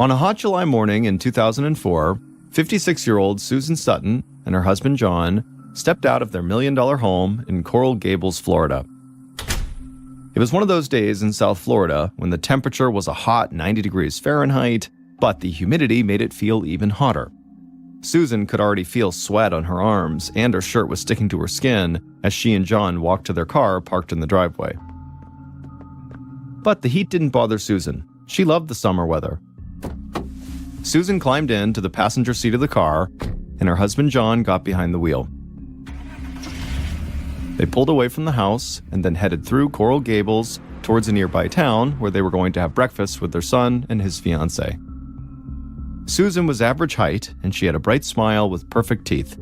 On a hot July morning in 2004, 56-year-old Susan Sutton and her husband John stepped out of their $1 million home in Coral Gables, Florida. It was one of those days in South Florida when the temperature was a hot 90 degrees Fahrenheit, but the humidity made it feel even hotter. Susan could already feel sweat on her arms, and her shirt was sticking to her skin as she and John walked to their car parked in the driveway. But the heat didn't bother Susan. She loved the summer weather. Susan climbed into the passenger seat of the car, and her husband John got behind the wheel. They pulled away from the house and then headed through Coral Gables towards a nearby town where they were going to have breakfast with their son and his fiancée. Susan was average height, and she had a bright smile with perfect teeth.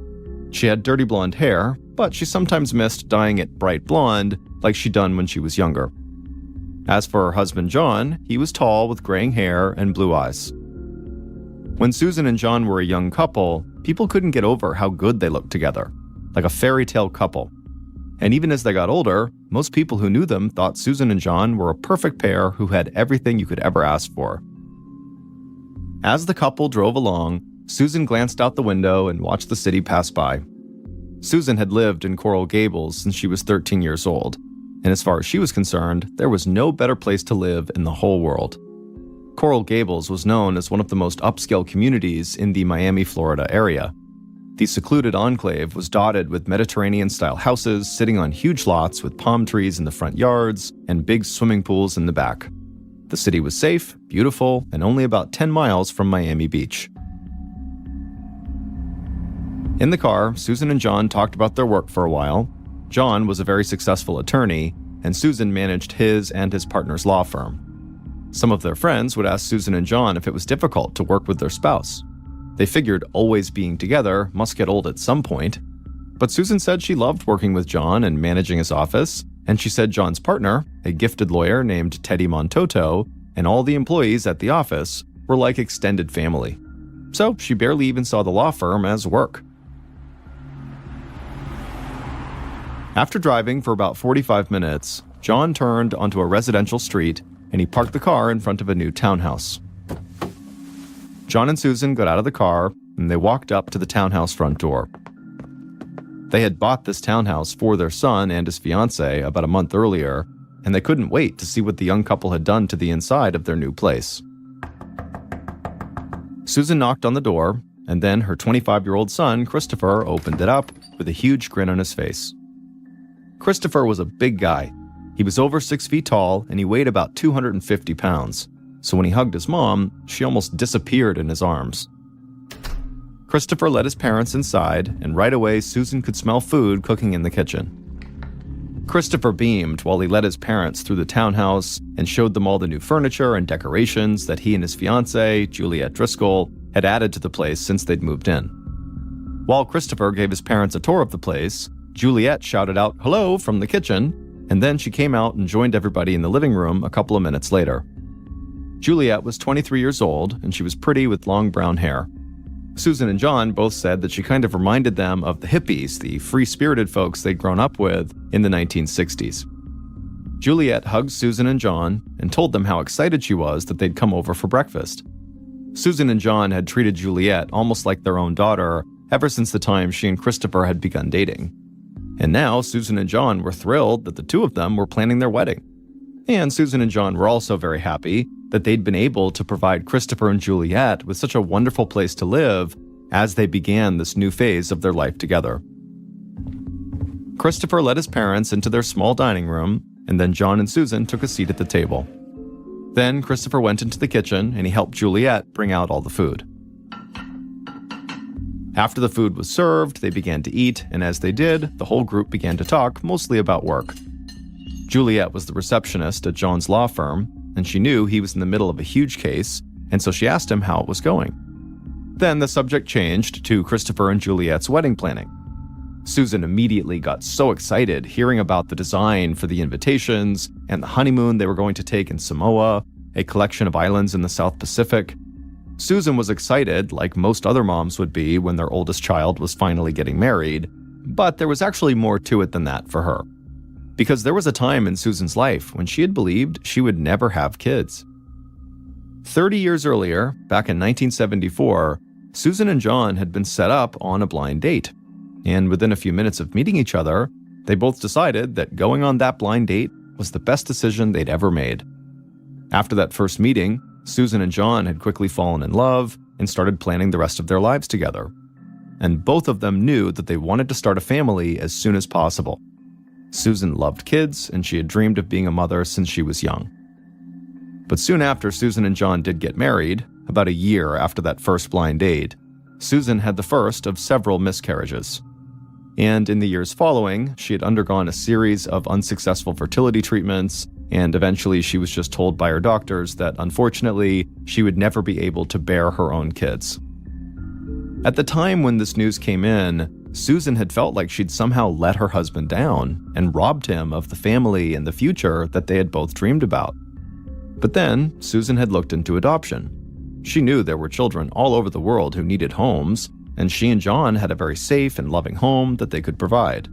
She had dirty blonde hair, but she sometimes missed dyeing it bright blonde like she'd done when she was younger. As for her husband John, he was tall with graying hair and blue eyes. When Susan and John were a young couple, people couldn't get over how good they looked together, like a fairy tale couple. And even as they got older, most people who knew them thought Susan and John were a perfect pair who had everything you could ever ask for. As the couple drove along, Susan glanced out the window and watched the city pass by. Susan had lived in Coral Gables since she was 13 years old, and as far as she was concerned, there was no better place to live in the whole world. Coral Gables was known as one of the most upscale communities in the Miami, Florida area. The secluded enclave was dotted with Mediterranean-style houses sitting on huge lots with palm trees in the front yards and big swimming pools in the back. The city was safe, beautiful, and only about 10 miles from Miami Beach. In the car, Susan and John talked about their work for a while. John was a very successful attorney, and Susan managed his and his partner's law firm. Some of their friends would ask Susan and John if it was difficult to work with their spouse. They figured always being together must get old at some point. But Susan said she loved working with John and managing his office, and she said John's partner, a gifted lawyer named Teddy Montoto, and all the employees at the office were like extended family. So she barely even saw the law firm as work. After driving for about 45 minutes, John turned onto a residential street and he parked the car in front of a new townhouse. John and Susan got out of the car and they walked up to the townhouse front door. They had bought this townhouse for their son and his fiancée about a month earlier, and they couldn't wait to see what the young couple had done to the inside of their new place. Susan knocked on the door, and then her 25-year-old son, Christopher, opened it up with a huge grin on his face. Christopher was a big guy. He was over 6 feet tall, and he weighed about 250 pounds. So when he hugged his mom, she almost disappeared in his arms. Christopher led his parents inside, and right away Susan could smell food cooking in the kitchen. Christopher beamed while he led his parents through the townhouse and showed them all the new furniture and decorations that he and his fiancée, Juliet Driscoll, had added to the place since they'd moved in. While Christopher gave his parents a tour of the place, Juliet shouted out "hello" from the kitchen, and then she came out and joined everybody in the living room a couple of minutes later. Juliet was 23 years old, and she was pretty with long brown hair. Susan and John both said that she kind of reminded them of the hippies, the free-spirited folks they'd grown up with in the 1960s. Juliet hugged Susan and John and told them how excited she was that they'd come over for breakfast. Susan and John had treated Juliet almost like their own daughter ever since the time she and Christopher had begun dating. And now Susan and John were thrilled that the two of them were planning their wedding. And Susan and John were also very happy that they'd been able to provide Christopher and Juliet with such a wonderful place to live as they began this new phase of their life together. Christopher led his parents into their small dining room, and then John and Susan took a seat at the table. Then Christopher went into the kitchen and he helped Juliet bring out all the food. After the food was served, they began to eat, and as they did, the whole group began to talk, mostly about work. Juliet was the receptionist at John's law firm, and she knew he was in the middle of a huge case, and so she asked him how it was going. Then the subject changed to Christopher and Juliet's wedding planning. Susan immediately got so excited hearing about the design for the invitations and the honeymoon they were going to take in Samoa, a collection of islands in the South Pacific. Susan was excited, like most other moms would be when their oldest child was finally getting married, but there was actually more to it than that for her. Because there was a time in Susan's life when she had believed she would never have kids. 30 years earlier, back in 1974, Susan and John had been set up on a blind date. And within a few minutes of meeting each other, they both decided that going on that blind date was the best decision they'd ever made. After that first meeting, Susan and John had quickly fallen in love and started planning the rest of their lives together. And both of them knew that they wanted to start a family as soon as possible. Susan loved kids, and she had dreamed of being a mother since she was young. But soon after Susan and John did get married, about a year after that first blind date, Susan had the first of several miscarriages. And in the years following, she had undergone a series of unsuccessful fertility treatments, and eventually she was just told by her doctors that unfortunately, she would never be able to bear her own kids. At the time when this news came in, Susan had felt like she'd somehow let her husband down and robbed him of the family and the future that they had both dreamed about. But then, Susan had looked into adoption. She knew there were children all over the world who needed homes, and she and John had a very safe and loving home that they could provide.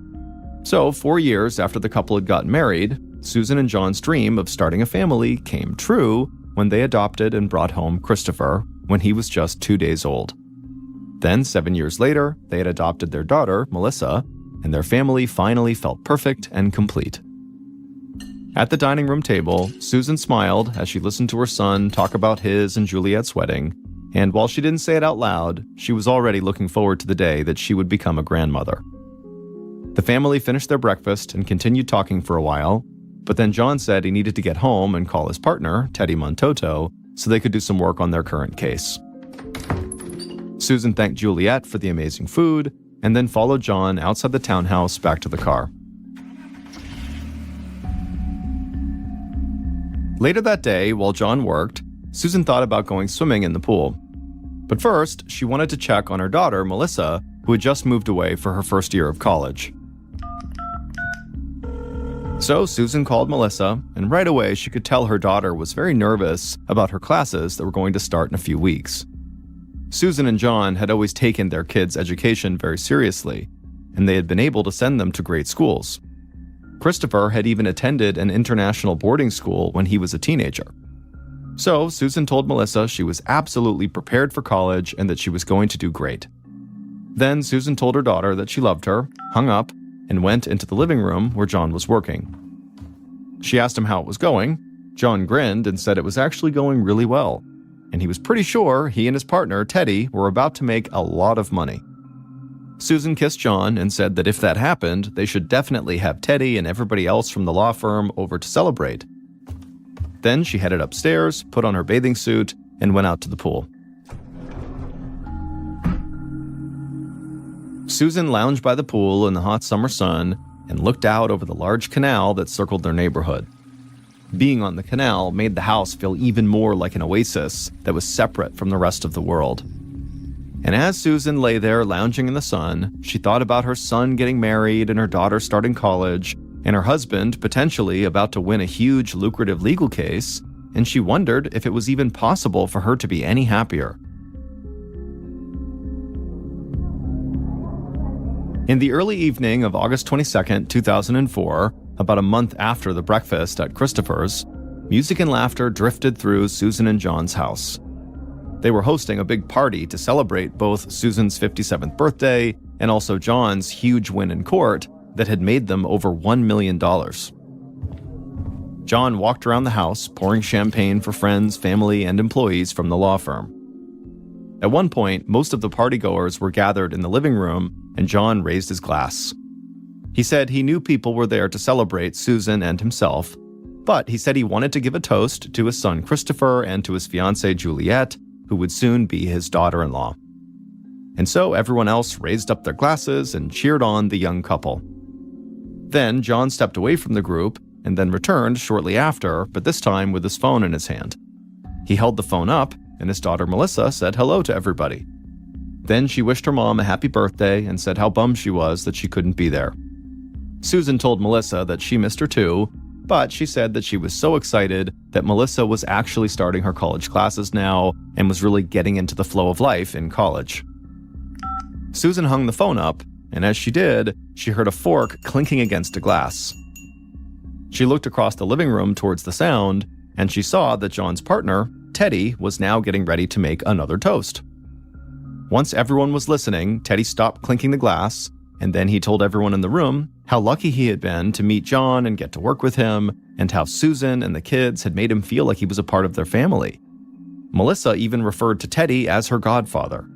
So, 4 years after the couple had gotten married, Susan and John's dream of starting a family came true when they adopted and brought home Christopher when he was just 2 days old. Then, 7 years later, they had adopted their daughter, Melissa, and their family finally felt perfect and complete. At the dining room table, Susan smiled as she listened to her son talk about his and Juliet's wedding, and while she didn't say it out loud, she was already looking forward to the day that she would become a grandmother. The family finished their breakfast and continued talking for a while, but then John said he needed to get home and call his partner, Teddy Montoto, so they could do some work on their current case. Susan thanked Juliet for the amazing food, and then followed John outside the townhouse back to the car. Later that day, while John worked, Susan thought about going swimming in the pool. But first, she wanted to check on her daughter, Melissa, who had just moved away for her first year of college. So Susan called Melissa, and right away she could tell her daughter was very nervous about her classes that were going to start in a few weeks. Susan and John had always taken their kids' education very seriously, and they had been able to send them to great schools. Christopher had even attended an international boarding school when he was a teenager. So Susan told Melissa she was absolutely prepared for college and that she was going to do great. Then Susan told her daughter that she loved her, hung up, and went into the living room where John was working. She asked him how it was going. John grinned and said it was actually going really well, and he was pretty sure he and his partner, Teddy, were about to make a lot of money. Susan kissed John and said that if that happened, they should definitely have Teddy and everybody else from the law firm over to celebrate. Then she headed upstairs, put on her bathing suit, and went out to the pool. Susan lounged by the pool in the hot summer sun and looked out over the large canal that circled their neighborhood. Being on the canal made the house feel even more like an oasis that was separate from the rest of the world. And as Susan lay there lounging in the sun, she thought about her son getting married and her daughter starting college, and her husband potentially about to win a huge lucrative legal case, and she wondered if it was even possible for her to be any happier. In the early evening of August 22, 2004, about a month after the breakfast at Christopher's, music and laughter drifted through Susan and John's house. They were hosting a big party to celebrate both Susan's 57th birthday and also John's huge win in court that had made them over $1 million. John walked around the house, pouring champagne for friends, family, and employees from the law firm. At one point, most of the partygoers were gathered in the living room, and John raised his glass. He said he knew people were there to celebrate Susan and himself, but he said he wanted to give a toast to his son Christopher and to his fiancée Juliet, who would soon be his daughter-in-law. And so everyone else raised up their glasses and cheered on the young couple. Then John stepped away from the group and then returned shortly after, but this time with his phone in his hand. He held the phone up, and his daughter Melissa said hello to everybody. Then she wished her mom a happy birthday and said how bummed she was that she couldn't be there. Susan told Melissa that she missed her too, but she said that she was so excited that Melissa was actually starting her college classes now and was really getting into the flow of life in college. Susan hung the phone up, and as she did, she heard a fork clinking against a glass. She looked across the living room towards the sound, and she saw that John's partner, Teddy was now getting ready to make another toast. Once everyone was listening, Teddy stopped clinking the glass, and then he told everyone in the room how lucky he had been to meet John and get to work with him, and how Susan and the kids had made him feel like he was a part of their family. Melissa even referred to Teddy as her godfather.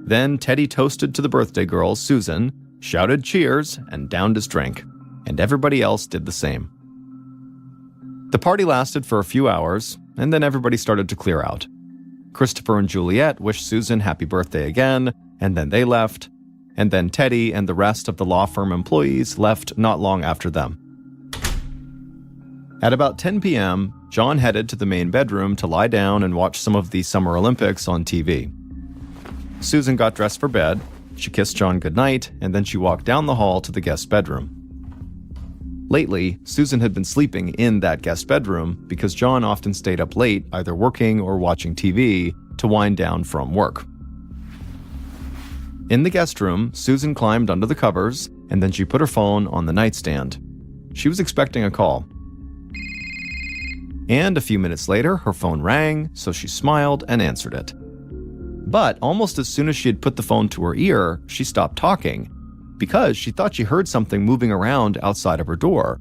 Then Teddy toasted to the birthday girl, Susan, shouted cheers, and downed his drink, and everybody else did the same. The party lasted for a few hours, and then everybody started to clear out. Christopher and Juliet wished Susan happy birthday again, and then they left, and then Teddy and the rest of the law firm employees left not long after them. At about 10 p.m., John headed to the main bedroom to lie down and watch some of the Summer Olympics on TV. Susan got dressed for bed, she kissed John goodnight, and then she walked down the hall to the guest bedroom. Lately, Susan had been sleeping in that guest bedroom because John often stayed up late either working or watching TV to wind down from work. In the guest room, Susan climbed under the covers, and then she put her phone on the nightstand. She was expecting a call. And a few minutes later, her phone rang, so she smiled and answered it. But almost as soon as she had put the phone to her ear, she stopped talking, because she thought she heard something moving around outside of her door.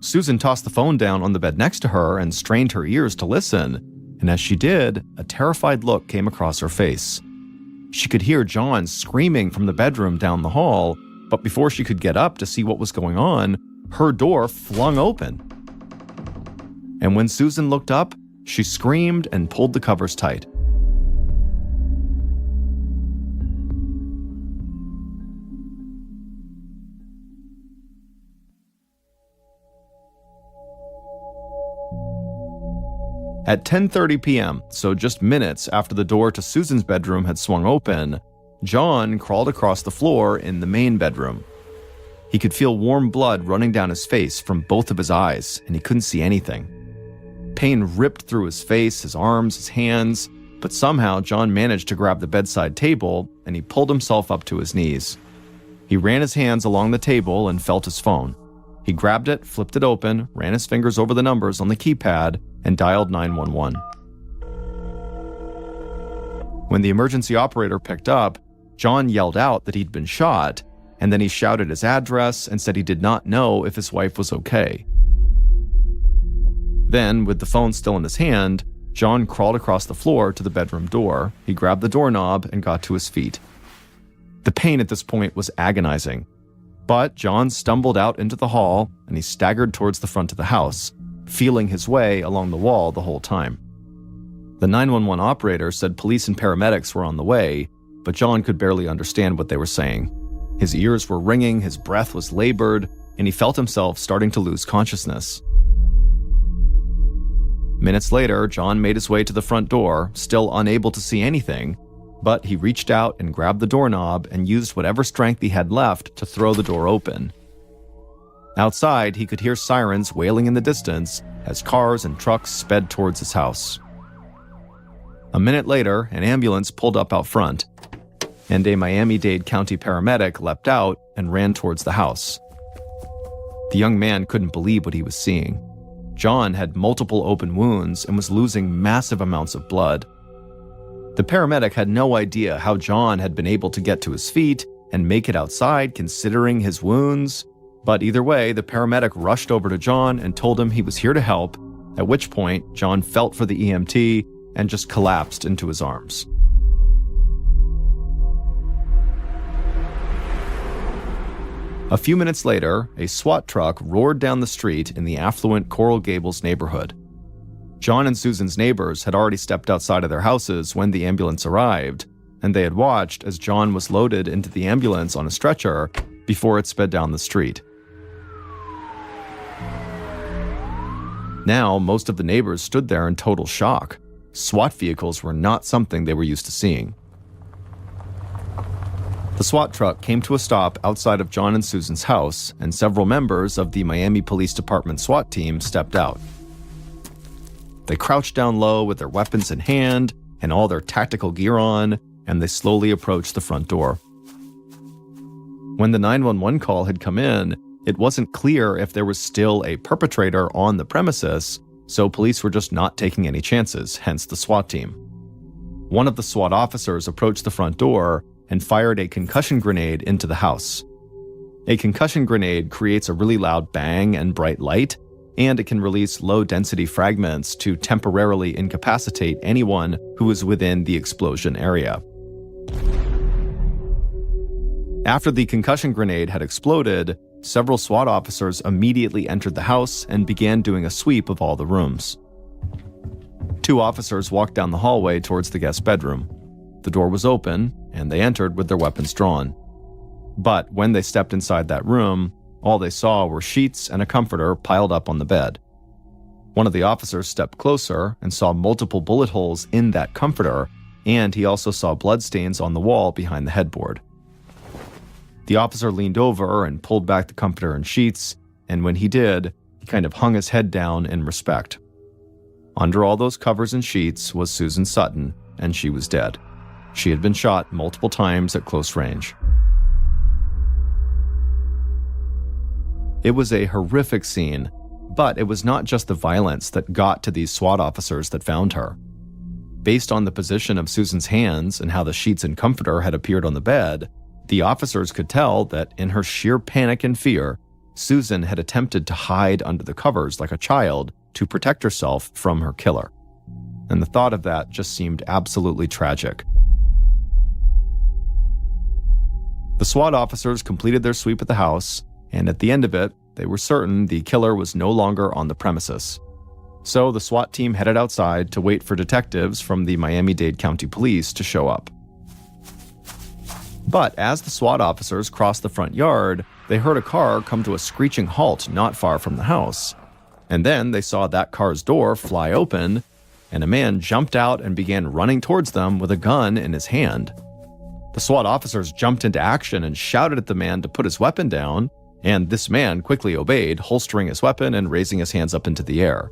Susan tossed the phone down on the bed next to her and strained her ears to listen, and as she did, a terrified look came across her face. She could hear John screaming from the bedroom down the hall, but before she could get up to see what was going on, her door flung open. And when Susan looked up, she screamed and pulled the covers tight. At 10:30 p.m., so just minutes after the door to Susan's bedroom had swung open, John crawled across the floor in the main bedroom. He could feel warm blood running down his face from both of his eyes, and he couldn't see anything. Pain ripped through his face, his arms, his hands, but somehow John managed to grab the bedside table, and he pulled himself up to his knees. He ran his hands along the table and felt his phone. He grabbed it, flipped it open, ran his fingers over the numbers on the keypad, and dialed 911. When the emergency operator picked up, John yelled out that he'd been shot, and then he shouted his address and said he did not know if his wife was okay. Then, with the phone still in his hand, John crawled across the floor to the bedroom door. He grabbed the doorknob and got to his feet. The pain at this point was agonizing, but John stumbled out into the hall and he staggered towards the front of the house, feeling his way along the wall the whole time. The 911 operator said police and paramedics were on the way, but John could barely understand what they were saying. His ears were ringing, his breath was labored, and he felt himself starting to lose consciousness. Minutes later, John made his way to the front door, still unable to see anything, but he reached out and grabbed the doorknob and used whatever strength he had left to throw the door open. Outside, he could hear sirens wailing in the distance as cars and trucks sped towards his house. A minute later, an ambulance pulled up out front, and a Miami-Dade County paramedic leapt out and ran towards the house. The young man couldn't believe what he was seeing. John had multiple open wounds and was losing massive amounts of blood. The paramedic had no idea how John had been able to get to his feet and make it outside considering his wounds, but either way, the paramedic rushed over to John and told him he was here to help, at which point John felt for the EMT and just collapsed into his arms. A few minutes later, a SWAT truck roared down the street in the affluent Coral Gables neighborhood. John and Susan's neighbors had already stepped outside of their houses when the ambulance arrived, and they had watched as John was loaded into the ambulance on a stretcher before it sped down the street. Now, most of the neighbors stood there in total shock. SWAT vehicles were not something they were used to seeing. The SWAT truck came to a stop outside of John and Susan's house, and several members of the Miami Police Department SWAT team stepped out. They crouched down low with their weapons in hand and all their tactical gear on, and they slowly approached the front door. When the 911 call had come in, it wasn't clear if there was still a perpetrator on the premises, so police were just not taking any chances, hence the SWAT team. One of the SWAT officers approached the front door and fired a concussion grenade into the house. A concussion grenade creates a really loud bang and bright light, and it can release low-density fragments to temporarily incapacitate anyone who is within the explosion area. After the concussion grenade had exploded, several SWAT officers immediately entered the house and began doing a sweep of all the rooms. 2 officers walked down the hallway towards the guest bedroom. The door was open, and they entered with their weapons drawn. But when they stepped inside that room, all they saw were sheets and a comforter piled up on the bed. One of the officers stepped closer and saw multiple bullet holes in that comforter, and he also saw bloodstains on the wall behind the headboard. The officer leaned over and pulled back the comforter and sheets, and when he did, he kind of hung his head down in respect. Under all those covers and sheets was Susan Sutton, and she was dead. She had been shot multiple times at close range. It was a horrific scene, but it was not just the violence that got to these SWAT officers that found her. Based on the position of Susan's hands and how the sheets and comforter had appeared on the bed, the officers could tell that in her sheer panic and fear, Susan had attempted to hide under the covers like a child to protect herself from her killer. And the thought of that just seemed absolutely tragic. The SWAT officers completed their sweep of the house, and at the end of it, they were certain the killer was no longer on the premises. So the SWAT team headed outside to wait for detectives from the Miami-Dade County Police to show up. But as the SWAT officers crossed the front yard, they heard a car come to a screeching halt not far from the house. And then they saw that car's door fly open, and a man jumped out and began running towards them with a gun in his hand. The SWAT officers jumped into action and shouted at the man to put his weapon down, and this man quickly obeyed, holstering his weapon and raising his hands up into the air.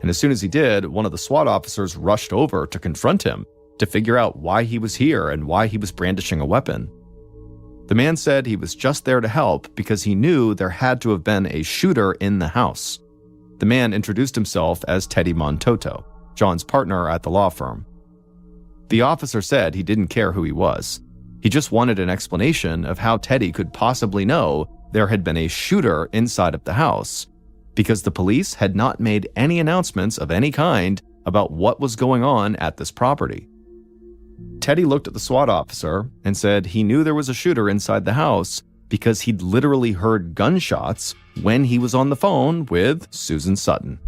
And as soon as he did, one of the SWAT officers rushed over to confront him, to figure out why he was here and why he was brandishing a weapon. The man said he was just there to help because he knew there had to have been a shooter in the house. The man introduced himself as Teddy Montoto, John's partner at the law firm. The officer said he didn't care who he was. He just wanted an explanation of how Teddy could possibly know there had been a shooter inside of the house, because the police had not made any announcements of any kind about what was going on at this property. Teddy looked at the SWAT officer and said he knew there was a shooter inside the house because he'd literally heard gunshots when he was on the phone with Susan Sutton.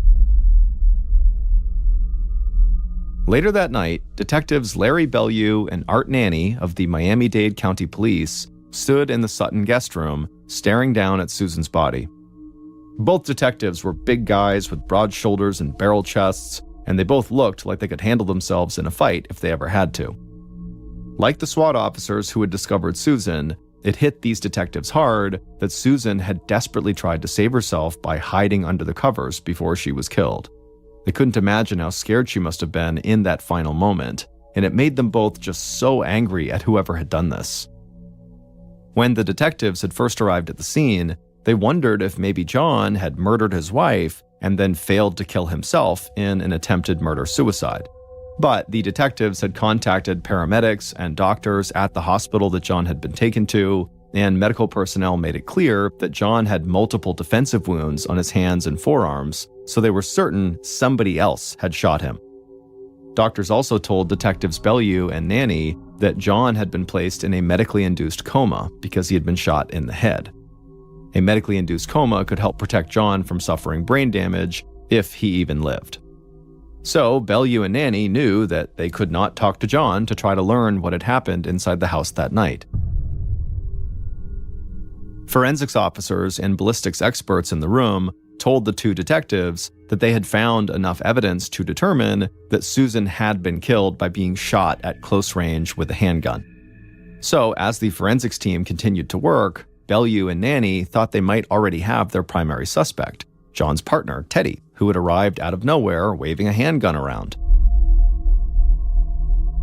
Later that night, detectives Larry Bellew and Art Nanny of the Miami-Dade County Police stood in the Sutton guest room, staring down at Susan's body. Both detectives were big guys with broad shoulders and barrel chests, and they both looked like they could handle themselves in a fight if they ever had to. Like the SWAT officers who had discovered Susan, it hit these detectives hard that Susan had desperately tried to save herself by hiding under the covers before she was killed. They couldn't imagine how scared she must have been in that final moment, and it made them both just so angry at whoever had done this. When the detectives had first arrived at the scene, they wondered if maybe John had murdered his wife and then failed to kill himself in an attempted murder-suicide. But the detectives had contacted paramedics and doctors at the hospital that John had been taken to, and medical personnel made it clear that John had multiple defensive wounds on his hands and forearms, so they were certain somebody else had shot him. Doctors also told detectives Bellew and Nanny that John had been placed in a medically induced coma because he had been shot in the head. A medically induced coma could help protect John from suffering brain damage if he even lived. So Bellew and Nanny knew that they could not talk to John to try to learn what had happened inside the house that night. Forensics officers and ballistics experts in the room told the two detectives that they had found enough evidence to determine that Susan had been killed by being shot at close range with a handgun. So as the forensics team continued to work, Bellew and Nanny thought they might already have their primary suspect, John's partner, Teddy, who had arrived out of nowhere waving a handgun around.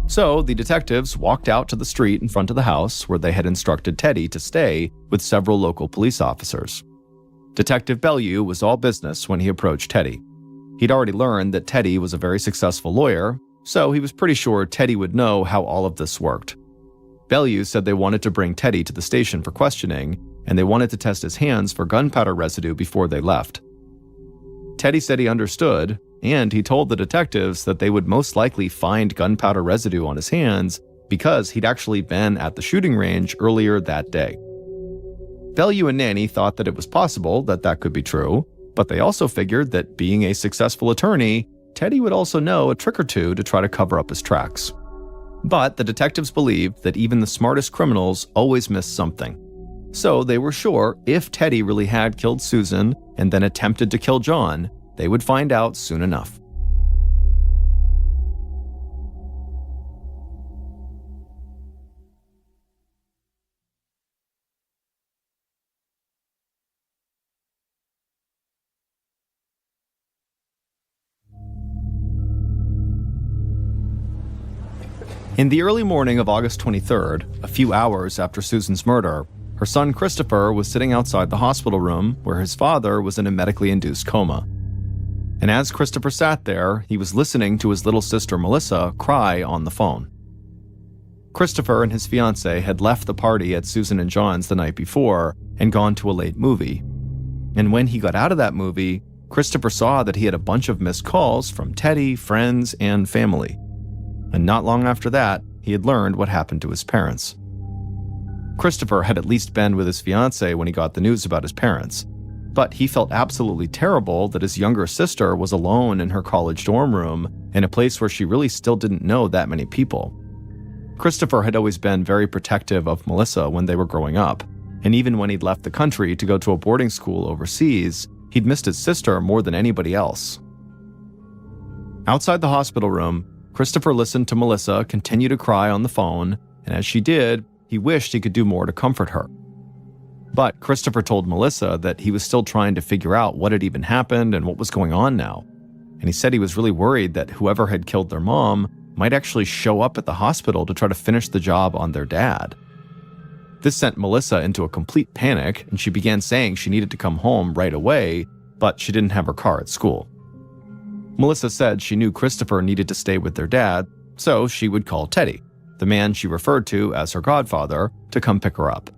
So the detectives walked out to the street in front of the house where they had instructed Teddy to stay with several local police officers. Detective Bellew was all business when he approached Teddy. He'd already learned that Teddy was a very successful lawyer, so he was pretty sure Teddy would know how all of this worked. Bellew said they wanted to bring Teddy to the station for questioning, and they wanted to test his hands for gunpowder residue before they left. Teddy said he understood, and he told the detectives that they would most likely find gunpowder residue on his hands because he'd actually been at the shooting range earlier that day. Bellew and Nanny thought that it was possible that that could be true, but they also figured that being a successful attorney, Teddy would also know a trick or two to try to cover up his tracks. But the detectives believed that even the smartest criminals always miss something. So they were sure if Teddy really had killed Susan and then attempted to kill John, they would find out soon enough. In the early morning of August 23rd, a few hours after Susan's murder, her son Christopher was sitting outside the hospital room where his father was in a medically induced coma. And as Christopher sat there, he was listening to his little sister Melissa cry on the phone. Christopher and his fiancée had left the party at Susan and John's the night before and gone to a late movie. And when he got out of that movie, Christopher saw that he had a bunch of missed calls from Teddy, friends, and family. And not long after that, he had learned what happened to his parents. Christopher had at least been with his fiancée when he got the news about his parents, but he felt absolutely terrible that his younger sister was alone in her college dorm room in a place where she really still didn't know that many people. Christopher had always been very protective of Melissa when they were growing up, and even when he'd left the country to go to a boarding school overseas, he'd missed his sister more than anybody else. Outside the hospital room, Christopher listened to Melissa continue to cry on the phone, and as she did, he wished he could do more to comfort her. But Christopher told Melissa that he was still trying to figure out what had even happened and what was going on now. And he said he was really worried that whoever had killed their mom might actually show up at the hospital to try to finish the job on their dad. This sent Melissa into a complete panic, and she began saying she needed to come home right away, but she didn't have her car at school. Melissa said she knew Christopher needed to stay with their dad, so she would call Teddy, the man she referred to as her godfather, to come pick her up.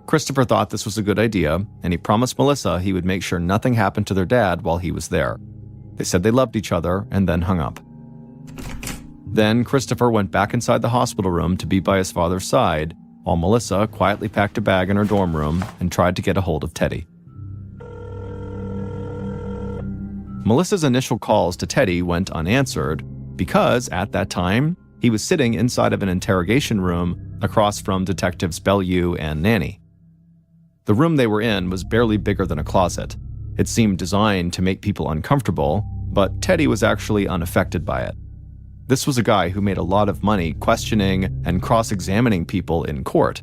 Christopher thought this was a good idea, and he promised Melissa he would make sure nothing happened to their dad while he was there. They said they loved each other and then hung up. Then Christopher went back inside the hospital room to be by his father's side, while Melissa quietly packed a bag in her dorm room and tried to get a hold of Teddy. Melissa's initial calls to Teddy went unanswered because, at that time, he was sitting inside of an interrogation room across from Detectives Bellew and Nanny. The room they were in was barely bigger than a closet. It seemed designed to make people uncomfortable, but Teddy was actually unaffected by it. This was a guy who made a lot of money questioning and cross-examining people in court.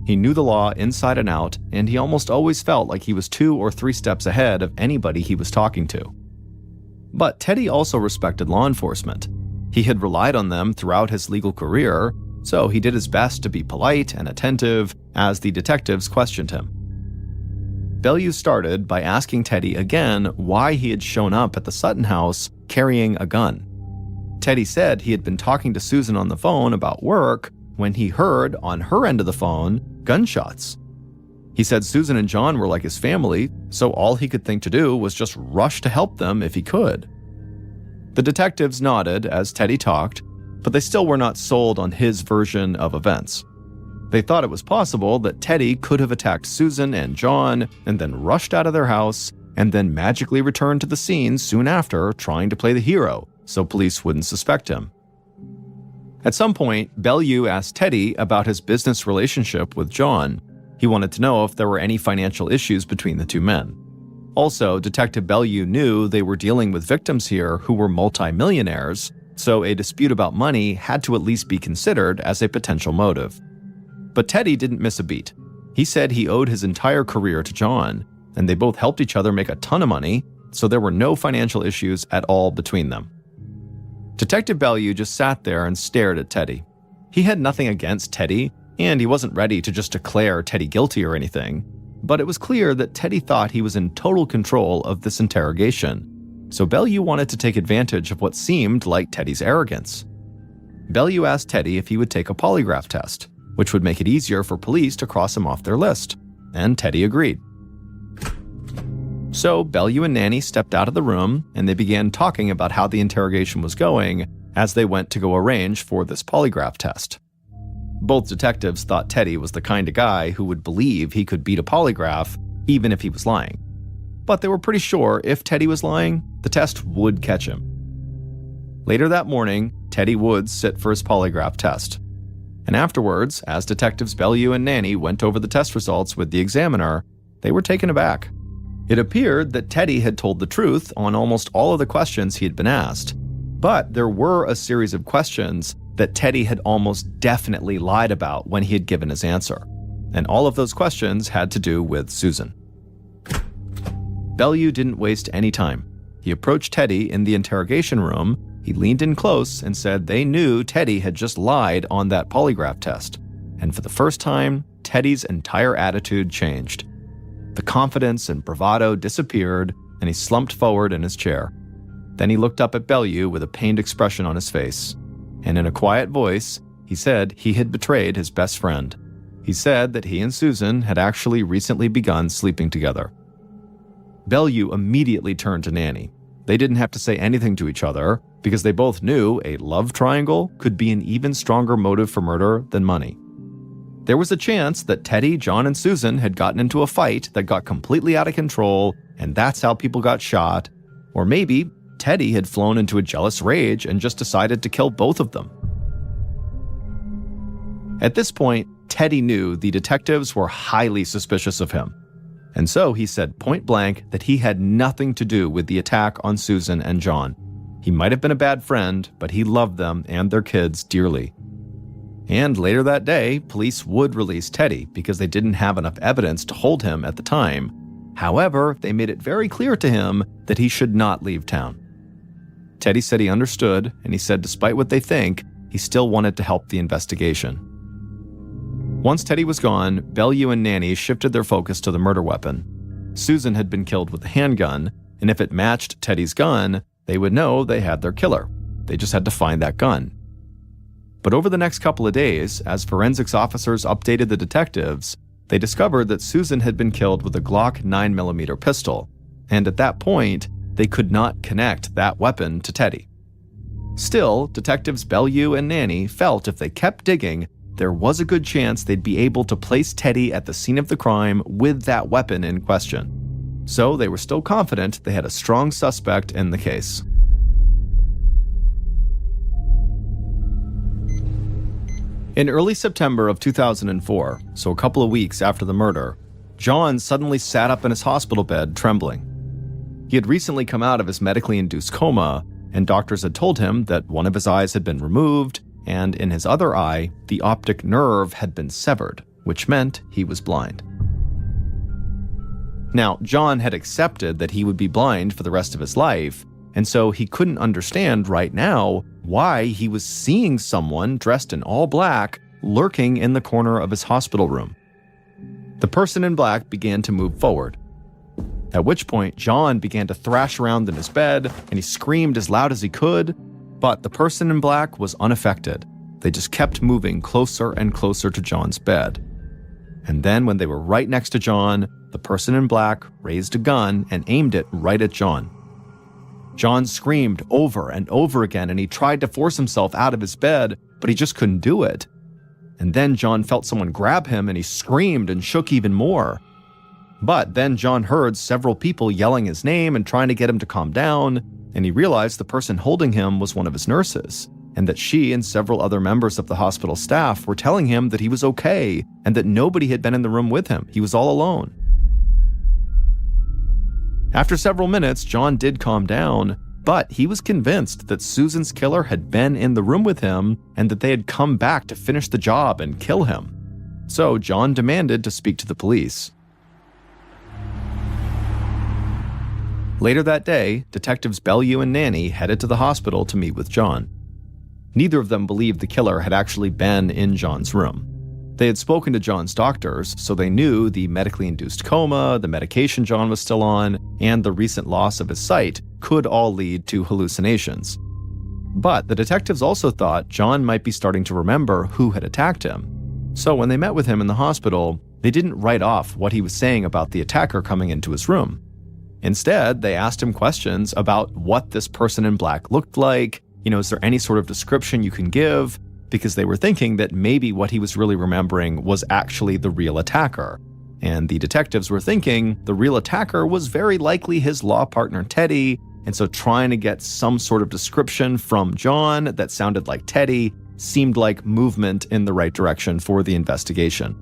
He knew the law inside and out, and he almost always felt like he was 2 or 3 steps ahead of anybody he was talking to. But Teddy also respected law enforcement. He had relied on them throughout his legal career, so he did his best to be polite and attentive as the detectives questioned him. Bellew started by asking Teddy again why he had shown up at the Sutton house carrying a gun. Teddy said he had been talking to Susan on the phone about work when he heard, on her end of the phone, gunshots. He said Susan and John were like his family, so all he could think to do was just rush to help them if he could. The detectives nodded as Teddy talked, but they still were not sold on his version of events. They thought it was possible that Teddy could have attacked Susan and John and then rushed out of their house and then magically returned to the scene soon after, trying to play the hero so police wouldn't suspect him. At some point, Bellew asked Teddy about his business relationship with John. He wanted to know if there were any financial issues between the two men. Also, Detective Bellew knew they were dealing with victims here who were multimillionaires, so a dispute about money had to at least be considered as a potential motive. But Teddy didn't miss a beat. He said he owed his entire career to John, and they both helped each other make a ton of money, so there were no financial issues at all between them. Detective Bellew just sat there and stared at Teddy. He had nothing against Teddy, and he wasn't ready to just declare Teddy guilty or anything, but it was clear that Teddy thought he was in total control of this interrogation, So Bellew wanted to take advantage of what seemed like Teddy's arrogance. Bellew asked Teddy if he would take a polygraph test, which would make it easier for police to cross him off their list, and Teddy agreed. So Bellew and Nanny stepped out of the room, and they began talking about how the interrogation was going as they went to go arrange for this polygraph test. Both detectives thought Teddy was the kind of guy who would believe he could beat a polygraph even if he was lying. But they were pretty sure if Teddy was lying, the test would catch him. Later that morning, Teddy would sit for his polygraph test. And afterwards, as detectives Bellew and Nanny went over the test results with the examiner, they were taken aback. It appeared that Teddy had told the truth on almost all of the questions he had been asked, but there were a series of questions that Teddy had almost definitely lied about when he had given his answer, and all of those questions had to do with Susan. Bellew didn't waste any time. He approached Teddy in the interrogation room, he leaned in close and said they knew Teddy had just lied on that polygraph test, and for the first time, Teddy's entire attitude changed. The confidence and bravado disappeared, and he slumped forward in his chair. Then he looked up at Bellew with a pained expression on his face, and in a quiet voice, he said he had betrayed his best friend. He said that he and Susan had actually recently begun sleeping together. Bellew immediately turned to Nanny. They didn't have to say anything to each other because they both knew a love triangle could be an even stronger motive for murder than money. There was a chance that Teddy, John, and Susan had gotten into a fight that got completely out of control, and that's how people got shot. Or maybe Teddy had flown into a jealous rage and just decided to kill both of them. At this point, Teddy knew the detectives were highly suspicious of him. And so he said point blank that he had nothing to do with the attack on Susan and John. He might have been a bad friend, but he loved them and their kids dearly. And later that day, police would release Teddy because they didn't have enough evidence to hold him at the time. However, they made it very clear to him that he should not leave town. Teddy said he understood, and he said despite what they think, he still wanted to help the investigation. Once Teddy was gone, Bellew and Nanny shifted their focus to the murder weapon. Susan had been killed with a handgun, and if it matched Teddy's gun, they would know they had their killer. They just had to find that gun. But over the next couple of days, as forensics officers updated the detectives, they discovered that Susan had been killed with a Glock 9mm pistol, and at that point, they could not connect that weapon to Teddy. Still, detectives Bellew and Nanny felt if they kept digging, there was a good chance they'd be able to place Teddy at the scene of the crime with that weapon in question. So they were still confident they had a strong suspect in the case. In early September of 2004, so a couple of weeks after the murder, John suddenly sat up in his hospital bed trembling. He had recently come out of his medically induced coma, and doctors had told him that one of his eyes had been removed, and in his other eye, the optic nerve had been severed, which meant he was blind. Now, John had accepted that he would be blind for the rest of his life, and so he couldn't understand right now why he was seeing someone dressed in all black lurking in the corner of his hospital room. The person in black began to move forward, at which point John began to thrash around in his bed, and he screamed as loud as he could, but the person in black was unaffected. They just kept moving closer and closer to John's bed. And then when they were right next to John, the person in black raised a gun and aimed it right at John. John screamed over and over again, and he tried to force himself out of his bed, but he just couldn't do it. And then John felt someone grab him, and he screamed and shook even more. But then John heard several people yelling his name and trying to get him to calm down, and he realized the person holding him was one of his nurses, and that she and several other members of the hospital staff were telling him that he was okay and that nobody had been in the room with him. He was all alone. After several minutes, John did calm down, but he was convinced that Susan's killer had been in the room with him and that they had come back to finish the job and kill him. So John demanded to speak to the police. Later that day, detectives Bellew and Nanny headed to the hospital to meet with John. Neither of them believed the killer had actually been in John's room. They had spoken to John's doctors, so they knew the medically induced coma, the medication John was still on, and the recent loss of his sight could all lead to hallucinations. But the detectives also thought John might be starting to remember who had attacked him. So when they met with him in the hospital, they didn't write off what he was saying about the attacker coming into his room. Instead, they asked him questions about what this person in black looked like. Is there any sort of description you can give? Because they were thinking that maybe what he was really remembering was actually the real attacker. And the detectives were thinking the real attacker was very likely his law partner, Teddy. And so trying to get some sort of description from John that sounded like Teddy seemed like movement in the right direction for the investigation.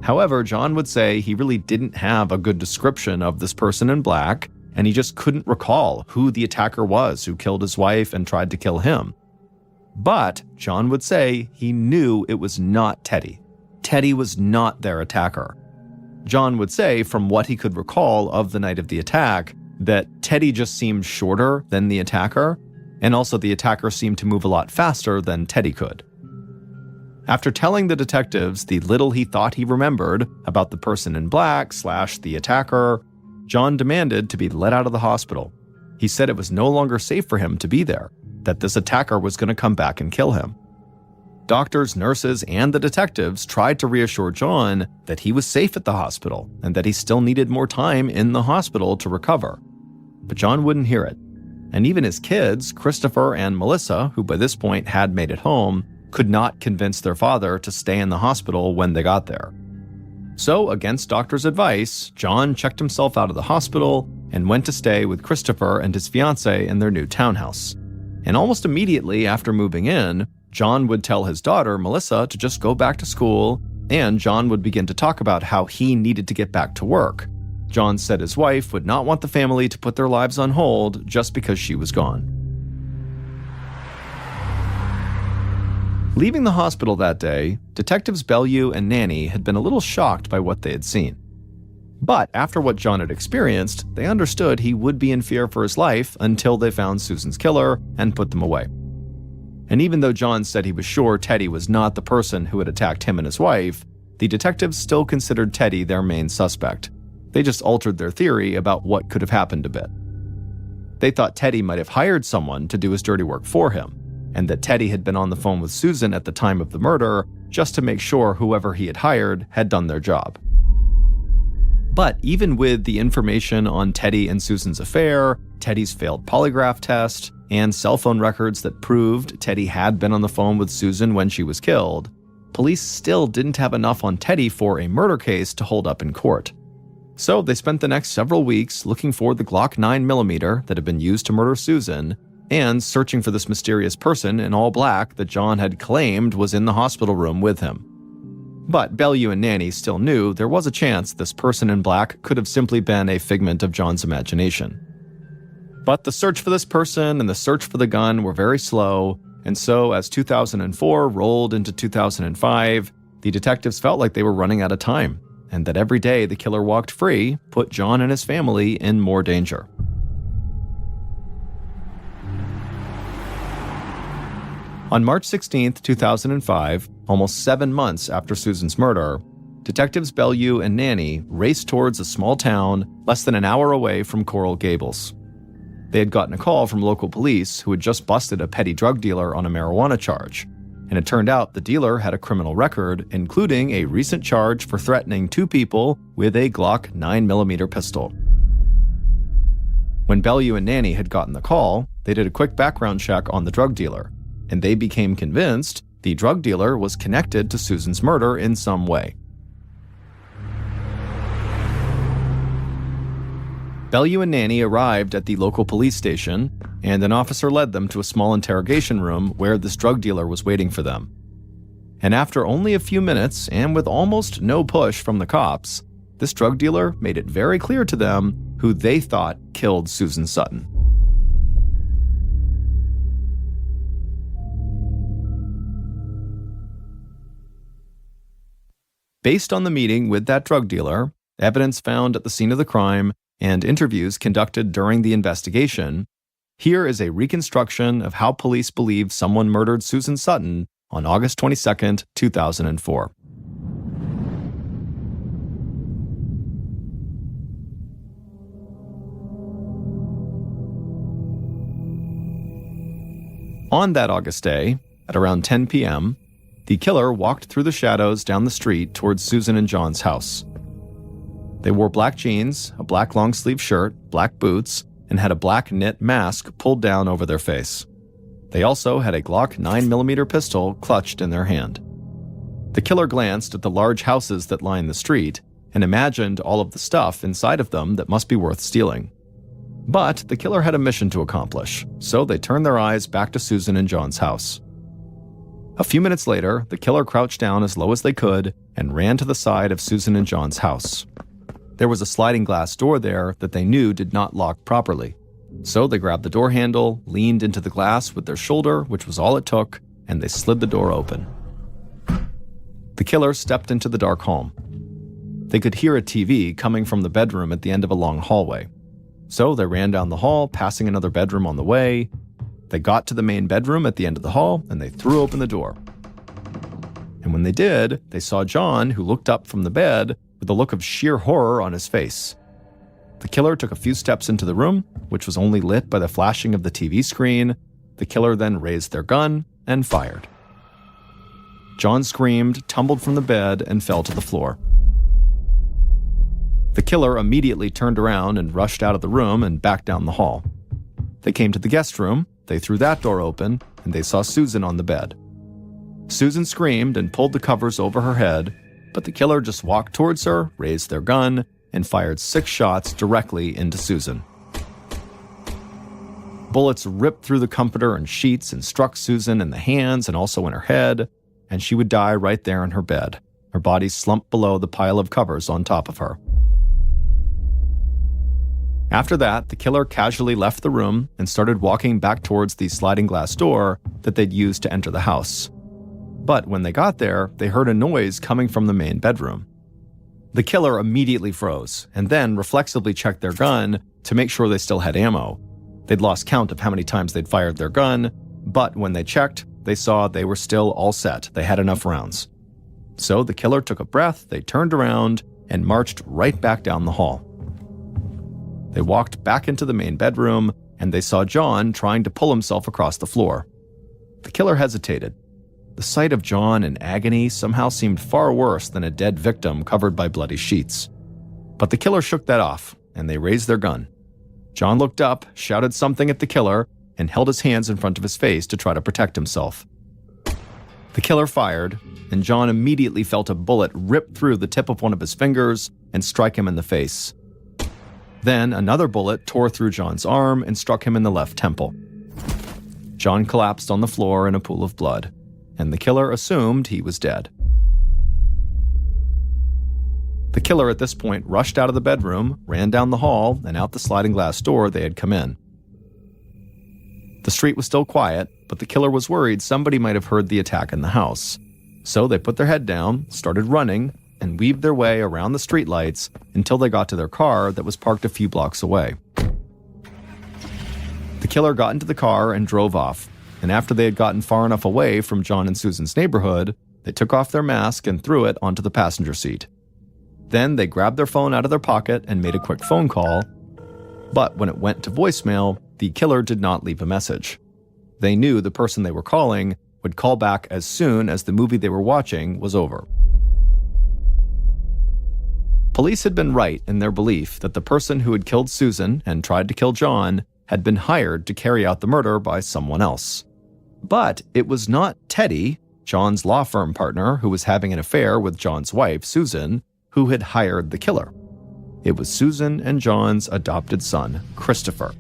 However, John would say he really didn't have a good description of this person in black, and he just couldn't recall who the attacker was who killed his wife and tried to kill him. But John would say he knew it was not Teddy. Teddy was not their attacker. John would say, from what he could recall of the night of the attack, that Teddy just seemed shorter than the attacker, and also the attacker seemed to move a lot faster than Teddy could. After telling the detectives the little he thought he remembered about the person in black / the attacker, John demanded to be let out of the hospital. He said it was no longer safe for him to be there, that this attacker was going to come back and kill him. Doctors, nurses, and the detectives tried to reassure John that he was safe at the hospital and that he still needed more time in the hospital to recover. But John wouldn't hear it. And even his kids, Christopher and Melissa, who by this point had made it home, could not convince their father to stay in the hospital when they got there. So, against doctors' advice, John checked himself out of the hospital and went to stay with Christopher and his fiancée in their new townhouse. And almost immediately after moving in, John would tell his daughter, Melissa, to just go back to school, and John would begin to talk about how he needed to get back to work. John said his wife would not want the family to put their lives on hold just because she was gone. Leaving the hospital that day, Detectives Bellew and Nanny had been a little shocked by what they had seen. But after what John had experienced, they understood he would be in fear for his life until they found Susan's killer and put them away. And even though John said he was sure Teddy was not the person who had attacked him and his wife, the detectives still considered Teddy their main suspect. They just altered their theory about what could have happened a bit. They thought Teddy might have hired someone to do his dirty work for him, and that Teddy had been on the phone with Susan at the time of the murder just to make sure whoever he had hired had done their job. But even with the information on Teddy and Susan's affair, Teddy's failed polygraph test, and cell phone records that proved Teddy had been on the phone with Susan when she was killed, police still didn't have enough on Teddy for a murder case to hold up in court. So they spent the next several weeks looking for the Glock 9mm that had been used to murder Susan, and searching for this mysterious person in all black that John had claimed was in the hospital room with him. But Bellew and Nanny still knew there was a chance this person in black could have simply been a figment of John's imagination. But the search for this person and the search for the gun were very slow, and so as 2004 rolled into 2005, the detectives felt like they were running out of time, and that every day the killer walked free put John and his family in more danger. On March 16, 2005, almost 7 months after Susan's murder, Detectives Bellew and Nanny raced towards a small town less than an hour away from Coral Gables. They had gotten a call from local police who had just busted a petty drug dealer on a marijuana charge, and it turned out the dealer had a criminal record, including a recent charge for threatening 2 people with a Glock 9mm pistol. When Bellew and Nanny had gotten the call, they did a quick background check on the drug dealer, and they became convinced the drug dealer was connected to Susan's murder in some way. Bellew and Nanny arrived at the local police station, and an officer led them to a small interrogation room where this drug dealer was waiting for them. And after only a few minutes, and with almost no push from the cops, this drug dealer made it very clear to them who they thought killed Susan Sutton. Based on the meeting with that drug dealer, evidence found at the scene of the crime, and interviews conducted during the investigation, here is a reconstruction of how police believe someone murdered Susan Sutton on August 22, 2004. On that August day, at around 10 p.m., the killer walked through the shadows down the street towards Susan and John's house. They wore black jeans, a black long-sleeve shirt, black boots, and had a black knit mask pulled down over their face. They also had a Glock 9mm pistol clutched in their hand. The killer glanced at the large houses that lined the street and imagined all of the stuff inside of them that must be worth stealing. But the killer had a mission to accomplish, so they turned their eyes back to Susan and John's house. A few minutes later, the killer crouched down as low as they could and ran to the side of Susan and John's house. There was a sliding glass door there that they knew did not lock properly. So they grabbed the door handle, leaned into the glass with their shoulder, which was all it took, and they slid the door open. The killer stepped into the dark home. They could hear a TV coming from the bedroom at the end of a long hallway. So they ran down the hall, passing another bedroom on the way. They got to the main bedroom at the end of the hall, and they threw open the door. And when they did, they saw John, who looked up from the bed with a look of sheer horror on his face. The killer took a few steps into the room, which was only lit by the flashing of the TV screen. The killer then raised their gun and fired. John screamed, tumbled from the bed, and fell to the floor. The killer immediately turned around and rushed out of the room and back down the hall. They came to the guest room, they threw that door open, and they saw Susan on the bed. Susan screamed and pulled the covers over her head, but the killer just walked towards her, raised their gun, and fired 6 shots directly into Susan. Bullets ripped through the comforter and sheets and struck Susan in the hands and also in her head, and she would die right there in her bed, her body slumped below the pile of covers on top of her. After that, the killer casually left the room and started walking back towards the sliding glass door that they'd used to enter the house. But when they got there, they heard a noise coming from the main bedroom. The killer immediately froze and then reflexively checked their gun to make sure they still had ammo. They'd lost count of how many times they'd fired their gun, but when they checked, they saw they were still all set. They had enough rounds. So the killer took a breath, they turned around, and marched right back down the hall. They walked back into the main bedroom, and they saw John trying to pull himself across the floor. The killer hesitated. The sight of John in agony somehow seemed far worse than a dead victim covered by bloody sheets. But the killer shook that off, and they raised their gun. John looked up, shouted something at the killer, and held his hands in front of his face to try to protect himself. The killer fired, and John immediately felt a bullet rip through the tip of one of his fingers and strike him in the face. Then another bullet tore through John's arm and struck him in the left temple. John collapsed on the floor in a pool of blood, and the killer assumed he was dead. The killer at this point rushed out of the bedroom, ran down the hall, and out the sliding glass door they had come in. The street was still quiet, but the killer was worried somebody might have heard the attack in the house. So they put their head down, started running, and weaved their way around the streetlights until they got to their car that was parked a few blocks away. The killer got into the car and drove off, and after they had gotten far enough away from John and Susan's neighborhood, they took off their mask and threw it onto the passenger seat. Then they grabbed their phone out of their pocket and made a quick phone call, but when it went to voicemail, the killer did not leave a message. They knew the person they were calling would call back as soon as the movie they were watching was over. Police had been right in their belief that the person who had killed Susan and tried to kill John had been hired to carry out the murder by someone else. But it was not Teddy, John's law firm partner who was having an affair with John's wife, Susan, who had hired the killer. It was Susan and John's adopted son, Christopher.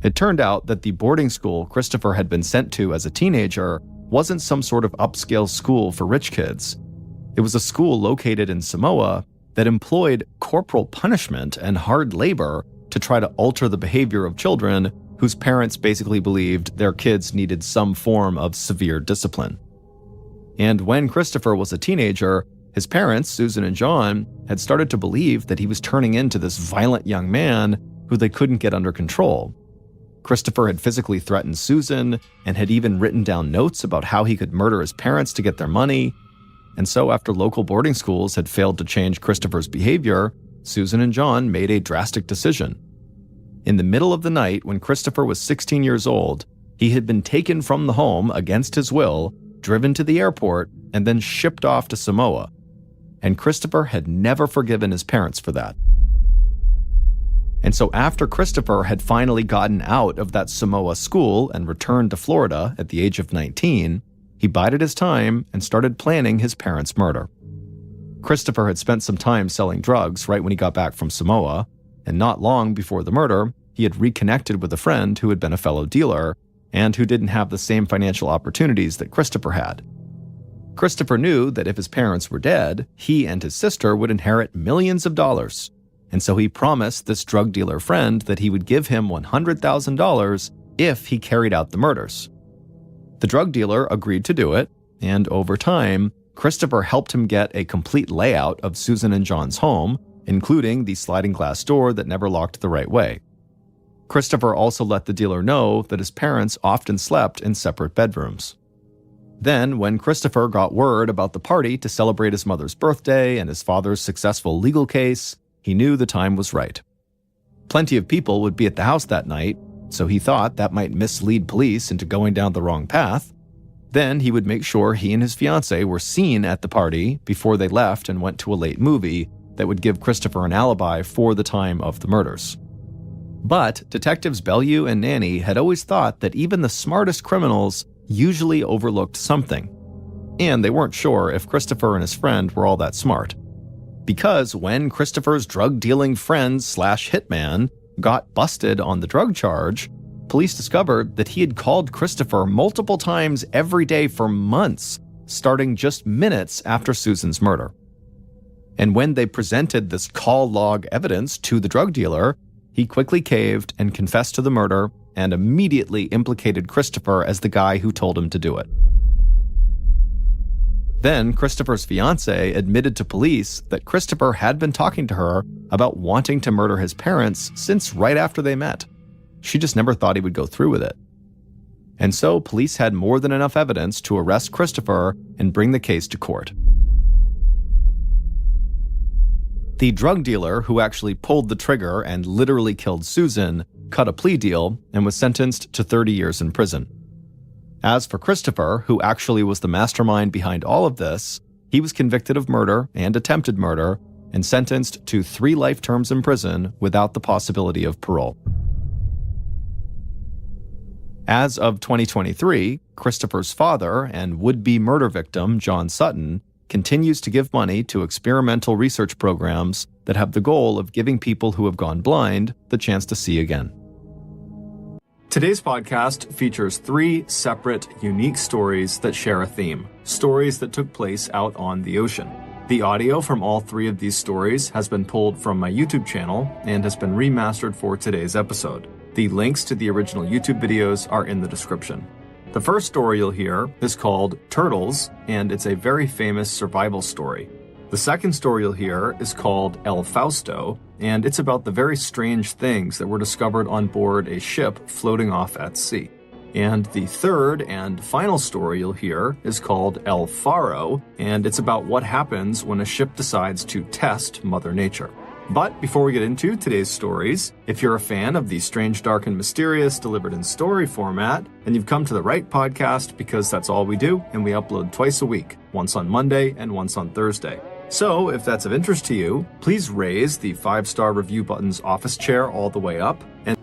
It turned out that the boarding school Christopher had been sent to as a teenager wasn't some sort of upscale school for rich kids. It was a school located in Samoa that employed corporal punishment and hard labor to try to alter the behavior of children whose parents basically believed their kids needed some form of severe discipline. And when Christopher was a teenager, his parents, Susan and John, had started to believe that he was turning into this violent young man who they couldn't get under control. Christopher had physically threatened Susan and had even written down notes about how he could murder his parents to get their money. And so after local boarding schools had failed to change Christopher's behavior, Susan and John made a drastic decision. In the middle of the night, when Christopher was 16 years old, he had been taken from the home against his will, driven to the airport, and then shipped off to Samoa. And Christopher had never forgiven his parents for that. And so after Christopher had finally gotten out of that Samoa school and returned to Florida at the age of 19, he bided his time and started planning his parents' murder. Christopher had spent some time selling drugs right when he got back from Samoa, and not long before the murder, he had reconnected with a friend who had been a fellow dealer and who didn't have the same financial opportunities that Christopher had. Christopher knew that if his parents were dead, he and his sister would inherit millions of dollars, and so he promised this drug dealer friend that he would give him $100,000 if he carried out the murders. The drug dealer agreed to do it, and over time, Christopher helped him get a complete layout of Susan and John's home, including the sliding glass door that never locked the right way. Christopher also let the dealer know that his parents often slept in separate bedrooms. Then, when Christopher got word about the party to celebrate his mother's birthday and his father's successful legal case, he knew the time was right. Plenty of people would be at the house that night, so he thought that might mislead police into going down the wrong path. Then he would make sure he and his fiancée were seen at the party before they left and went to a late movie that would give Christopher an alibi for the time of the murders. But Detectives Bellew and Nanny had always thought that even the smartest criminals usually overlooked something. And they weren't sure if Christopher and his friend were all that smart. Because when Christopher's drug-dealing friend/hitman got busted on the drug charge, police discovered that he had called Christopher multiple times every day for months, starting just minutes after Susan's murder. And when they presented this call log evidence to the drug dealer, he quickly caved and confessed to the murder and immediately implicated Christopher as the guy who told him to do it. Then Christopher's fiancée admitted to police that Christopher had been talking to her about wanting to murder his parents since right after they met. She just never thought he would go through with it. And so police had more than enough evidence to arrest Christopher and bring the case to court. The drug dealer who actually pulled the trigger and literally killed Susan cut a plea deal and was sentenced to 30 years in prison. As for Christopher, who actually was the mastermind behind all of this, he was convicted of murder and attempted murder and sentenced to 3 life terms in prison without the possibility of parole. As of 2023, Christopher's father and would-be murder victim, John Sutton, continues to give money to experimental research programs that have the goal of giving people who have gone blind the chance to see again. Today's podcast features 3 separate, unique stories that share a theme, stories that took place out on the ocean. The audio from all 3 of these stories has been pulled from my YouTube channel and has been remastered for today's episode. The links to the original YouTube videos are in the description. The first story you'll hear is called Turtles, and it's a very famous survival story. The second story you'll hear is called El Fausto, and it's about the very strange things that were discovered on board a ship floating off at sea. And the third and final story you'll hear is called El Faro, and it's about what happens when a ship decides to test Mother Nature. But before we get into today's stories, if you're a fan of the strange, dark, and mysterious delivered in story format, then you've come to the right podcast because that's all we do, and we upload twice a week, once on Monday and once on Thursday. So if that's of interest to you, please raise the 5-star review button's office chair all the way up. And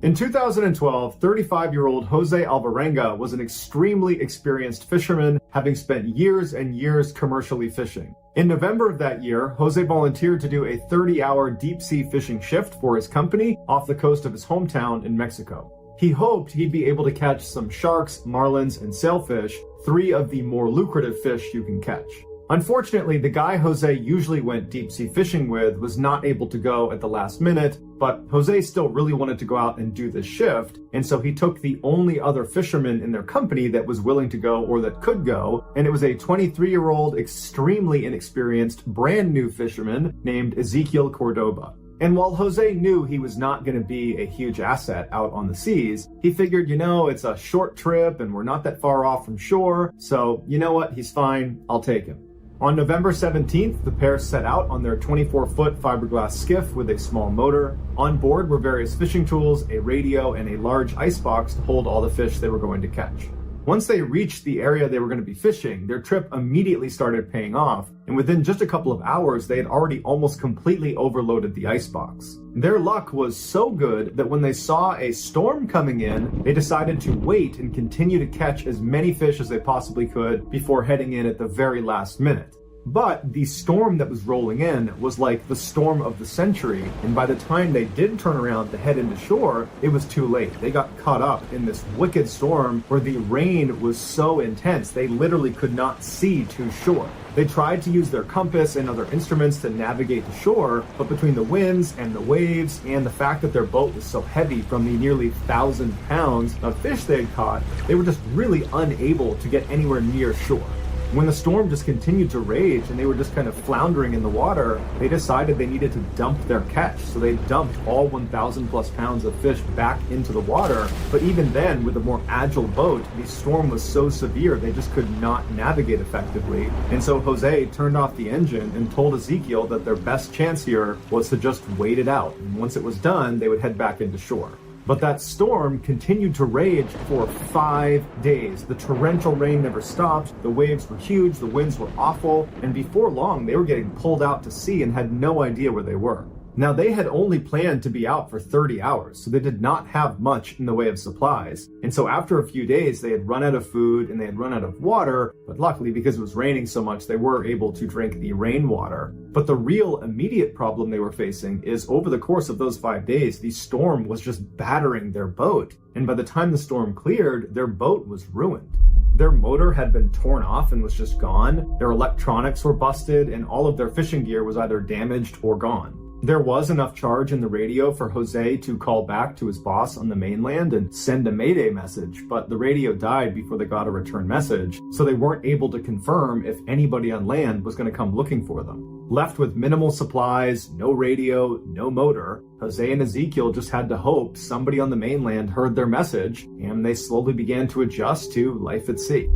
in 2012, 35-year-old Jose Alvarenga was an extremely experienced fisherman, having spent years and years commercially fishing. In November of that year, Jose volunteered to do a 30-hour deep-sea fishing shift for his company off the coast of his hometown in Mexico. He hoped he'd be able to catch some sharks, marlins, and sailfish, 3 of the more lucrative fish you can catch. Unfortunately, the guy Jose usually went deep-sea fishing with was not able to go at the last minute, but Jose still really wanted to go out and do this shift, and so he took the only other fisherman in their company that was willing to go or that could go, and it was a 23-year-old, extremely inexperienced, brand new fisherman named Ezequiel Cordoba. And while Jose knew he was not going to be a huge asset out on the seas, he figured, it's a short trip and we're not that far off from shore, so you know what, he's fine, I'll take him. On November 17th, the pair set out on their 24-foot fiberglass skiff with a small motor. On board were various fishing tools, a radio, and a large icebox to hold all the fish they were going to catch. Once they reached the area they were going to be fishing, their trip immediately started paying off, and within just a couple of hours, they had already almost completely overloaded the icebox. Their luck was so good that when they saw a storm coming in, they decided to wait and continue to catch as many fish as they possibly could before heading in at the very last minute. But the storm that was rolling in was like the storm of the century, and by the time they did turn around to head into shore, it was too late. They got caught up in this wicked storm where the rain was so intense they literally could not see to shore. They tried to use their compass and other instruments to navigate to shore, but between the winds and the waves and the fact that their boat was so heavy from the nearly 1,000 pounds of fish they had caught, they were just really unable to get anywhere near shore. When the storm just continued to rage and they were just kind of floundering in the water, they decided they needed to dump their catch. So they dumped all 1,000 plus pounds of fish back into the water. But even then, with a more agile boat, the storm was so severe they just could not navigate effectively. And so Jose turned off the engine and told Ezekiel that their best chance here was to just wait it out. And once it was done, they would head back into shore. But that storm continued to rage for 5 days. The torrential rain never stopped, the waves were huge, the winds were awful, and before long they were getting pulled out to sea and had no idea where they were. Now, they had only planned to be out for 30 hours, so they did not have much in the way of supplies. And so after a few days, they had run out of food and they had run out of water, but luckily, because it was raining so much, they were able to drink the rainwater. But the real immediate problem they were facing is over the course of those 5 days, the storm was just battering their boat. And by the time the storm cleared, their boat was ruined. Their motor had been torn off and was just gone. Their electronics were busted and all of their fishing gear was either damaged or gone. There was enough charge in the radio for Jose to call back to his boss on the mainland and send a mayday message, but the radio died before they got a return message, so they weren't able to confirm if anybody on land was going to come looking for them. Left with minimal supplies, no radio, no motor, Jose and Ezekiel just had to hope somebody on the mainland heard their message, and they slowly began to adjust to life at sea.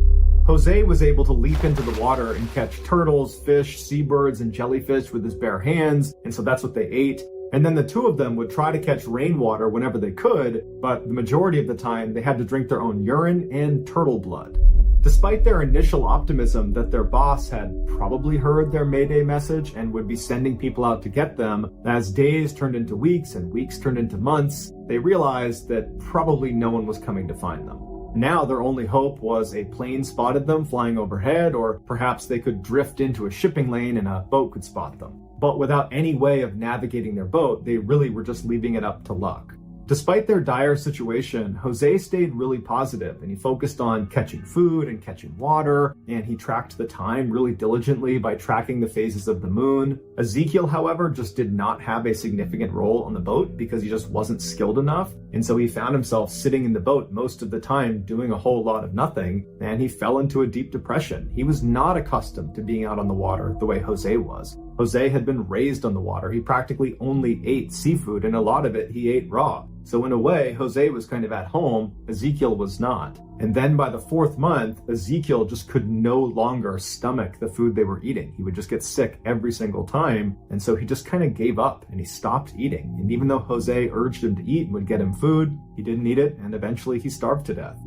Jose was able to leap into the water and catch turtles, fish, seabirds, and jellyfish with his bare hands, and so that's what they ate. And then the two of them would try to catch rainwater whenever they could, but the majority of the time they had to drink their own urine and turtle blood. Despite their initial optimism that their boss had probably heard their mayday message and would be sending people out to get them, as days turned into weeks and weeks turned into months, they realized that probably no one was coming to find them. Now their only hope was a plane spotted them flying overhead, or perhaps they could drift into a shipping lane and a boat could spot them. But without any way of navigating their boat, they really were just leaving it up to luck. Despite their dire situation, Jose stayed really positive and he focused on catching food and catching water, and he tracked the time really diligently by tracking the phases of the moon. Ezekiel, however, just did not have a significant role on the boat because he just wasn't skilled enough, and so he found himself sitting in the boat most of the time doing a whole lot of nothing, and he fell into a deep depression. He was not accustomed to being out on the water the way Jose was. Jose had been raised on the water. He practically only ate seafood, and a lot of it he ate raw. So in a way, Jose was kind of at home, Ezekiel was not. And then by the 4th month, Ezekiel just could no longer stomach the food they were eating. He would just get sick every single time, and so he just kind of gave up and he stopped eating. And even though Jose urged him to eat and would get him food, he didn't eat it, and eventually he starved to death.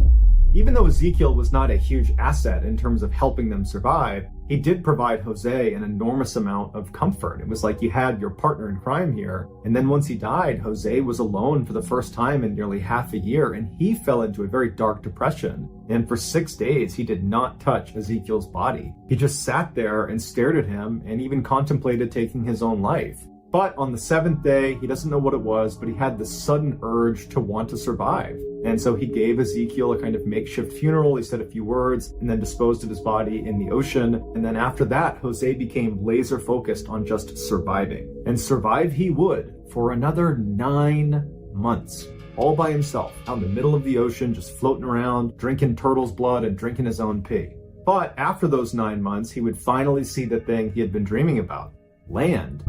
Even though Ezekiel was not a huge asset in terms of helping them survive, he did provide Jose an enormous amount of comfort. It was like you had your partner in crime here. And then once he died, Jose was alone for the first time in nearly half a year, and he fell into a very dark depression. And for 6 days, he did not touch Ezekiel's body. He just sat there and stared at him and even contemplated taking his own life. But on the 7th day, he doesn't know what it was, but he had this sudden urge to want to survive. And so he gave Ezekiel a kind of makeshift funeral. He said a few words and then disposed of his body in the ocean. And then after that, Jose became laser focused on just surviving. And survive he would for another 9 months, all by himself, out in the middle of the ocean, just floating around, drinking turtle's blood and drinking his own pee. But after those 9 months, he would finally see the thing he had been dreaming about: land.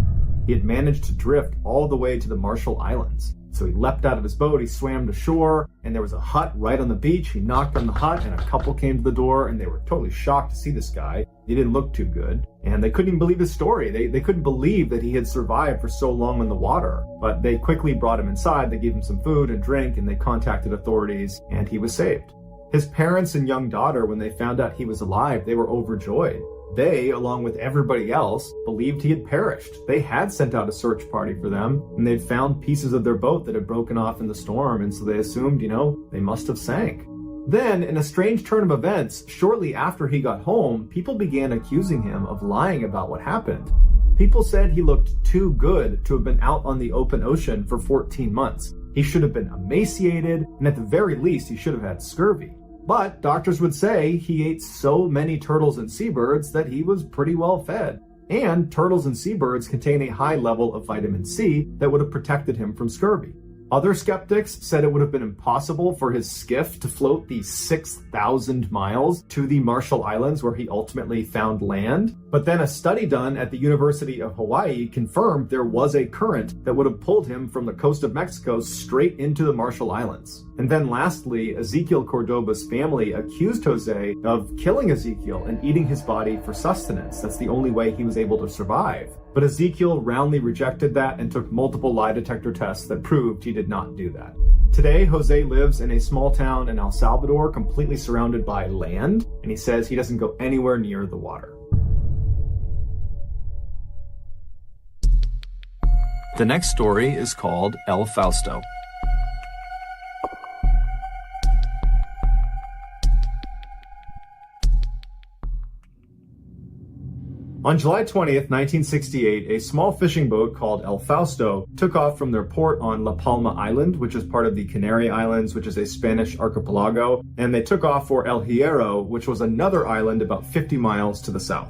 He had managed to drift all the way to the Marshall Islands. So he leapt out of his boat, he swam to shore, and there was a hut right on the beach. He knocked on the hut, and a couple came to the door, and they were totally shocked to see this guy. He didn't look too good, and they couldn't even believe his story. They couldn't believe that he had survived for so long in the water. But they quickly brought him inside, they gave him some food and drink, and they contacted authorities, and he was saved. His parents and young daughter, when they found out he was alive, they were overjoyed. They, along with everybody else, believed he had perished. They had sent out a search party for them, and they'd found pieces of their boat that had broken off in the storm, and so they assumed, they must have sank. Then, in a strange turn of events, shortly after he got home, people began accusing him of lying about what happened. People said he looked too good to have been out on the open ocean for 14 months. He should have been emaciated, and at the very least, he should have had scurvy. But doctors would say he ate so many turtles and seabirds that he was pretty well fed. And turtles and seabirds contain a high level of vitamin C that would have protected him from scurvy. Other skeptics said it would have been impossible for his skiff to float the 6,000 miles to the Marshall Islands where he ultimately found land. But then a study done at the University of Hawaii confirmed there was a current that would have pulled him from the coast of Mexico straight into the Marshall Islands. And then lastly, Ezequiel Cordoba's family accused Jose of killing Ezequiel and eating his body for sustenance. That's the only way he was able to survive. But Ezequiel roundly rejected that and took multiple lie detector tests that proved he did not do that. Today, Jose lives in a small town in El Salvador, completely surrounded by land, and he says he doesn't go anywhere near the water. The next story is called El Fausto. On July 20th, 1968, a small fishing boat called El Fausto took off from their port on La Palma Island, which is part of the Canary Islands, which is a Spanish archipelago, and they took off for El Hierro, which was another island about 50 miles to the south.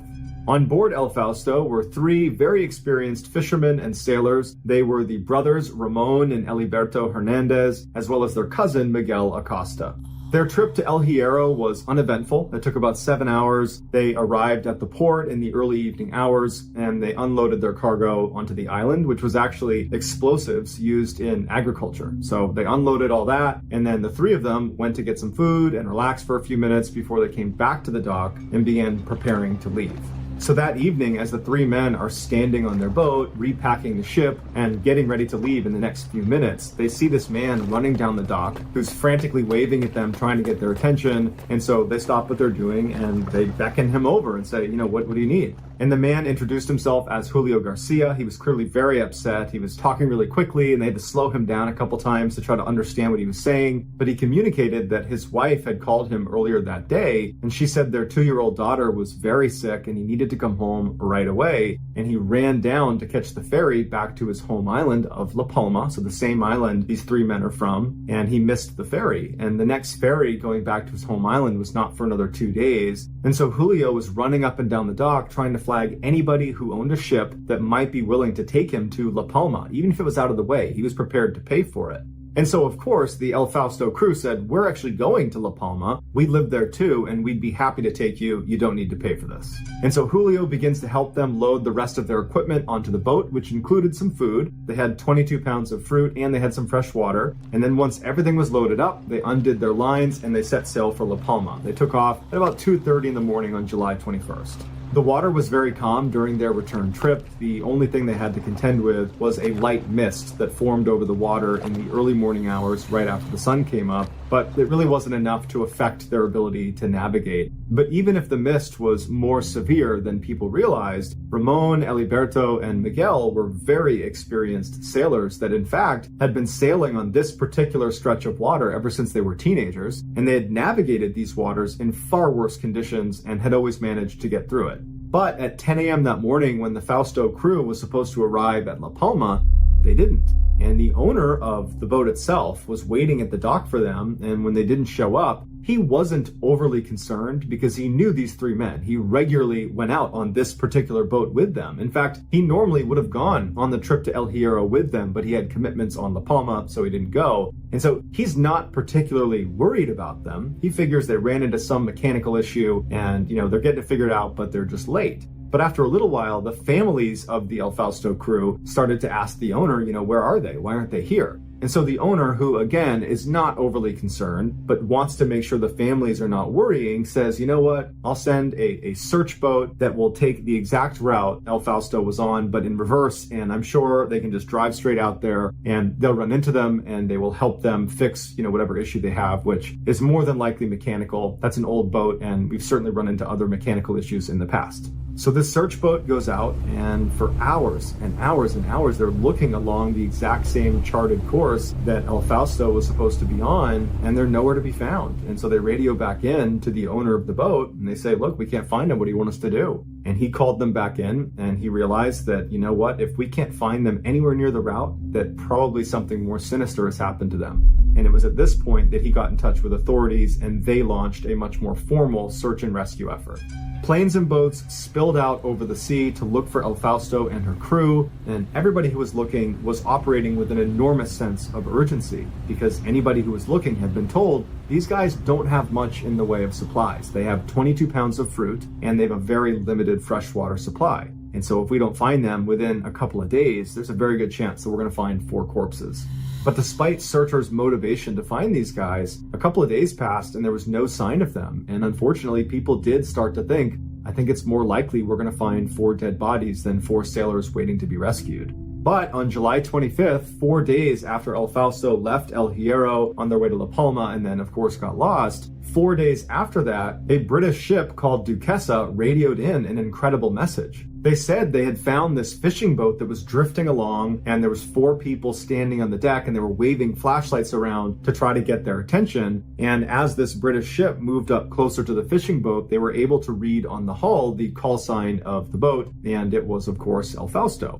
On board El Fausto were three very experienced fishermen and sailors. They were the brothers Ramon and Eliberto Hernandez, as well as their cousin Miguel Acosta. Their trip to El Hierro was uneventful. It took about 7 hours. They arrived at the port in the early evening hours, and they unloaded their cargo onto the island, which was actually explosives used in agriculture. So they unloaded all that, and then the three of them went to get some food and relax for a few minutes before they came back to the dock and began preparing to leave. So that evening, as the three men are standing on their boat, repacking the ship, and getting ready to leave in the next few minutes, they see this man running down the dock who's frantically waving at them, trying to get their attention. And so they stop what they're doing and they beckon him over and say, what do you need? And the man introduced himself as Julio Garcia. He was clearly very upset. He was talking really quickly, and they had to slow him down a couple times to try to understand what he was saying. But he communicated that his wife had called him earlier that day, and she said their 2-year-old daughter was very sick and he needed to come home right away. And he ran down to catch the ferry back to his home island of La Palma, so the same island these three men are from, and he missed the ferry. And the next ferry going back to his home island was not for another 2 days. And so Julio was running up and down the dock trying to flag anybody who owned a ship that might be willing to take him to La Palma. Even if it was out of the way, he was prepared to pay for it. And so, of course, the El Fausto crew said, we're actually going to La Palma. We live there too, and we'd be happy to take you. You don't need to pay for this. And so Julio begins to help them load the rest of their equipment onto the boat, which included some food. They had 22 pounds of fruit and they had some fresh water. And then once everything was loaded up, they undid their lines and they set sail for La Palma. They took off at about 2:30 in the morning on July 21st. The water was very calm during their return trip. The only thing they had to contend with was a light mist that formed over the water in the early morning hours right after the sun came up, but it really wasn't enough to affect their ability to navigate. But even if the mist was more severe than people realized, Ramon, Eliberto, and Miguel were very experienced sailors that in fact had been sailing on this particular stretch of water ever since they were teenagers, and they had navigated these waters in far worse conditions and had always managed to get through it. But at 10 a.m. that morning, when the Fausto crew was supposed to arrive at La Palma, they didn't. And the owner of the boat itself was waiting at the dock for them, and when they didn't show up, he wasn't overly concerned because he knew these three men. He regularly went out on this particular boat with them. In fact, he normally would have gone on the trip to El Hierro with them, but he had commitments on La Palma, so he didn't go. And so he's not particularly worried about them. He figures they ran into some mechanical issue and, they're getting it figured out, but they're just late. But after a little while, the families of the El Fausto crew started to ask the owner, where are they? Why aren't they here? And so the owner, who again is not overly concerned, but wants to make sure the families are not worrying, says, you know what, I'll send a search boat that will take the exact route El Fausto was on, but in reverse. And I'm sure they can just drive straight out there and they'll run into them and they will help them fix, whatever issue they have, which is more than likely mechanical. That's an old boat, and we've certainly run into other mechanical issues in the past. So this search boat goes out, and for hours and hours and hours, they're looking along the exact same charted course that El Fausto was supposed to be on, and they're nowhere to be found. And so they radio back in to the owner of the boat, and they say, look, we can't find him. What do you want us to do? And he called them back in, and he realized that, you know what, if we can't find them anywhere near the route, that probably something more sinister has happened to them. And it was at this point that he got in touch with authorities, and they launched a much more formal search and rescue effort. Planes and boats spilled out over the sea to look for El Fausto and her crew, and everybody who was looking was operating with an enormous sense of urgency, because anybody who was looking had been told these guys don't have much in the way of supplies. They have 22 pounds of fruit, and they have a very limited freshwater supply. And so if we don't find them within a couple of days, there's a very good chance that we're going to find 4 corpses. But despite searchers' motivation to find these guys, a couple of days passed and there was no sign of them. And unfortunately, people did start to think, I think it's more likely we're going to find 4 dead bodies than 4 sailors waiting to be rescued. But on July 25th, 4 days after El Fausto left El Hierro on their way to La Palma and then, of course, got lost, 4 days after that, a British ship called Duquesa radioed in an incredible message. They said they had found this fishing boat that was drifting along, and there was 4 people standing on the deck, and they were waving flashlights around to try to get their attention. And as this British ship moved up closer to the fishing boat, they were able to read on the hull the call sign of the boat, and it was, of course, El Fausto.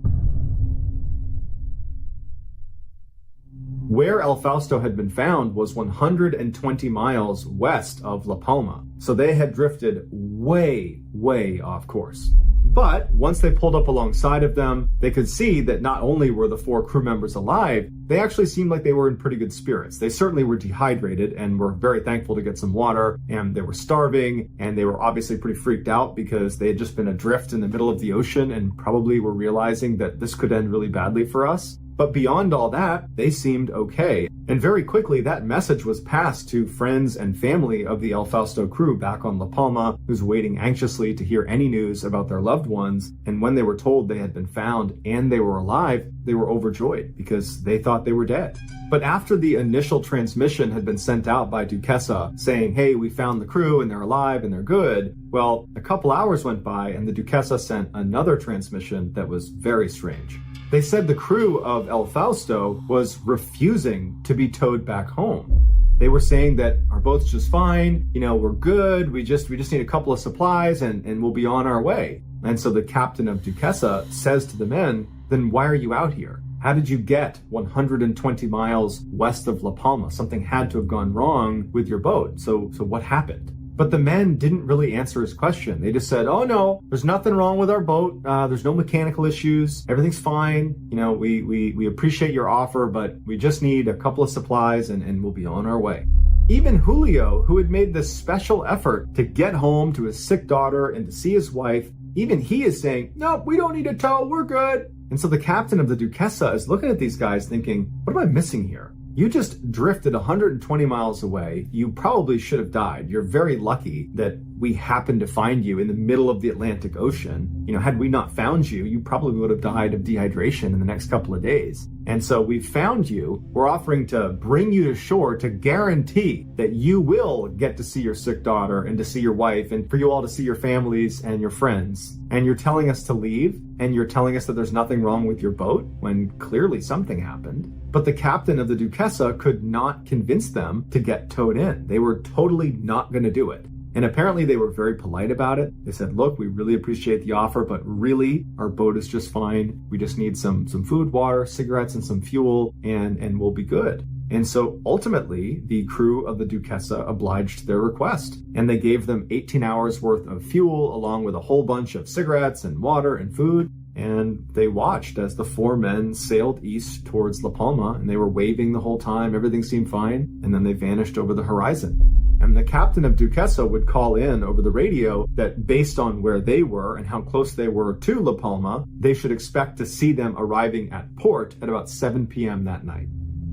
Where El Fausto had been found was 120 miles west of La Palma. So they had drifted way, way off course. But once they pulled up alongside of them, they could see that not only were the 4 crew members alive, they actually seemed like they were in pretty good spirits. They certainly were dehydrated and were very thankful to get some water, and they were starving, and they were obviously pretty freaked out because they had just been adrift in the middle of the ocean and probably were realizing that this could end really badly for us. But beyond all that, they seemed okay. And very quickly, that message was passed to friends and family of the El Fausto crew back on La Palma, who's waiting anxiously to hear any news about their loved ones. And when they were told they had been found and they were alive, they were overjoyed because they thought they were dead. But after the initial transmission had been sent out by Duquesa saying, hey, we found the crew and they're alive and they're good, well, a couple hours went by and the Duquesa sent another transmission that was very strange. They said the crew of El Fausto was refusing to be towed back home. They were saying that our boat's just fine, we're good, we just need a couple of supplies and we'll be on our way. And so the captain of Duquesa says to the men, then why are you out here? How did you get 120 miles west of La Palma? Something had to have gone wrong with your boat. So what happened? But the men didn't really answer his question. They just said, oh no, there's nothing wrong with our boat. There's no mechanical issues. Everything's fine. We appreciate your offer, but we just need a couple of supplies and we'll be on our way. Even Julio, who had made this special effort to get home to his sick daughter and to see his wife, even he is saying, nope, we don't need a tow, we're good. And so the captain of the Duquesa is looking at these guys thinking, what am I missing here? You just drifted 120 miles away. You probably should have died. You're very lucky that we happened to find you in the middle of the Atlantic Ocean. Had we not found you, you probably would have died of dehydration in the next couple of days. And so we've found you. We're offering to bring you to shore to guarantee that you will get to see your sick daughter and to see your wife and for you all to see your families and your friends. And you're telling us to leave, and you're telling us that there's nothing wrong with your boat when clearly something happened. But the captain of the Duquesa could not convince them to get towed in. They were totally not going to do it. And apparently they were very polite about it. They said, look, we really appreciate the offer, but really our boat is just fine. We just need some food, water, cigarettes, and some fuel, and we'll be good. And so ultimately, the crew of the Duquesa obliged their request, and they gave them 18 hours worth of fuel along with a whole bunch of cigarettes and water and food. And they watched as the 4 men sailed east towards La Palma, and they were waving the whole time. Everything seemed fine. And then they vanished over the horizon. And the captain of Duquesa would call in over the radio that based on where they were and how close they were to La Palma, they should expect to see them arriving at port at about 7 p.m. that night.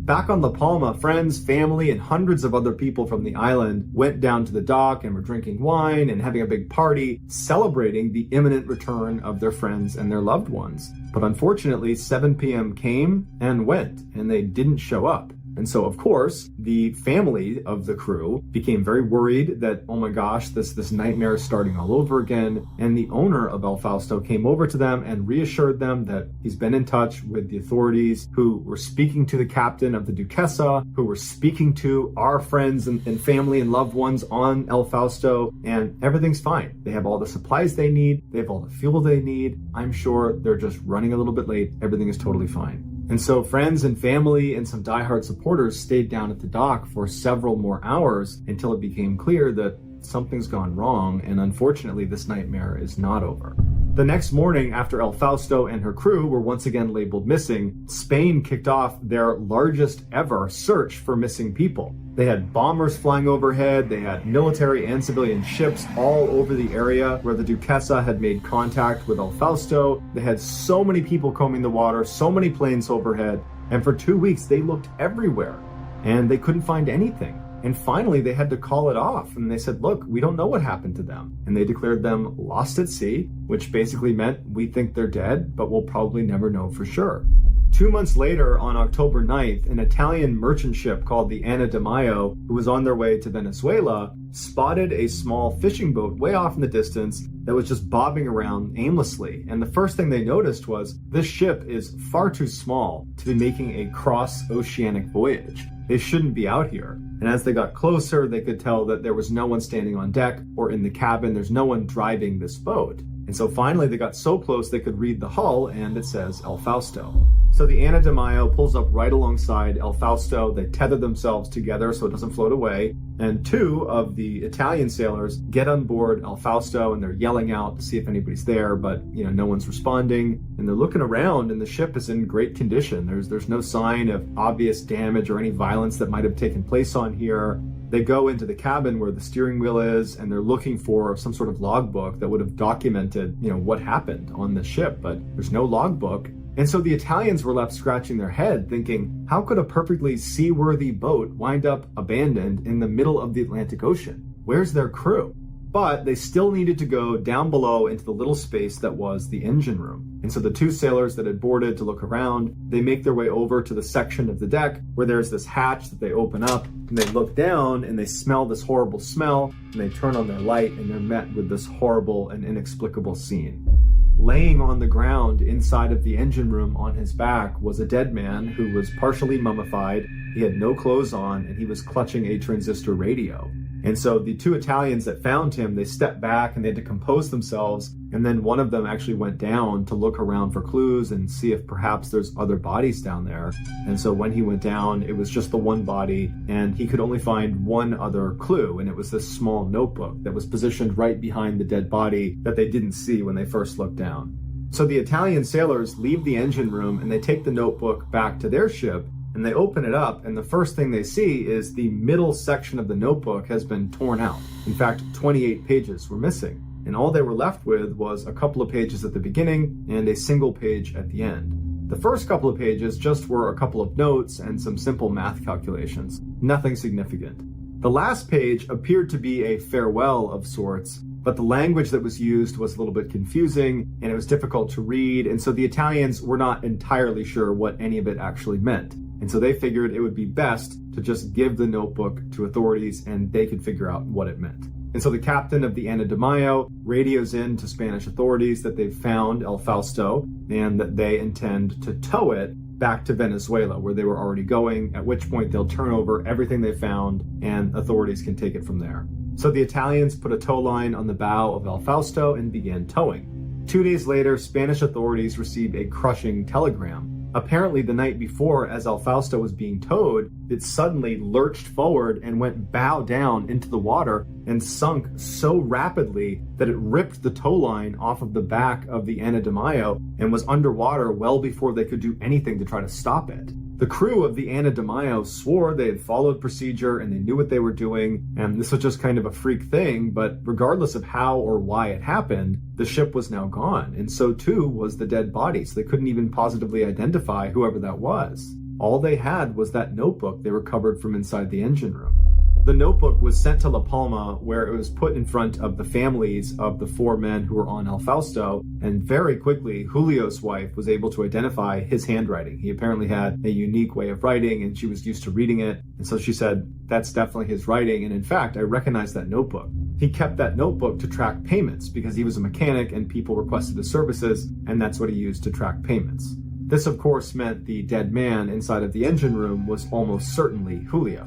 Back on La Palma, friends, family, and hundreds of other people from the island went down to the dock and were drinking wine and having a big party, celebrating the imminent return of their friends and their loved ones. But unfortunately, 7 p.m. came and went, and they didn't show up. And so, of course, the family of the crew became very worried that, oh my gosh, this nightmare is starting all over again. And the owner of El Fausto came over to them and reassured them that he's been in touch with the authorities, who were speaking to the captain of the Duquesa, who were speaking to our friends and family and loved ones on El Fausto, and everything's fine. They have all the supplies they need. They have all the fuel they need. I'm sure they're just running a little bit late. Everything is totally fine. And so friends and family and some diehard supporters stayed down at the dock for several more hours until it became clear that something's gone wrong, and unfortunately this nightmare is not over. The next morning, after El Fausto and her crew were once again labeled missing, Spain kicked off their largest ever search for missing people. They had bombers flying overhead, they had military and civilian ships all over the area where the Duquesa had made contact with El Fausto. They had so many people combing the water, so many planes overhead, and for 2 weeks they looked everywhere and they couldn't find anything. And finally they had to call it off, and they said, look, we don't know what happened to them. And they declared them lost at sea, which basically meant we think they're dead, but we'll probably never know for sure. 2 months later, on October 9th, an Italian merchant ship called the Anna de Mayo, who was on their way to Venezuela, spotted a small fishing boat way off in the distance that was just bobbing around aimlessly. And the first thing they noticed was this ship is far too small to be making a cross-oceanic voyage. They shouldn't be out here. And as they got closer, they could tell that there was no one standing on deck or in the cabin. There's no one driving this boat. And so finally they got so close they could read the hull, and it says El Fausto. So the Anna de Mayo pulls up right alongside El Fausto. They tether themselves together so it doesn't float away. And 2 of the Italian sailors get on board El Fausto, and they're yelling out to see if anybody's there, but no one's responding. And they're looking around, and the ship is in great condition. There's no sign of obvious damage or any violence that might have taken place on here. They go into the cabin where the steering wheel is, and they're looking for some sort of logbook that would have documented, what happened on the ship, but there's no logbook. And so the Italians were left scratching their head thinking, how could a perfectly seaworthy boat wind up abandoned in the middle of the Atlantic Ocean? Where's their crew? But they still needed to go down below into the little space that was the engine room. And so the 2 sailors that had boarded to look around, they make their way over to the section of the deck where there's this hatch that they open up, and they look down and they smell this horrible smell, and they turn on their light, and they're met with this horrible and inexplicable scene. Laying on the ground inside of the engine room on his back was a dead man who was partially mummified. He had no clothes on, and he was clutching a transistor radio. And so the 2 Italians that found him, they stepped back and they had to compose themselves. And then one of them actually went down to look around for clues and see if perhaps there's other bodies down there. And so when he went down, it was just the one body, and he could only find one other clue. And it was this small notebook that was positioned right behind the dead body that they didn't see when they first looked down. So the Italian sailors leave the engine room and they take the notebook back to their ship. And they open it up, and the first thing they see is the middle section of the notebook has been torn out. In fact, 28 pages were missing. And all they were left with was a couple of pages at the beginning and a single page at the end. The first couple of pages just were a couple of notes and some simple math calculations. Nothing significant. The last page appeared to be a farewell of sorts, but the language that was used was a little bit confusing and it was difficult to read. And so the Italians were not entirely sure what any of it actually meant. And so they figured it would be best to just give the notebook to authorities and they could figure out what it meant. And so the captain of the Anna de Mayo radios in to Spanish authorities that they've found El Fausto and that they intend to tow it back to Venezuela, where they were already going, at which point they'll turn over everything they found and authorities can take it from there. So the Italians put a tow line on the bow of El Fausto and began towing. 2 days later, Spanish authorities received a crushing telegram. Apparently the night before, as El Fausto was being towed, it suddenly lurched forward and went bow down into the water and sunk so rapidly that it ripped the tow line off of the back of the Anna de Mayo and was underwater well before they could do anything to try to stop it. The crew of the Anna de Mayo swore they had followed procedure and they knew what they were doing, and this was just kind of a freak thing, but regardless of how or why it happened, the ship was now gone, and so too was the dead body, so they couldn't even positively identify whoever that was. All they had was that notebook they recovered from inside the engine room. The notebook was sent to La Palma, where it was put in front of the families of the 4 men who were on El Fausto, and very quickly, Julio's wife was able to identify his handwriting. He apparently had a unique way of writing, and she was used to reading it, and so she said, that's definitely his writing, and in fact, I recognize that notebook. He kept that notebook to track payments because he was a mechanic and people requested his services, and that's what he used to track payments. This, of course, meant the dead man inside of the engine room was almost certainly Julio.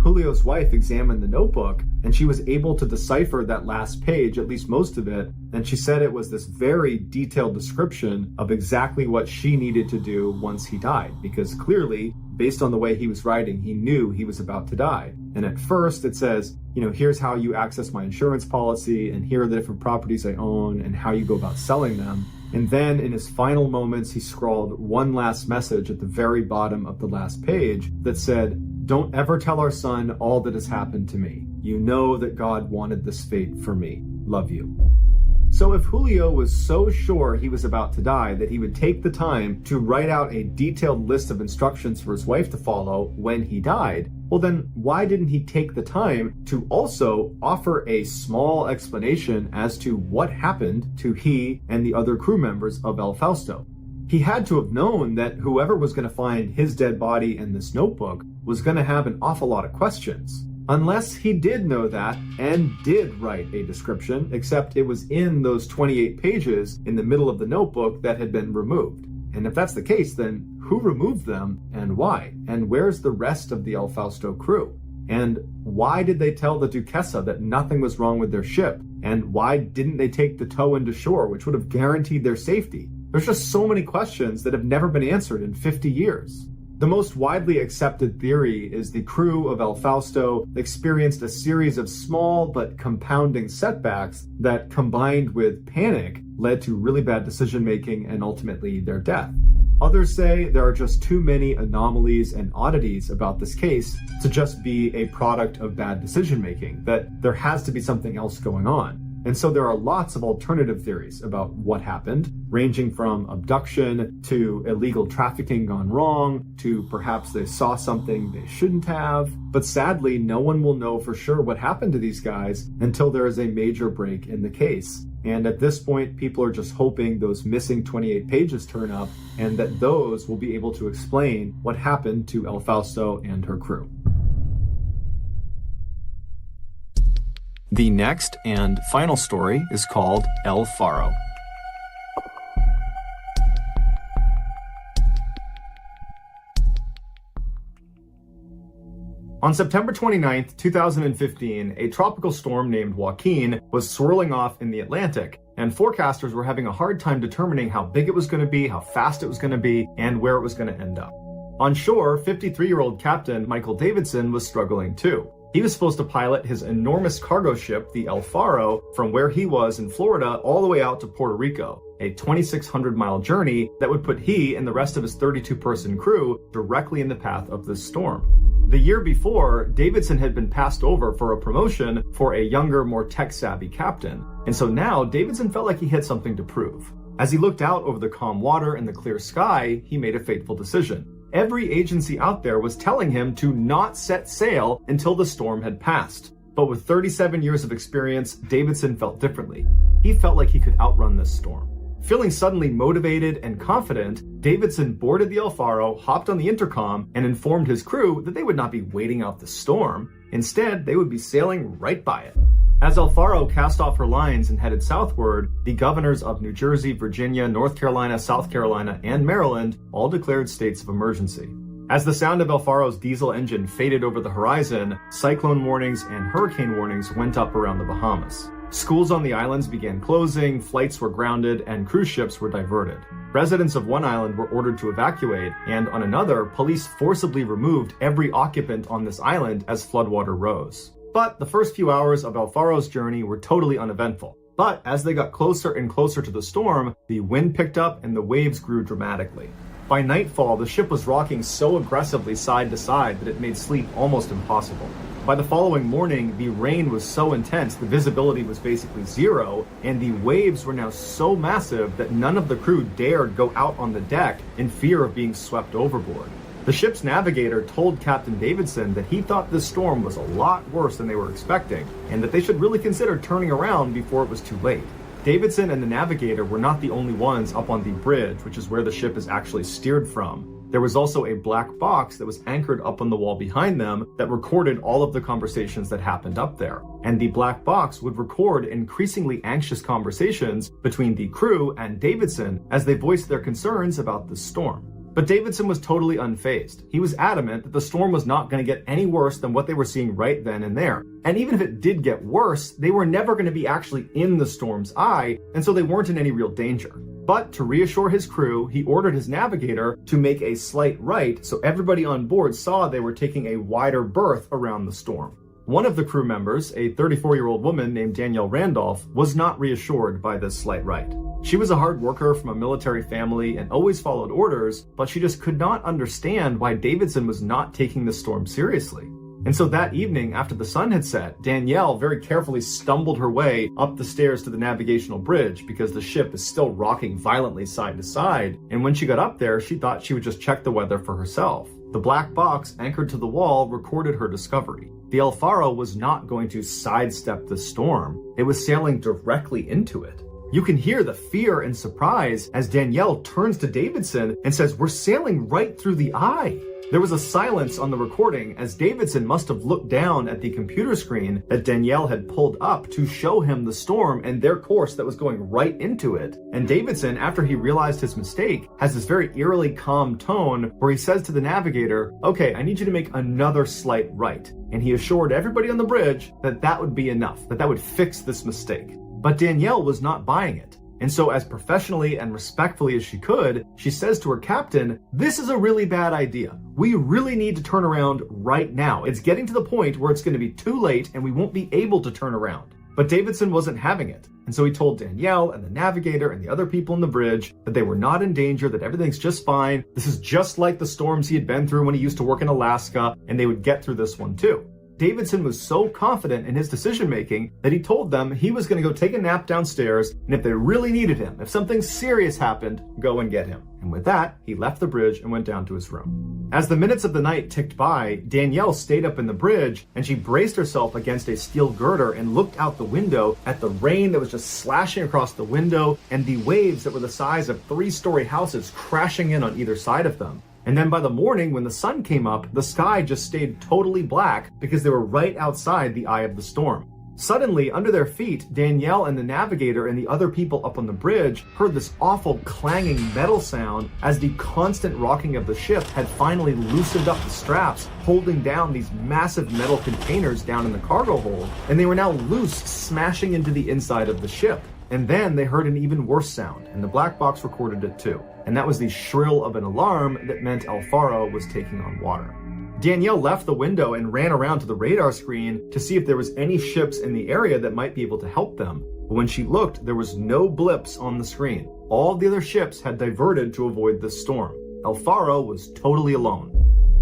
Julio's wife examined the notebook, and she was able to decipher that last page, at least most of it, and she said it was this very detailed description of exactly what she needed to do once he died, because clearly, based on the way he was writing, he knew he was about to die. And at first it says, here's how you access my insurance policy, and here are the different properties I own, and how you go about selling them. And then in his final moments, he scrawled one last message at the very bottom of the last page that said, don't ever tell our son all that has happened to me. You know that God wanted this fate for me. Love you. So if Julio was so sure he was about to die that he would take the time to write out a detailed list of instructions for his wife to follow when he died, well then why didn't he take the time to also offer a small explanation as to what happened to he and the other crew members of El Fausto? He had to have known that whoever was going to find his dead body in this notebook was going to have an awful lot of questions. Unless he did know that and did write a description, except it was in those 28 pages in the middle of the notebook that had been removed. And if that's the case, then who removed them and why? And where's the rest of the El Fausto crew? And why did they tell the Duquesa that nothing was wrong with their ship? And why didn't they take the tow into shore, which would have guaranteed their safety? There's just so many questions that have never been answered in 50 years. The most widely accepted theory is the crew of El Fausto experienced a series of small but compounding setbacks that, combined with panic, led to really bad decision-making and ultimately their death. Others say there are just too many anomalies and oddities about this case to just be a product of bad decision-making, that there has to be something else going on. And so there are lots of alternative theories about what happened, ranging from abduction to illegal trafficking gone wrong, to perhaps they saw something they shouldn't have. But sadly, no one will know for sure what happened to these guys until there is a major break in the case. And at this point, people are just hoping those missing 28 pages turn up and that those will be able to explain what happened to El Fausto and her crew. The next and final story is called El Faro. On September 29, 2015, a tropical storm named Joaquin was swirling off in the Atlantic, and forecasters were having a hard time determining how big it was going to be, how fast it was going to be, and where it was going to end up. On shore, 53-year-old Captain Michael Davidson was struggling too. He was supposed to pilot his enormous cargo ship, the El Faro, from where he was in Florida all the way out to Puerto Rico, a 2,600-mile journey that would put he and the rest of his 32-person crew directly in the path of this storm. The year before, Davidson had been passed over for a promotion for a younger, more tech-savvy captain, and so now Davidson felt like he had something to prove. As he looked out over the calm water and the clear sky, he made a fateful decision. Every agency out there was telling him to not set sail until the storm had passed. But with 37 years of experience, Davidson felt differently. He felt like he could outrun this storm. Feeling suddenly motivated and confident, Davidson boarded the El Faro, hopped on the intercom, and informed his crew that they would not be waiting out the storm. Instead, they would be sailing right by it. As El Faro cast off her lines and headed southward, the governors of New Jersey, Virginia, North Carolina, South Carolina, and Maryland all declared states of emergency. As the sound of El Faro's diesel engine faded over the horizon, cyclone warnings and hurricane warnings went up around the Bahamas. Schools on the islands began closing, flights were grounded, and cruise ships were diverted. Residents of one island were ordered to evacuate, and on another, police forcibly removed every occupant on this island as floodwater rose. But the first few hours of El Faro's journey were totally uneventful. But as they got closer and closer to the storm, the wind picked up and the waves grew dramatically. By nightfall, the ship was rocking so aggressively side to side that it made sleep almost impossible. By the following morning, the rain was so intense the visibility was basically zero, and the waves were now so massive that none of the crew dared go out on the deck in fear of being swept overboard. The ship's navigator told Captain Davidson that he thought this storm was a lot worse than they were expecting, and that they should really consider turning around before it was too late. Davidson and the navigator were not the only ones up on the bridge, which is where the ship is actually steered from. There was also a black box that was anchored up on the wall behind them that recorded all of the conversations that happened up there. And the black box would record increasingly anxious conversations between the crew and Davidson as they voiced their concerns about the storm. But Davidson was totally unfazed. He was adamant that the storm was not going to get any worse than what they were seeing right then and there. And even if it did get worse, they were never going to be actually in the storm's eye, and so they weren't in any real danger. But to reassure his crew, he ordered his navigator to make a slight right so everybody on board saw they were taking a wider berth around the storm. One of the crew members, a 34-year-old woman named Danielle Randolph, was not reassured by this slight right. She was a hard worker from a military family and always followed orders, but she just could not understand why Davidson was not taking the storm seriously. And so that evening, after the sun had set, Danielle very carefully stumbled her way up the stairs to the navigational bridge because the ship is still rocking violently side to side. And when she got up there, she thought she would just check the weather for herself. The black box anchored to the wall recorded her discovery. The El Faro was not going to sidestep the storm. It was sailing directly into it. You can hear the fear and surprise as Danielle turns to Davidson and says, "We're sailing right through the eye." There was a silence on the recording as Davidson must have looked down at the computer screen that Danielle had pulled up to show him the storm and their course that was going right into it. And Davidson, after he realized his mistake, has this very eerily calm tone where he says to the navigator, "Okay, I need you to make another slight right." And he assured everybody on the bridge that that would be enough, that would fix this mistake. But Danielle was not buying it. And so as professionally and respectfully as she could, she says to her captain, "This is a really bad idea. We really need to turn around right now. It's getting to the point where it's going to be too late and we won't be able to turn around." But Davidson wasn't having it. And so he told Danielle and the navigator and the other people on the bridge that they were not in danger, that everything's just fine. This is just like the storms he had been through when he used to work in Alaska, and they would get through this one too. Davidson was so confident in his decision-making that he told them he was going to go take a nap downstairs, and if they really needed him, if something serious happened, go and get him. And with that, he left the bridge and went down to his room. As the minutes of the night ticked by, Danielle stayed up in the bridge, and she braced herself against a steel girder and looked out the window at the rain that was just slashing across the window and the waves that were the size of 3-story houses crashing in on either side of them. And then by the morning, when the sun came up, the sky just stayed totally black because they were right outside the eye of the storm. Suddenly, under their feet, Danielle and the navigator and the other people up on the bridge heard this awful clanging metal sound as the constant rocking of the ship had finally loosened up the straps, holding down these massive metal containers down in the cargo hold, and they were now loose, smashing into the inside of the ship. And then they heard an even worse sound, and the black box recorded it too. And that was the shrill of an alarm that meant El Faro was taking on water. Danielle left the window and ran around to the radar screen to see if there was any ships in the area that might be able to help them. But when she looked, there was no blips on the screen. All the other ships had diverted to avoid this storm. El Faro was totally alone.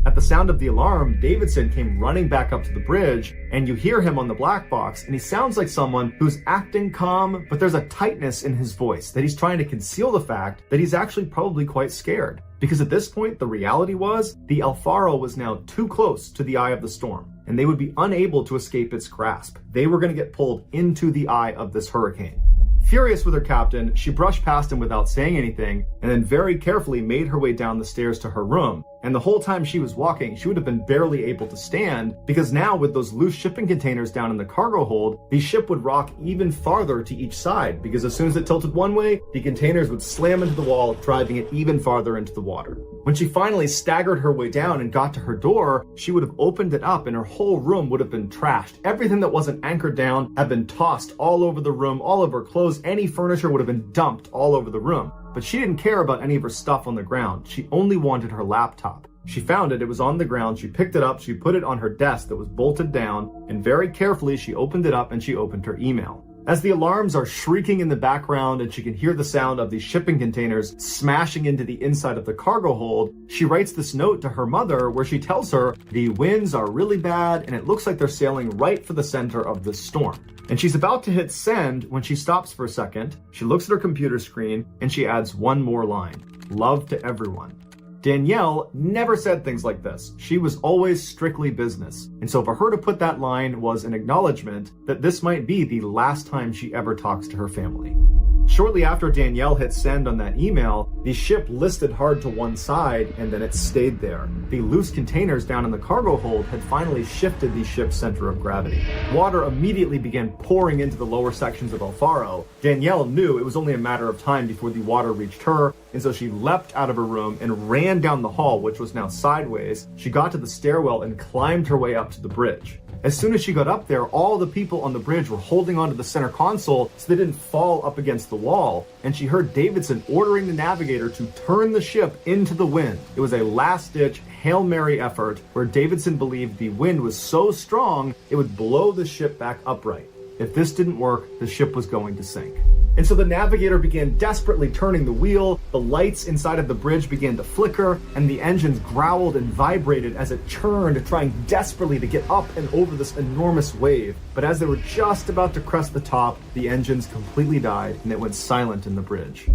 At the sound of the alarm, Davidson came running back up to the bridge, and you hear him on the black box, and he sounds like someone who's acting calm, but there's a tightness in his voice that he's trying to conceal the fact that he's actually probably quite scared. Because at this point, the reality was the El Faro was now too close to the eye of the storm, and they would be unable to escape its grasp. They were going to get pulled into the eye of this hurricane. Furious with her captain, she brushed past him without saying anything, and then very carefully made her way down the stairs to her room. And the whole time she was walking, she would have been barely able to stand, because now with those loose shipping containers down in the cargo hold, the ship would rock even farther to each side, because as soon as it tilted one way, the containers would slam into the wall, driving it even farther into the water. When she finally staggered her way down and got to her door, she would have opened it up and her whole room would have been trashed. Everything that wasn't anchored down had been tossed all over the room, all of her clothes, any furniture would have been dumped all over the room. But she didn't care about any of her stuff on the ground. She only wanted her laptop. She found it was on the ground, she picked it up, she put it on her desk that was bolted down, and very carefully she opened it up and she opened her email. As the alarms are shrieking in the background and she can hear the sound of the shipping containers smashing into the inside of the cargo hold, she writes this note to her mother where she tells her the winds are really bad and it looks like they're sailing right for the center of this storm. And she's about to hit send when she stops for a second, she looks at her computer screen, and she adds one more line. Love to everyone. Danielle never said things like this. She was always strictly business. And so for her to put that line was an acknowledgement that this might be the last time she ever talks to her family. Shortly after Danielle hit send on that email, the ship listed hard to one side and then it stayed there. The loose containers down in the cargo hold had finally shifted the ship's center of gravity. Water immediately began pouring into the lower sections of El Faro. Danielle knew it was only a matter of time before the water reached her, and so she leapt out of her room and ran down the hall, which was now sideways. She got to the stairwell and climbed her way up to the bridge. As soon as she got up there, all the people on the bridge were holding onto the center console so they didn't fall up against the wall, and she heard Davidson ordering the navigator to turn the ship into the wind. It was a last-ditch Hail Mary effort where Davidson believed the wind was so strong it would blow the ship back upright. If this didn't work, the ship was going to sink. And so the navigator began desperately turning the wheel, the lights inside of the bridge began to flicker, and the engines growled and vibrated as it churned, trying desperately to get up and over this enormous wave. But as they were just about to crest the top, the engines completely died and it went silent in the bridge.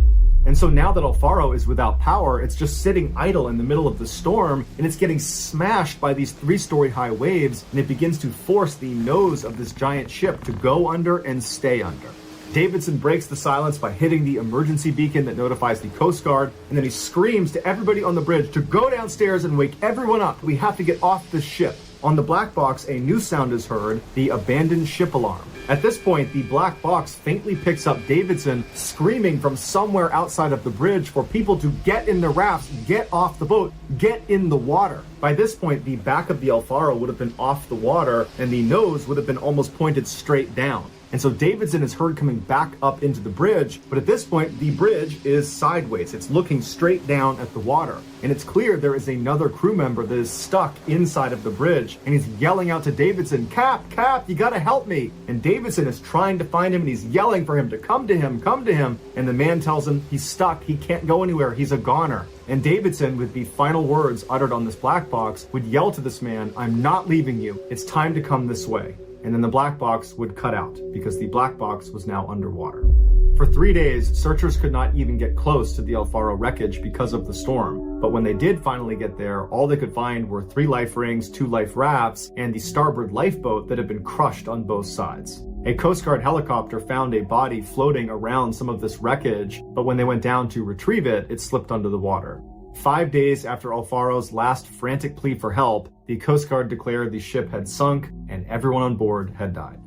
And so now that El Faro is without power, it's just sitting idle in the middle of the storm, and it's getting smashed by these 3-story high waves, and it begins to force the nose of this giant ship to go under and stay under. Davidson breaks the silence by hitting the emergency beacon that notifies the Coast Guard, and then he screams to everybody on the bridge to go downstairs and wake everyone up. We have to get off this ship. On the black box, a new sound is heard, the abandoned ship alarm. At this point, the black box faintly picks up Davidson screaming from somewhere outside of the bridge for people to get in the rafts, get off the boat, get in the water. By this point, the back of the El Faro would have been off the water, and the nose would have been almost pointed straight down. And so Davidson is heard coming back up into the bridge, but at this point, the bridge is sideways. It's looking straight down at the water. And it's clear there is another crew member that is stuck inside of the bridge, and he's yelling out to Davidson, Cap, you gotta help me. And Davidson is trying to find him, and he's yelling for him to come to him. And the man tells him he's stuck, he can't go anywhere, he's a goner. And Davidson, with the final words uttered on this black box, would yell to this man, I'm not leaving you, it's time to come this way. And then the black box would cut out because the black box was now underwater. For 3 days, searchers could not even get close to the El Faro wreckage because of the storm. But when they did finally get there, all they could find were 3 life rings, 2 life rafts, and the starboard lifeboat that had been crushed on both sides. A Coast Guard helicopter found a body floating around some of this wreckage, but when they went down to retrieve it, it slipped under the water. 5 days after El Faro's last frantic plea for help, the Coast Guard declared the ship had sunk and everyone on board had died.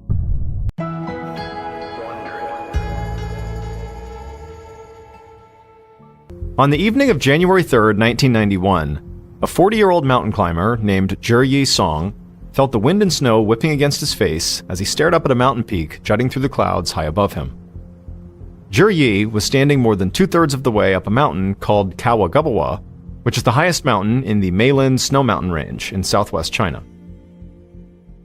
On the evening of January 3rd, 1991, a 40-year-old mountain climber named Yi Song felt the wind and snow whipping against his face as he stared up at a mountain peak jutting through the clouds high above him. Yi was standing more than 2/3 of the way up a mountain called Kawagabawa, which is the highest mountain in the Ballen snow mountain range in southwest China.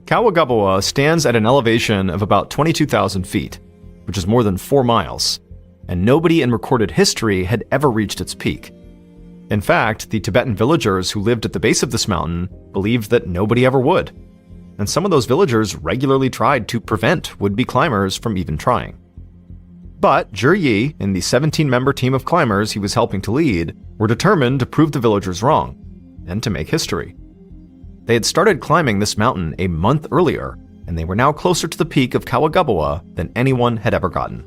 Kawagabawa stands at an elevation of about 22,000 feet, which is more than 4 miles, and nobody in recorded history had ever reached its peak. In fact, the Tibetan villagers who lived at the base of this mountain believed that nobody ever would, and some of those villagers regularly tried to prevent would-be climbers from even trying. But Yi and the 17-member team of climbers he was helping to lead were determined to prove the villagers wrong, and to make history. They had started climbing this mountain a month earlier, and they were now closer to the peak of Kawagabawa than anyone had ever gotten.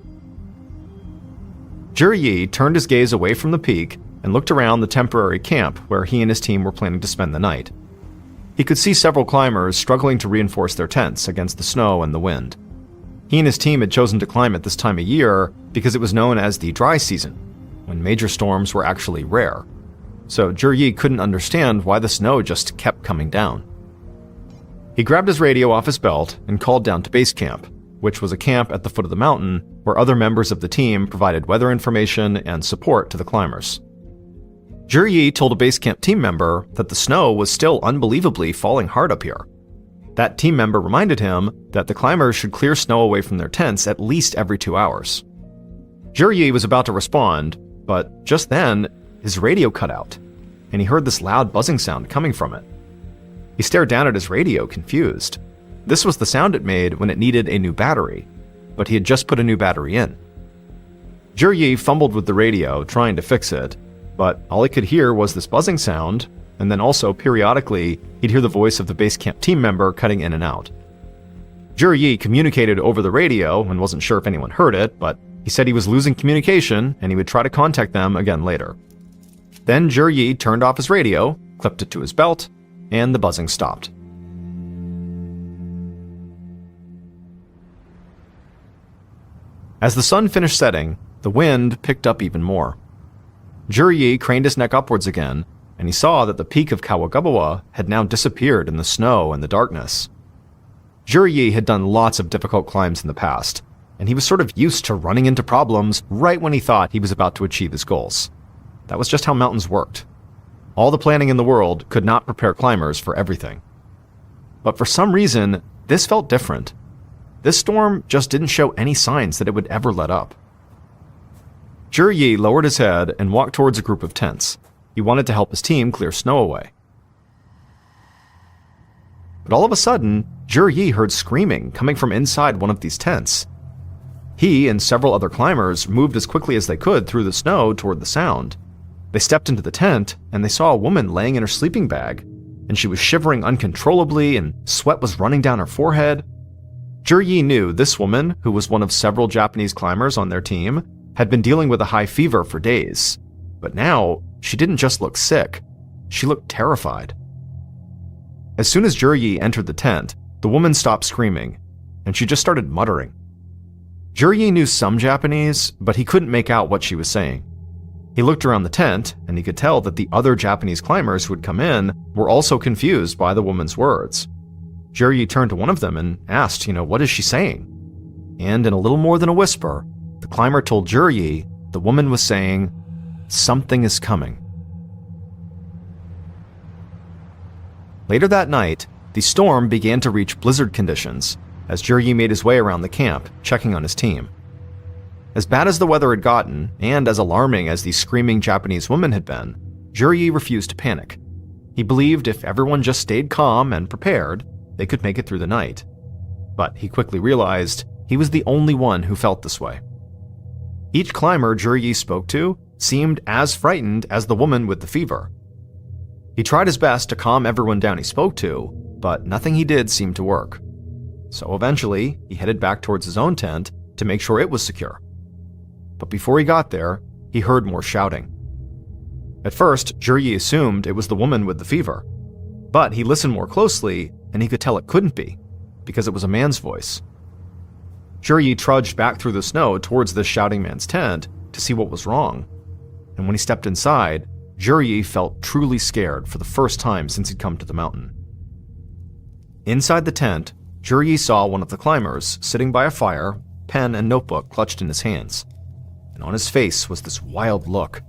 Yi turned his gaze away from the peak and looked around the temporary camp where he and his team were planning to spend the night. He could see several climbers struggling to reinforce their tents against the snow and the wind. He and his team had chosen to climb at this time of year because it was known as the dry season, when major storms were actually rare. So Yi couldn't understand why the snow just kept coming down. He grabbed his radio off his belt and called down to base camp, which was a camp at the foot of the mountain where other members of the team provided weather information and support to the climbers. Yi told a base camp team member that the snow was still unbelievably falling hard up here. That team member reminded him that the climbers should clear snow away from their tents at least every 2 hours. Yi was about to respond, but just then, his radio cut out, and he heard this loud buzzing sound coming from it. He stared down at his radio, confused. This was the sound it made when it needed a new battery, but he had just put a new battery in. Yi fumbled with the radio, trying to fix it, but all he could hear was this buzzing sound, and then also, periodically, he'd hear the voice of the base camp team member cutting in and out. Yi communicated over the radio and wasn't sure if anyone heard it, but he said he was losing communication and he would try to contact them again later. Then Yi turned off his radio, clipped it to his belt, and the buzzing stopped. As the sun finished setting, the wind picked up even more. Yi craned his neck upwards again, and he saw that the peak of Kawagabawa had now disappeared in the snow and the darkness. Yi had done lots of difficult climbs in the past, and he was sort of used to running into problems right when he thought he was about to achieve his goals. That was just how mountains worked. All the planning in the world could not prepare climbers for everything. But for some reason, this felt different. This storm just didn't show any signs that it would ever let up. Yi lowered his head and walked towards a group of tents. He wanted to help his team clear snow away. But all of a sudden, Yi heard screaming coming from inside one of these tents. He and several other climbers moved as quickly as they could through the snow toward the sound. They stepped into the tent, and they saw a woman laying in her sleeping bag, and she was shivering uncontrollably, and sweat was running down her forehead. Yi knew this woman, who was one of several Japanese climbers on their team, had been dealing with a high fever for days. But now, she didn't just look sick, she looked terrified. As soon as Yi entered the tent, the woman stopped screaming, and she just started muttering. Yi knew some Japanese, but he couldn't make out what she was saying. He looked around the tent, and he could tell that the other Japanese climbers who had come in were also confused by the woman's words. Yi turned to one of them and asked, what is she saying? And in a little more than a whisper, the climber told Yi the woman was saying, "Something is coming." Later that night, the storm began to reach blizzard conditions as Yi made his way around the camp, checking on his team. As bad as the weather had gotten, and as alarming as the screaming Japanese woman had been, Yi refused to panic. He believed if everyone just stayed calm and prepared, they could make it through the night. But he quickly realized he was the only one who felt this way. Each climber Yi spoke to seemed as frightened as the woman with the fever. He tried his best to calm everyone down he spoke to, but nothing he did seemed to work. So eventually, he headed back towards his own tent to make sure it was secure. But before he got there, he heard more shouting. At first, Yi assumed it was the woman with the fever, but he listened more closely and he could tell it couldn't be, because it was a man's voice. Yi trudged back through the snow towards this shouting man's tent to see what was wrong, and when he stepped inside, Yi felt truly scared for the first time since he'd come to the mountain. Inside the tent, Yi saw one of the climbers sitting by a fire, pen and notebook clutched in his hands, and on his face was this wild look.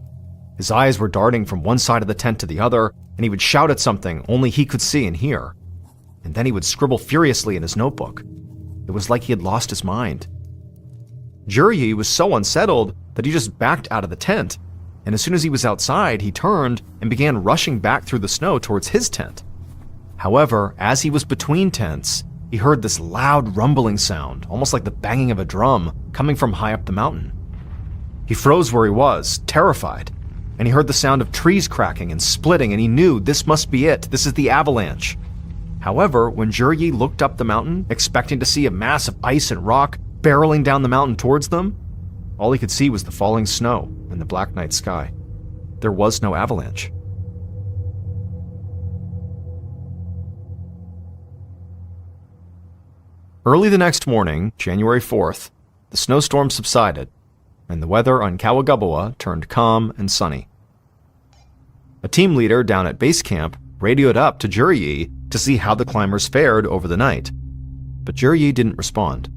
His eyes were darting from one side of the tent to the other, and he would shout at something only he could see and hear. And then he would scribble furiously in his notebook. It was like he had lost his mind. Yi was so unsettled that he just backed out of the tent, and as soon as he was outside, he turned and began rushing back through the snow towards his tent. However, as he was between tents, he heard this loud rumbling sound, almost like the banging of a drum, coming from high up the mountain. He froze where he was, terrified, and he heard the sound of trees cracking and splitting, and he knew this must be it. This is the avalanche. However, when Yi looked up the mountain, expecting to see a mass of ice and rock barreling down the mountain towards them, all he could see was the falling snow and the black night sky. There was no avalanche. Early the next morning, January 4th, the snowstorm subsided, and the weather on Kawagabawa turned calm and sunny. A team leader down at base camp radioed up to Yi to see how the climbers fared over the night, but Yi didn't respond.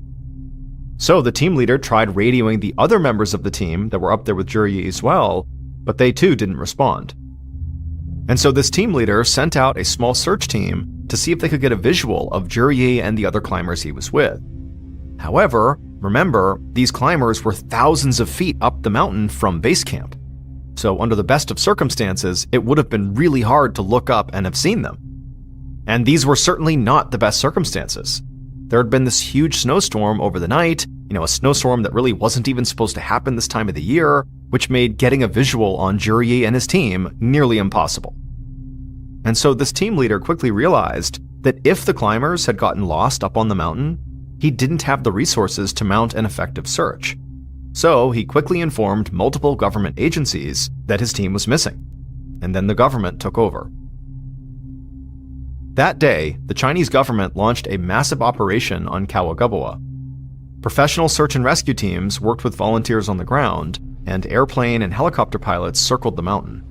So the team leader tried radioing the other members of the team that were up there with Yi as well, but they too didn't respond. And so this team leader sent out a small search team to see if they could get a visual of Yi and the other climbers he was with. However, remember, these climbers were thousands of feet up the mountain from base camp. So under the best of circumstances, it would have been really hard to look up and have seen them. And these were certainly not the best circumstances. There had been this huge snowstorm over the night, a snowstorm that really wasn't even supposed to happen this time of the year, which made getting a visual on Zhi and his team nearly impossible. And so this team leader quickly realized that if the climbers had gotten lost up on the mountain, he didn't have the resources to mount an effective search. So he quickly informed multiple government agencies that his team was missing, and then the government took over. That day, the Chinese government launched a massive operation on Coral. Professional search and rescue teams worked with volunteers on the ground, and airplane and helicopter pilots circled the mountain.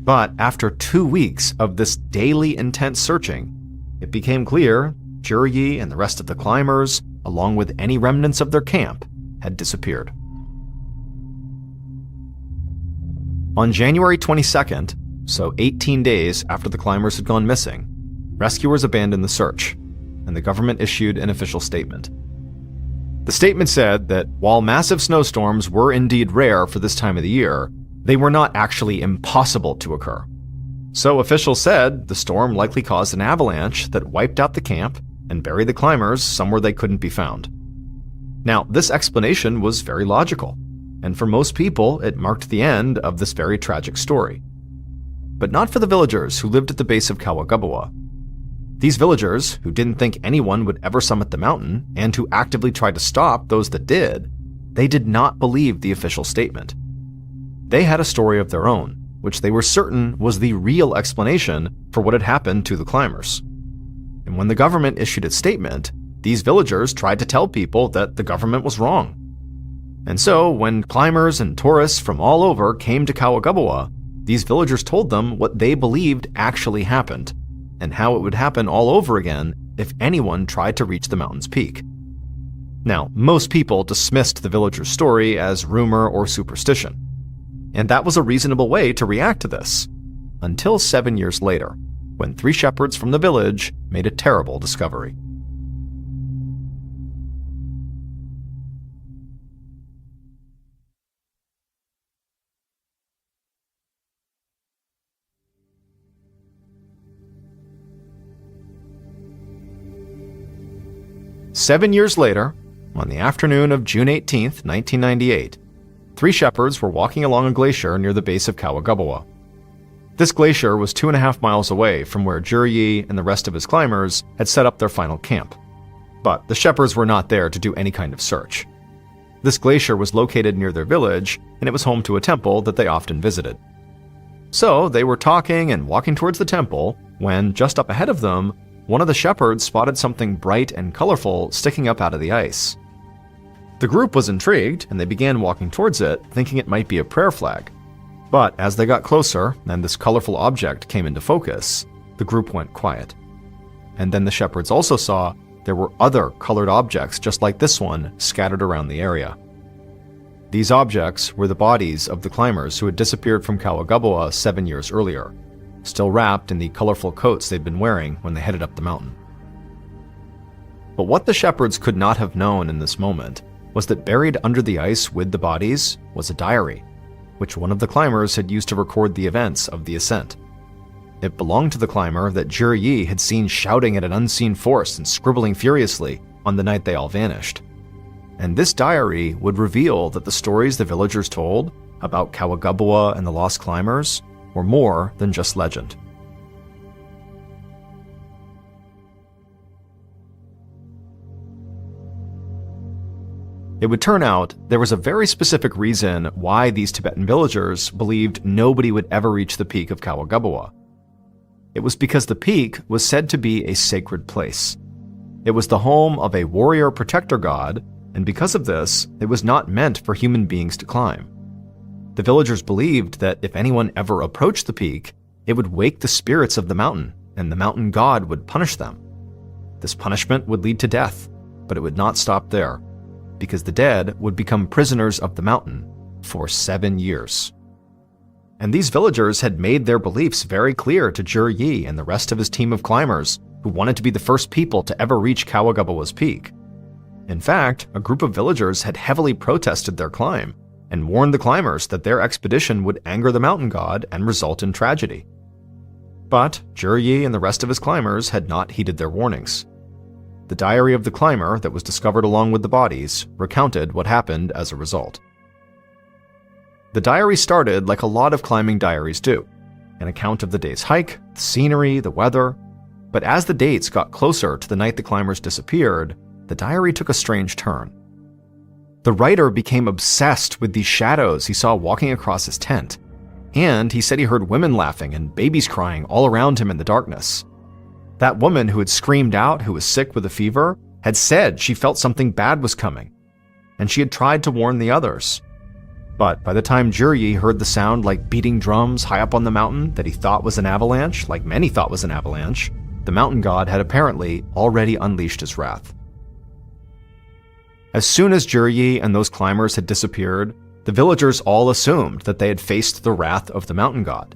But after 2 weeks of this daily intense searching, it became clear Zhi and the rest of the climbers, along with any remnants of their camp, had disappeared. On January 22nd, so 18 days after the climbers had gone missing, rescuers abandoned the search, and the government issued an official statement. The statement said that while massive snowstorms were indeed rare for this time of the year, they were not actually impossible to occur. So officials said the storm likely caused an avalanche that wiped out the camp and buried the climbers somewhere they couldn't be found. Now, this explanation was very logical, and for most people, it marked the end of this very tragic story. But not for the villagers who lived at the base of Coral. These villagers, who didn't think anyone would ever summit the mountain and who actively tried to stop those that did, they did not believe the official statement. They had a story of their own, which they were certain was the real explanation for what had happened to the climbers. And when the government issued its statement, these villagers tried to tell people that the government was wrong. And so, when climbers and tourists from all over came to Coral, these villagers told them what they believed actually happened, and how it would happen all over again if anyone tried to reach the mountain's peak. Now, most people dismissed the villagers' story as rumor or superstition, and that was a reasonable way to react to this, until 7 years later, when 3 shepherds from the village made a terrible discovery. Seven years later, on the afternoon of June 18, 1998, 3 shepherds were walking along a glacier near the base of Coral. This glacier was 2.5 miles away from where Zhi and the rest of his climbers had set up their final camp. But the shepherds were not there to do any kind of search. This glacier was located near their village, and it was home to a temple that they often visited. So they were talking and walking towards the temple when, just up ahead of them, one of the shepherds spotted something bright and colorful sticking up out of the ice. The group was intrigued, and they began walking towards it, thinking it might be a prayer flag. But as they got closer, and this colorful object came into focus, the group went quiet. And then the shepherds also saw there were other colored objects just like this one scattered around the area. These objects were the bodies of the climbers who had disappeared from Coral 7 years earlier, still wrapped in the colorful coats they'd been wearing when they headed up the mountain. But what the shepherds could not have known in this moment was that buried under the ice with the bodies was a diary, which one of the climbers had used to record the events of the ascent. It belonged to the climber that Zhi had seen shouting at an unseen force and scribbling furiously on the night they all vanished. And this diary would reveal that the stories the villagers told about Coral and the lost climbers were more than just legend. It would turn out there was a very specific reason why these Tibetan villagers believed nobody would ever reach the peak of Coral. It was because the peak was said to be a sacred place. It was the home of a warrior protector god, and because of this, it was not meant for human beings to climb. The villagers believed that if anyone ever approached the peak, it would wake the spirits of the mountain, and the mountain god would punish them. This punishment would lead to death, but it would not stop there, because the dead would become prisoners of the mountain for 7 years. And these villagers had made their beliefs very clear to Zhi and the rest of his team of climbers who wanted to be the first people to ever reach Coral peak. In fact, a group of villagers had heavily protested their climb and warned the climbers that their expedition would anger the mountain god and result in tragedy. But Zhi and the rest of his climbers had not heeded their warnings. The diary of the climber that was discovered along with the bodies recounted what happened as a result. The diary started like a lot of climbing diaries do, an account of the day's hike, the scenery, the weather. But as the dates got closer to the night the climbers disappeared, the diary took a strange turn. The writer became obsessed with these shadows he saw walking across his tent, and he said he heard women laughing and babies crying all around him in the darkness. That woman who had screamed out, who was sick with a fever, had said she felt something bad was coming, and she had tried to warn the others. But by the time Juryi heard the sound like beating drums high up on the mountain that he thought was an avalanche, like many thought was an avalanche, the mountain god had apparently already unleashed his wrath. As soon as Juryi and those climbers had disappeared, the villagers all assumed that they had faced the wrath of the mountain god.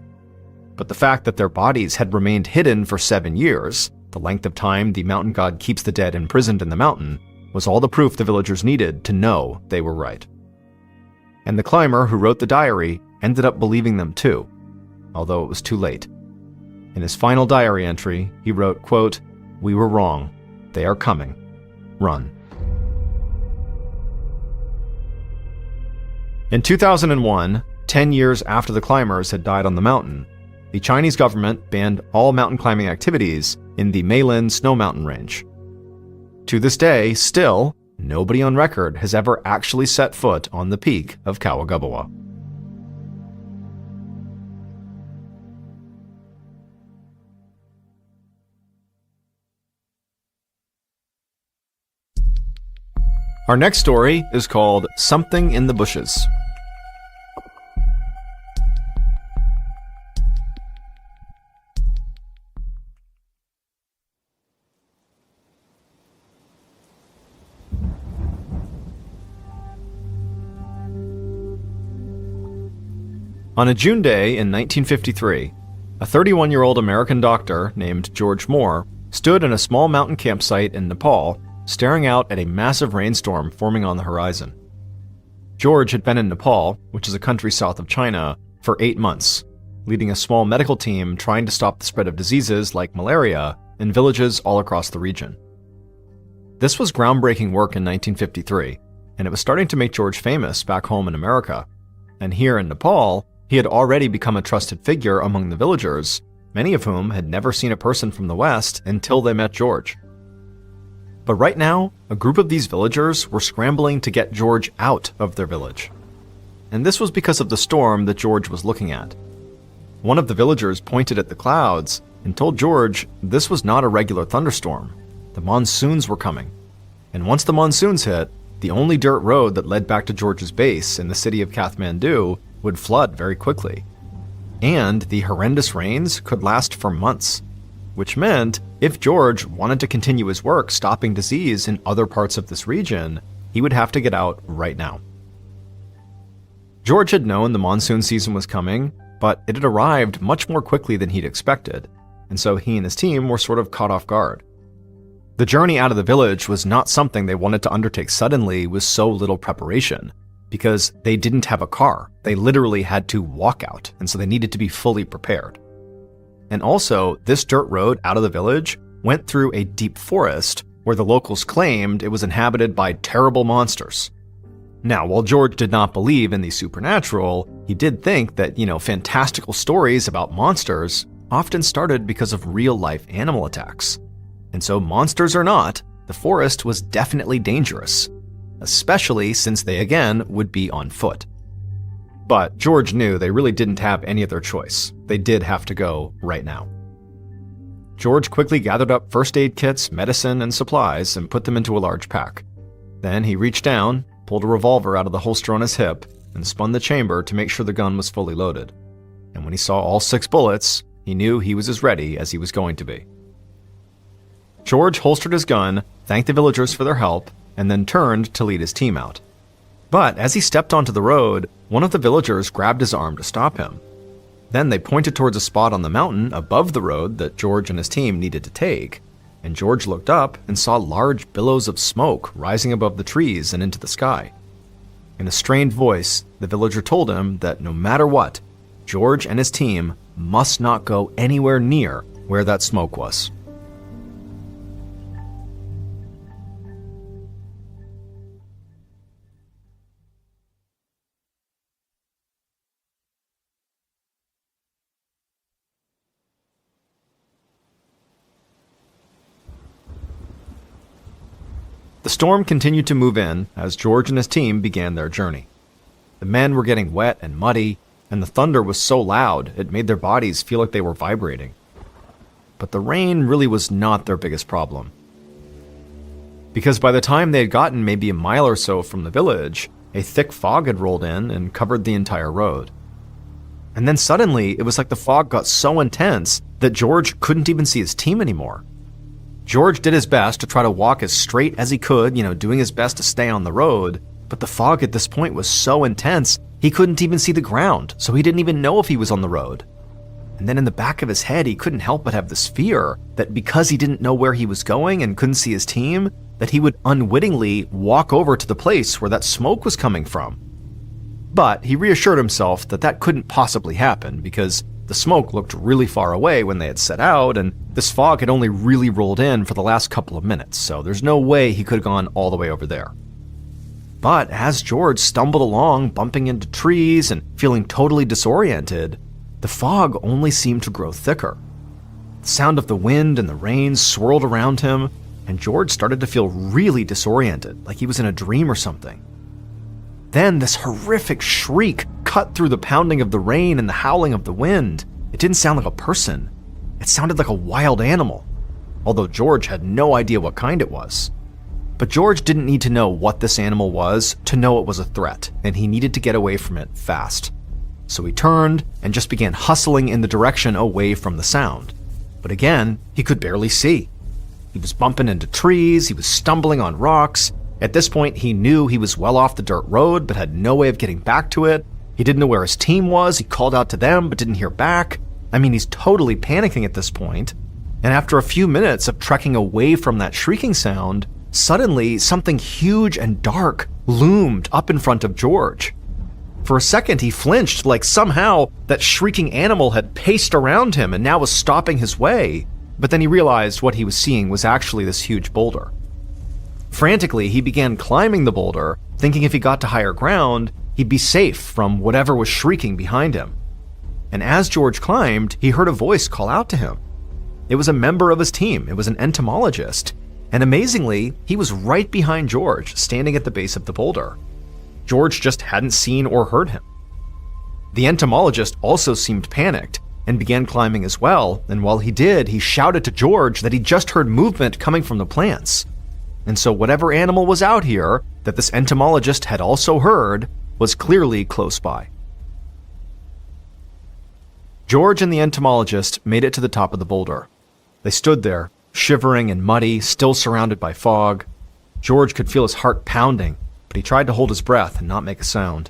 But the fact that their bodies had remained hidden for 7 years, the length of time the mountain god keeps the dead imprisoned in the mountain, was all the proof the villagers needed to know they were right. And the climber who wrote the diary ended up believing them too, although it was too late. In his final diary entry, he wrote, quote, "We were wrong. They are coming. Run." In 2001, 10 years after the climbers had died on the mountain, the Chinese government banned all mountain climbing activities in the Ballen snow mountain range. To this day, still, nobody on record has ever actually set foot on the peak of Kawagubawa. Our next story is called Something in the Bushes. On a June day in 1953, a 31-year-old American doctor named George Moore stood in a small mountain campsite in Nepal, staring out at a massive rainstorm forming on the horizon. George had been in Nepal, which is a country south of China, for 8 months, leading a small medical team trying to stop the spread of diseases like malaria in villages all across the region. This was groundbreaking work in 1953, and it was starting to make George famous back home in America. And here in Nepal, he had already become a trusted figure among the villagers, many of whom had never seen a person from the West until they met George. But right now, a group of these villagers were scrambling to get George out of their village. And this was because of the storm that George was looking at. One of the villagers pointed at the clouds and told George this was not a regular thunderstorm. The monsoons were coming. And once the monsoons hit, the only dirt road that led back to George's base in the city of Kathmandu would flood very quickly. And the horrendous rains could last for months, which meant if George wanted to continue his work stopping disease in other parts of this region, he would have to get out right now. George had known the monsoon season was coming, but it had arrived much more quickly than he'd expected, and so he and his team were sort of caught off guard. The journey out of the village was not something they wanted to undertake suddenly with so little preparation, because they didn't have a car. They literally had to walk out, and so they needed to be fully prepared. And also, this dirt road out of the village went through a deep forest where the locals claimed it was inhabited by terrible monsters. Now, while George did not believe in the supernatural, he did think that, fantastical stories about monsters often started because of real-life animal attacks. And so, monsters or not, the forest was definitely dangerous, especially since they again would be on foot. But George knew they really didn't have any other choice. They did have to go right now. George quickly gathered up first aid kits, medicine, and supplies and put them into a large pack. Then he reached down, pulled a revolver out of the holster on his hip, and spun the chamber to make sure the gun was fully loaded. And when he saw all 6 bullets, he knew he was as ready as he was going to be. George holstered his gun, thanked the villagers for their help, and then turned to lead his team out. But as he stepped onto the road, one of the villagers grabbed his arm to stop him. Then they pointed towards a spot on the mountain above the road that George and his team needed to take, and George looked up and saw large billows of smoke rising above the trees and into the sky. In a strained voice, the villager told him that no matter what, George and his team must not go anywhere near where that smoke was. The storm continued to move in as George and his team began their journey. The men were getting wet and muddy, and the thunder was so loud it made their bodies feel like they were vibrating. But the rain really was not their biggest problem. Because by the time they had gotten maybe a mile or so from the village, a thick fog had rolled in and covered the entire road. And then suddenly, it was like the fog got so intense that George couldn't even see his team anymore. George did his best to try to walk as straight as he could, doing his best to stay on the road, but the fog at this point was so intense, he couldn't even see the ground, so he didn't even know if he was on the road. And then in the back of his head, he couldn't help but have this fear that because he didn't know where he was going and couldn't see his team, that he would unwittingly walk over to the place where that smoke was coming from. But he reassured himself that that couldn't possibly happen because the smoke looked really far away when they had set out, and this fog had only really rolled in for the last couple of minutes, so there's no way he could have gone all the way over there. But as George stumbled along, bumping into trees and feeling totally disoriented, the fog only seemed to grow thicker. The sound of the wind and the rain swirled around him, and George started to feel really disoriented, like he was in a dream or something. Then this horrific shriek cut through the pounding of the rain and the howling of the wind. It didn't sound like a person. It sounded like a wild animal, although George had no idea what kind it was. But George didn't need to know what this animal was to know it was a threat, and he needed to get away from it fast. So he turned and just began hustling in the direction away from the sound. But again, he could barely see. He was bumping into trees, he was stumbling on rocks. At this point, he knew he was well off the dirt road, but had no way of getting back to it. He didn't know where his team was, he called out to them, but didn't hear back. I mean, he's totally panicking at this point. And after a few minutes of trekking away from that shrieking sound, suddenly something huge and dark loomed up in front of George. For a second, he flinched, like somehow that shrieking animal had paced around him and now was stopping his way. But then he realized what he was seeing was actually this huge boulder. Frantically, he began climbing the boulder, thinking if he got to higher ground, he'd be safe from whatever was shrieking behind him. And as George climbed, he heard a voice call out to him. It was a member of his team. It was an entomologist. And amazingly, he was right behind George, standing at the base of the boulder. George just hadn't seen or heard him. The entomologist also seemed panicked and began climbing as well, and while he did, he shouted to George that he just heard movement coming from the plants. And so whatever animal was out here that this entomologist had also heard was clearly close by. George and the entomologist made it to the top of the boulder. They stood there, shivering and muddy, still surrounded by fog. George could feel his heart pounding, but he tried to hold his breath and not make a sound.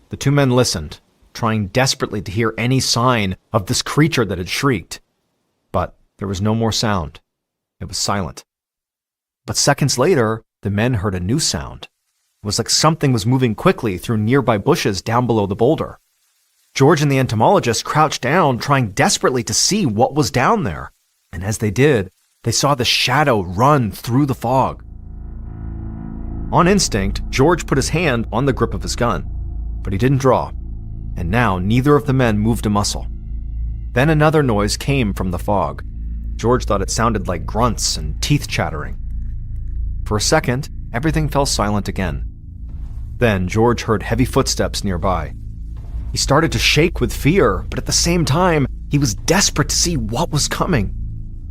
The two men listened, trying desperately to hear any sign of this creature that had shrieked. But there was no more sound. It was silent. But seconds later, the men heard a new sound. It was like something was moving quickly through nearby bushes down below the boulder. George and the entomologist crouched down, trying desperately to see what was down there. And as they did, they saw the shadow run through the fog. On instinct, George put his hand on the grip of his gun, but he didn't draw, and now neither of the men moved a muscle. Then another noise came from the fog. George thought it sounded like grunts and teeth chattering. For a second, everything fell silent again. Then George heard heavy footsteps nearby. He started to shake with fear, but at the same time, he was desperate to see what was coming.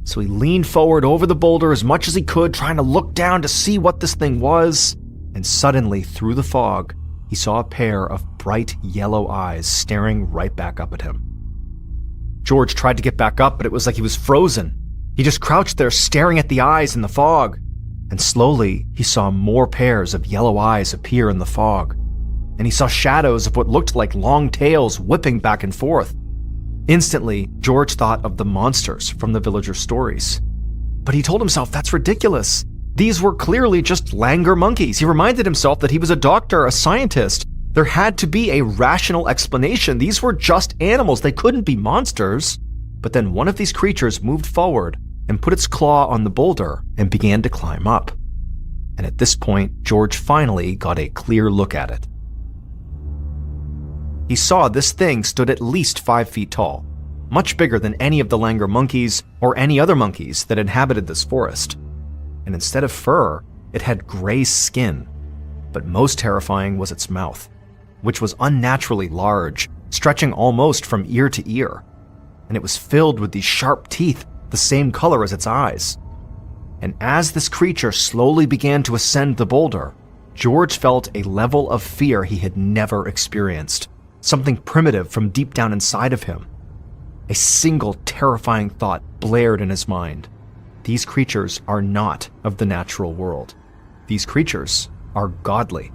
So he leaned forward over the boulder as much as he could, trying to look down to see what this thing was. And suddenly, through the fog, he saw a pair of bright yellow eyes staring right back up at him. George tried to get back up, but it was like he was frozen. He just crouched there staring at the eyes in the fog. And slowly, he saw more pairs of yellow eyes appear in the fog. And he saw shadows of what looked like long tails whipping back and forth. Instantly, George thought of the monsters from the villagers' stories. But he told himself that's ridiculous. These were clearly just langur monkeys. He reminded himself that he was a doctor, a scientist. There had to be a rational explanation. These were just animals. They couldn't be monsters. But then one of these creatures moved forward and put its claw on the boulder and began to climb up. And at this point, George finally got a clear look at it. He saw this thing stood at least 5 feet tall, much bigger than any of the langur monkeys or any other monkeys that inhabited this forest. And instead of fur, It had gray skin, but most terrifying was its mouth, which was unnaturally large, stretching almost from ear to ear, and it was filled with these sharp teeth, the same color as its eyes. And as this creature slowly began to ascend the boulder, George felt a level of fear he had never experienced, something primitive from deep down inside of him. A single terrifying thought blared in his mind. These creatures are not of the natural world. These creatures are godly.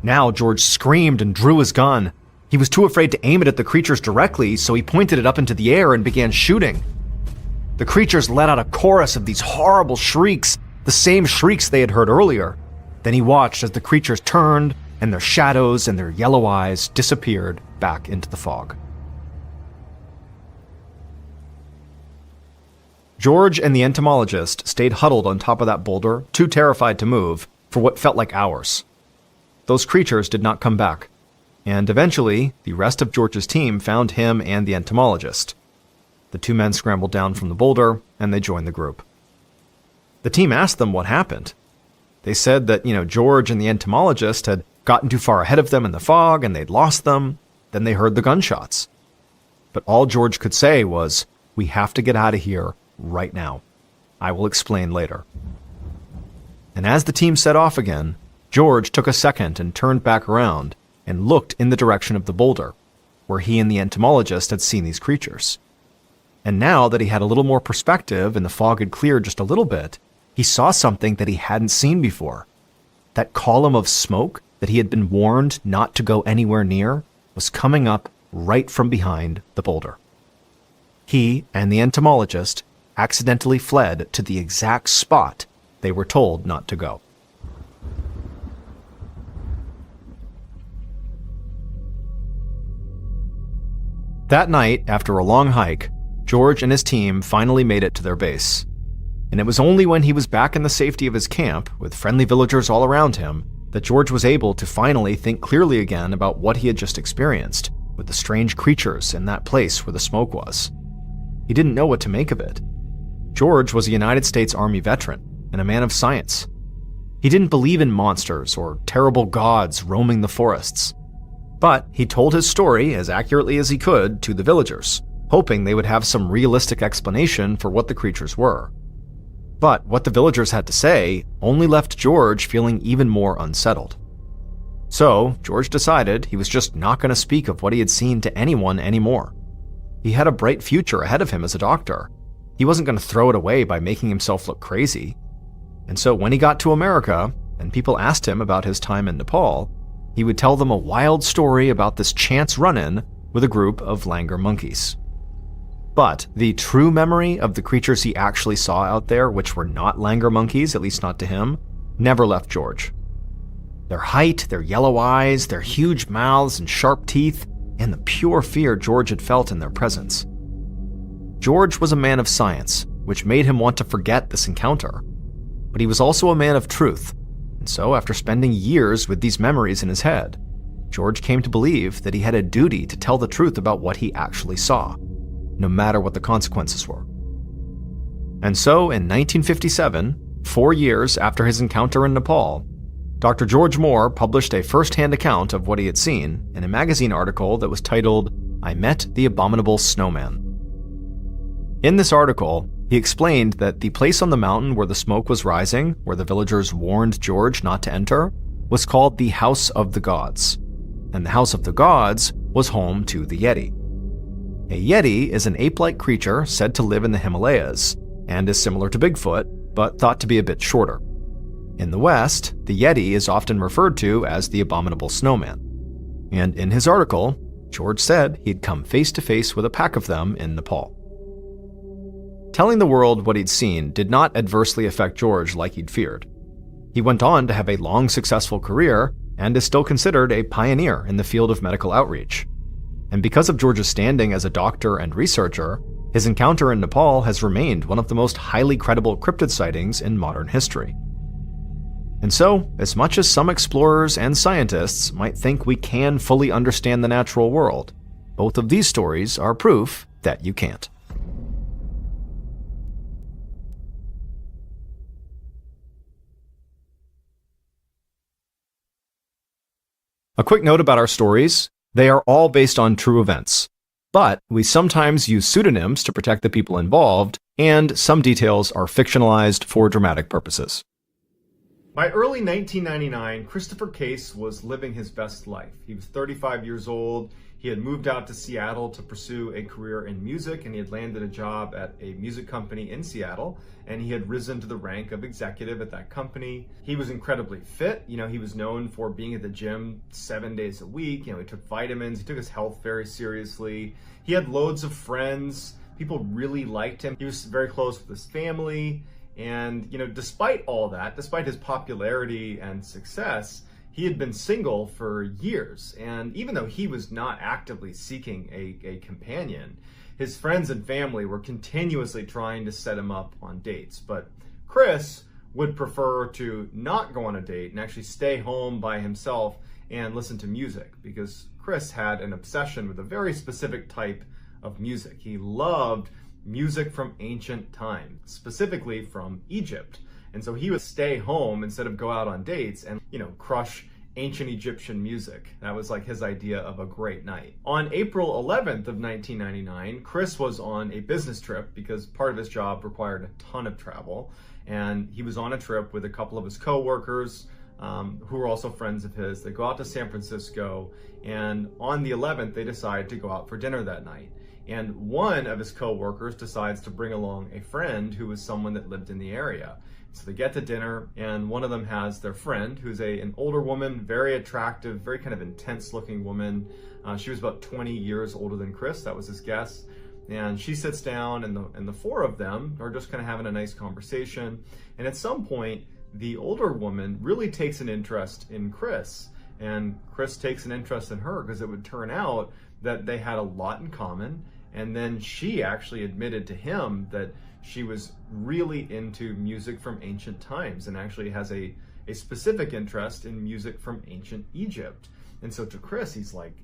Now George screamed and drew his gun. He was too afraid to aim it at the creatures directly, so he pointed it up into the air and began shooting. The creatures let out a chorus of these horrible shrieks, the same shrieks they had heard earlier. Then he watched as the creatures turned, and their shadows and their yellow eyes disappeared back into the fog. George and the entomologist stayed huddled on top of that boulder, too terrified to move, for what felt like hours. Those creatures did not come back, and eventually, the rest of George's team found him and the entomologist. The two men scrambled down from the boulder, and they joined the group. The team asked them what happened. They said that, George and the entomologist had gotten too far ahead of them in the fog, and they'd lost them. Then they heard the gunshots. But all George could say was, "We have to get out of here right now. I will explain later." And as the team set off again, George took a second and turned back around and looked in the direction of the boulder, where he and the entomologist had seen these creatures. And now that he had a little more perspective and the fog had cleared just a little bit, he saw something that he hadn't seen before. That column of smoke that he had been warned not to go anywhere near was coming up right from behind the boulder. He and the entomologist accidentally fled to the exact spot they were told not to go. That night, after a long hike, George and his team finally made it to their base. And it was only when he was back in the safety of his camp, with friendly villagers all around him, that George was able to finally think clearly again about what he had just experienced, with the strange creatures in that place where the smoke was. He didn't know what to make of it. George was a United States Army veteran and a man of science. He didn't believe in monsters or terrible gods roaming the forests. But he told his story as accurately as he could to the villagers, hoping they would have some realistic explanation for what the creatures were. But what the villagers had to say only left George feeling even more unsettled. So George decided he was just not going to speak of what he had seen to anyone anymore. He had a bright future ahead of him as a doctor. He wasn't going to throw it away by making himself look crazy. And so when he got to America, and people asked him about his time in Nepal, he would tell them a wild story about this chance run-in with a group of langur monkeys. But the true memory of the creatures he actually saw out there, which were not langur monkeys, at least not to him, never left George. Their height, their yellow eyes, their huge mouths and sharp teeth, and the pure fear George had felt in their presence. George was a man of science, which made him want to forget this encounter. But he was also a man of truth, and so after spending years with these memories in his head, George came to believe that he had a duty to tell the truth about what he actually saw, no matter what the consequences were. And so in 1957, 4 years after his encounter in Nepal, Dr. George Moore published a first-hand account of what he had seen in a magazine article that was titled, "I Met the Abominable Snowman." In this article, he explained that the place on the mountain where the smoke was rising, where the villagers warned George not to enter, was called the House of the Gods. And the House of the Gods was home to the Yeti. A Yeti is an ape-like creature said to live in the Himalayas, and is similar to Bigfoot, but thought to be a bit shorter. In the West, the Yeti is often referred to as the Abominable Snowman. And in his article, George said he'd come face to face with a pack of them in Nepal. Telling the world what he'd seen did not adversely affect George like he'd feared. He went on to have a long, successful career and is still considered a pioneer in the field of medical outreach. And because of George's standing as a doctor and researcher, his encounter in Nepal has remained one of the most highly credible cryptid sightings in modern history. And so, as much as some explorers and scientists might think we can fully understand the natural world, both of these stories are proof that you can't. A quick note about our stories. They are all based on true events, but we sometimes use pseudonyms to protect the people involved, and some details are fictionalized for dramatic purposes. By early 1999, Christopher Case was living his best life. He was 35 years old. He had moved out to Seattle to pursue a career in music, and he had landed a job at a music company in Seattle, and he had risen to the rank of executive at that company. He was incredibly fit. He was known for being at the gym 7 days a week. He took vitamins. He took his health very seriously. He had loads of friends. People really liked him. He was very close with his family. And, despite all that, despite his popularity and success, he had been single for years, and even though he was not actively seeking a companion, his friends and family were continuously trying to set him up on dates. But Chris would prefer to not go on a date and actually stay home by himself and listen to music, because Chris had an obsession with a very specific type of music. He loved music from ancient times, specifically from Egypt. And so he would stay home instead of go out on dates and, crush ancient Egyptian music. That was like his idea of a great night. On April 11th of 1999, Chris was on a business trip because part of his job required a ton of travel. And he was on a trip with a couple of his coworkers who were also friends of his. They go out to San Francisco, and on the 11th, they decide to go out for dinner that night. And one of his coworkers decides to bring along a friend who was someone that lived in the area. So they get to dinner, and one of them has their friend, who's an older woman, very attractive, very kind of intense-looking woman. She was about 20 years older than Chris. That was his guess. And she sits down, and the four of them are just kind of having a nice conversation. And at some point, the older woman really takes an interest in Chris, and Chris takes an interest in her because it would turn out that they had a lot in common. And then she actually admitted to him that she was really into music from ancient times and actually has a specific interest in music from ancient Egypt. And so to Chris, he's like,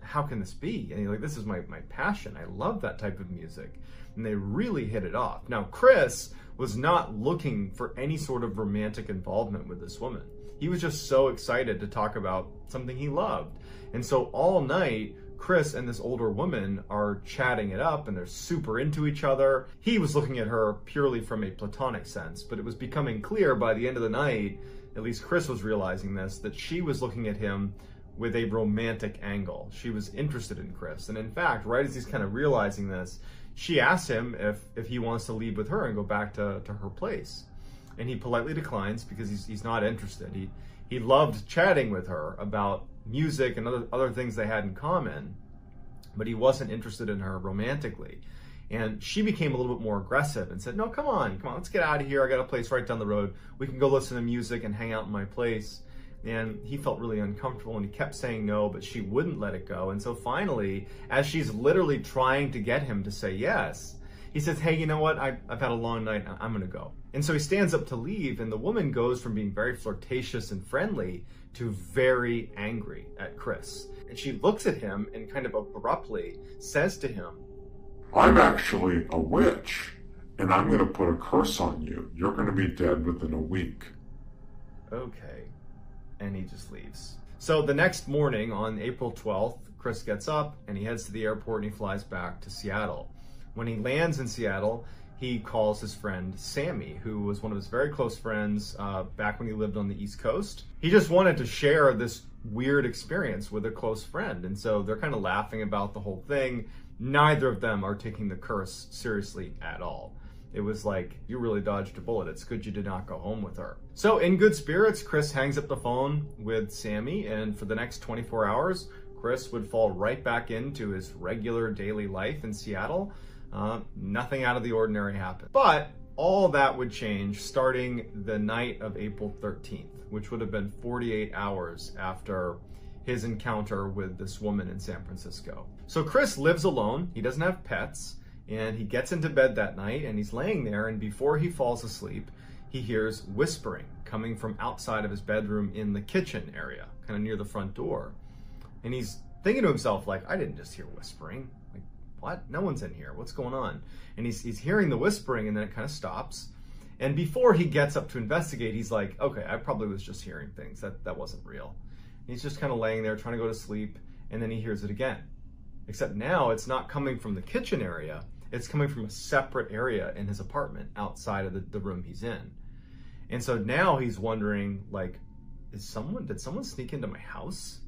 how can this be? And he's like, this is my passion. I love that type of music. And they really hit it off. Now, Chris was not looking for any sort of romantic involvement with this woman. He was just so excited to talk about something he loved. And so all night, Chris and this older woman are chatting it up, and they're super into each other. He was looking at her purely from a platonic sense, but it was becoming clear by the end of the night, at least Chris was realizing this, that she was looking at him with a romantic angle. She was interested in Chris. And in fact, right as he's kind of realizing this, she asks him if he wants to leave with her and go back to her place. And he politely declines because he's not interested. He loved chatting with her about music and other things they had in common, but he wasn't interested in her romantically. And she became a little bit more aggressive and said, no, come on, let's get out of here. I got a place right down the road. We can go listen to music and hang out in my place. And he felt really uncomfortable, and he kept saying no, but she wouldn't let it go. And so finally, as she's literally trying to get him to say yes, he says, hey, you know what? I've had a long night. I'm going to go. And so he stands up to leave, and the woman goes from being very flirtatious and friendly to very angry at Chris. And she looks at him and kind of abruptly says to him, I'm actually a witch, and I'm going to put a curse on you. You're going to be dead within a week. Okay. And he just leaves. So the next morning, on April 12th, Chris gets up and he heads to the airport and he flies back to Seattle. When he lands in Seattle, he calls his friend Sammy, who was one of his very close friends back when he lived on the East Coast. He just wanted to share this weird experience with a close friend. And so they're kind of laughing about the whole thing. Neither of them are taking the curse seriously at all. It was like, you really dodged a bullet. It's good you did not go home with her. So in good spirits, Chris hangs up the phone with Sammy, and for the next 24 hours, Chris would fall right back into his regular daily life in Seattle. Nothing out of the ordinary happened. But all that would change starting the night of April 13th, which would have been 48 hours after his encounter with this woman in San Francisco. So Chris lives alone. He doesn't have pets. And he gets into bed that night, and he's laying there, and before he falls asleep, he hears whispering coming from outside of his bedroom in the kitchen area, kind of near the front door. And he's thinking to himself, like, I didn't just hear whispering. Like, what? No one's in here. What's going on? And he's hearing the whispering, and then it kind of stops. And before he gets up to investigate, he's like, okay, I probably was just hearing things. That wasn't real. He's just kind of laying there trying to go to sleep, and then he hears it again. Except now it's not coming from the kitchen area, it's coming from a separate area in his apartment outside of the room he's in. And so now he's wondering, like, did someone sneak into my house?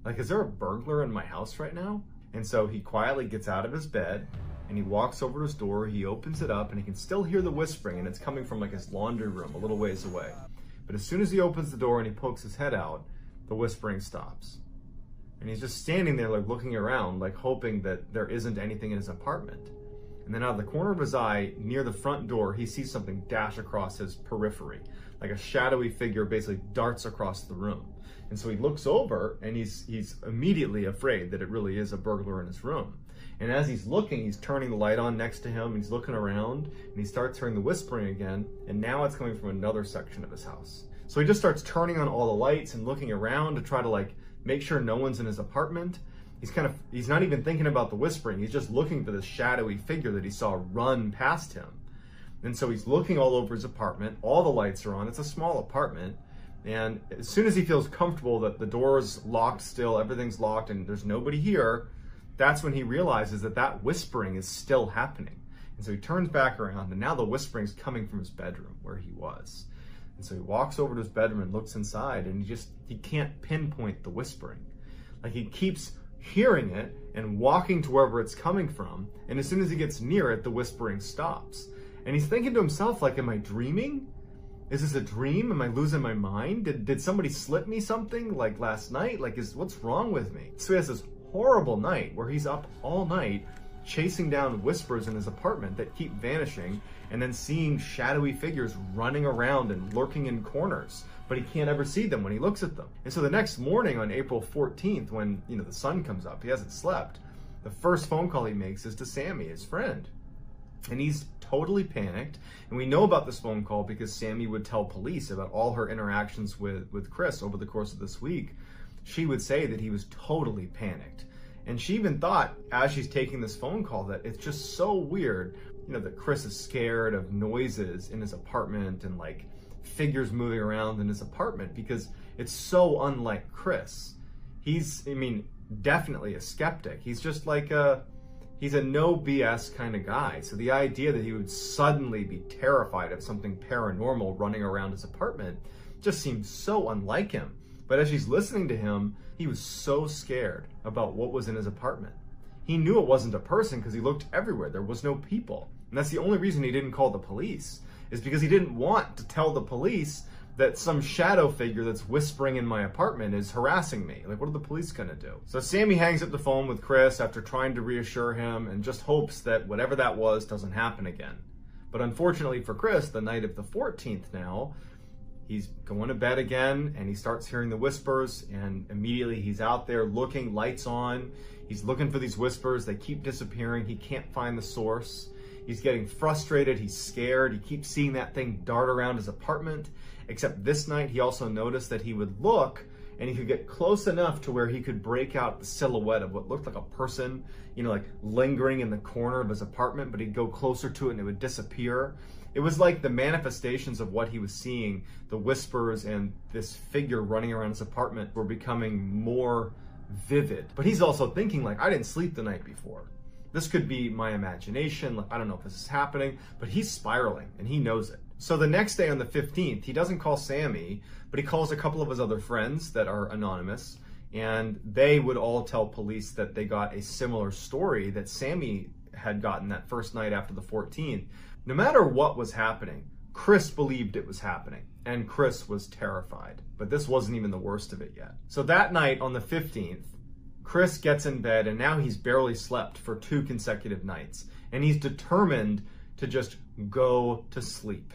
Like, is there a burglar in my house right now? And so he quietly gets out of his bed and he walks over to his door, he opens it up, and he can still hear the whispering, and it's coming from like his laundry room a little ways away. But as soon as he opens the door and he pokes his head out, the whispering stops. And he's just standing there like looking around, like hoping that there isn't anything in his apartment. And then out of the corner of his eye, near the front door, he sees something dash across his periphery. Like a shadowy figure basically darts across the room. And so he looks over and he's immediately afraid that it really is a burglar in his room. And as he's looking, he's turning the light on next to him, he's looking around, and he starts hearing the whispering again, and now it's coming from another section of his house. So he just starts turning on all the lights and looking around to try to like make sure no one's in his apartment. He's not even thinking about the whispering, he's just looking for this shadowy figure that he saw run past him. And so he's looking all over his apartment, all the lights are on, it's a small apartment, and as soon as he feels comfortable that the door's locked still, everything's locked, and there's nobody here, that's when he realizes that whispering is still happening. And so he turns back around, and now the whispering's coming from his bedroom where he was. And so he walks over to his bedroom and looks inside, and he can't pinpoint the whispering. Like, he keeps hearing it and walking to wherever it's coming from, and as soon as he gets near it, the whispering stops. And he's thinking to himself, like, am I dreaming? Is this a dream? Am I losing my mind? Did somebody slip me something like last night? Like, what's wrong with me? So he has this horrible night where he's up all night chasing down whispers in his apartment that keep vanishing, and then seeing shadowy figures running around and lurking in corners, but he can't ever see them when he looks at them. And so the next morning on April 14th, when the sun comes up, he hasn't slept, the first phone call he makes is to Sammy, his friend. And he's totally panicked, and we know about this phone call because Sammy would tell police about all her interactions with Chris over the course of this week. She would say that he was totally panicked. And she even thought, as she's taking this phone call, that it's just so weird, that Chris is scared of noises in his apartment and like figures moving around in his apartment, because it's so unlike Chris. He's, definitely a skeptic. He's just like he's a no BS kind of guy. So the idea that he would suddenly be terrified of something paranormal running around his apartment just seems so unlike him. But as she's listening to him, he was so scared about what was in his apartment. He knew it wasn't a person because he looked everywhere. There was no people. And that's the only reason he didn't call the police, is because he didn't want to tell the police that some shadow figure that's whispering in my apartment is harassing me. Like, what are the police gonna do? So Sammy hangs up the phone with Chris after trying to reassure him and just hopes that whatever that was doesn't happen again. But unfortunately for Chris, the night of the 14th now, he's going to bed again, and he starts hearing the whispers, and immediately he's out there looking, lights on. He's looking for these whispers. They keep disappearing. He can't find the source. He's getting frustrated. He's scared. He keeps seeing that thing dart around his apartment, except this night he also noticed that he would look and he could get close enough to where he could break out the silhouette of what looked like a person, like lingering in the corner of his apartment, but he'd go closer to it and it would disappear. It was like the manifestations of what he was seeing, the whispers and this figure running around his apartment, were becoming more vivid. But he's also thinking, like, I didn't sleep the night before. This could be my imagination. Like, I don't know if this is happening, but he's spiraling and he knows it. So the next day on the 15th, he doesn't call Sammy, but he calls a couple of his other friends that are anonymous, and they would all tell police that they got a similar story that Sammy had gotten that first night after the 14th. No matter what was happening, Chris believed it was happening, and Chris was terrified. But this wasn't even the worst of it yet. So that night on the 15th, Chris gets in bed, and now he's barely slept for 2 consecutive nights, and he's determined to just go to sleep.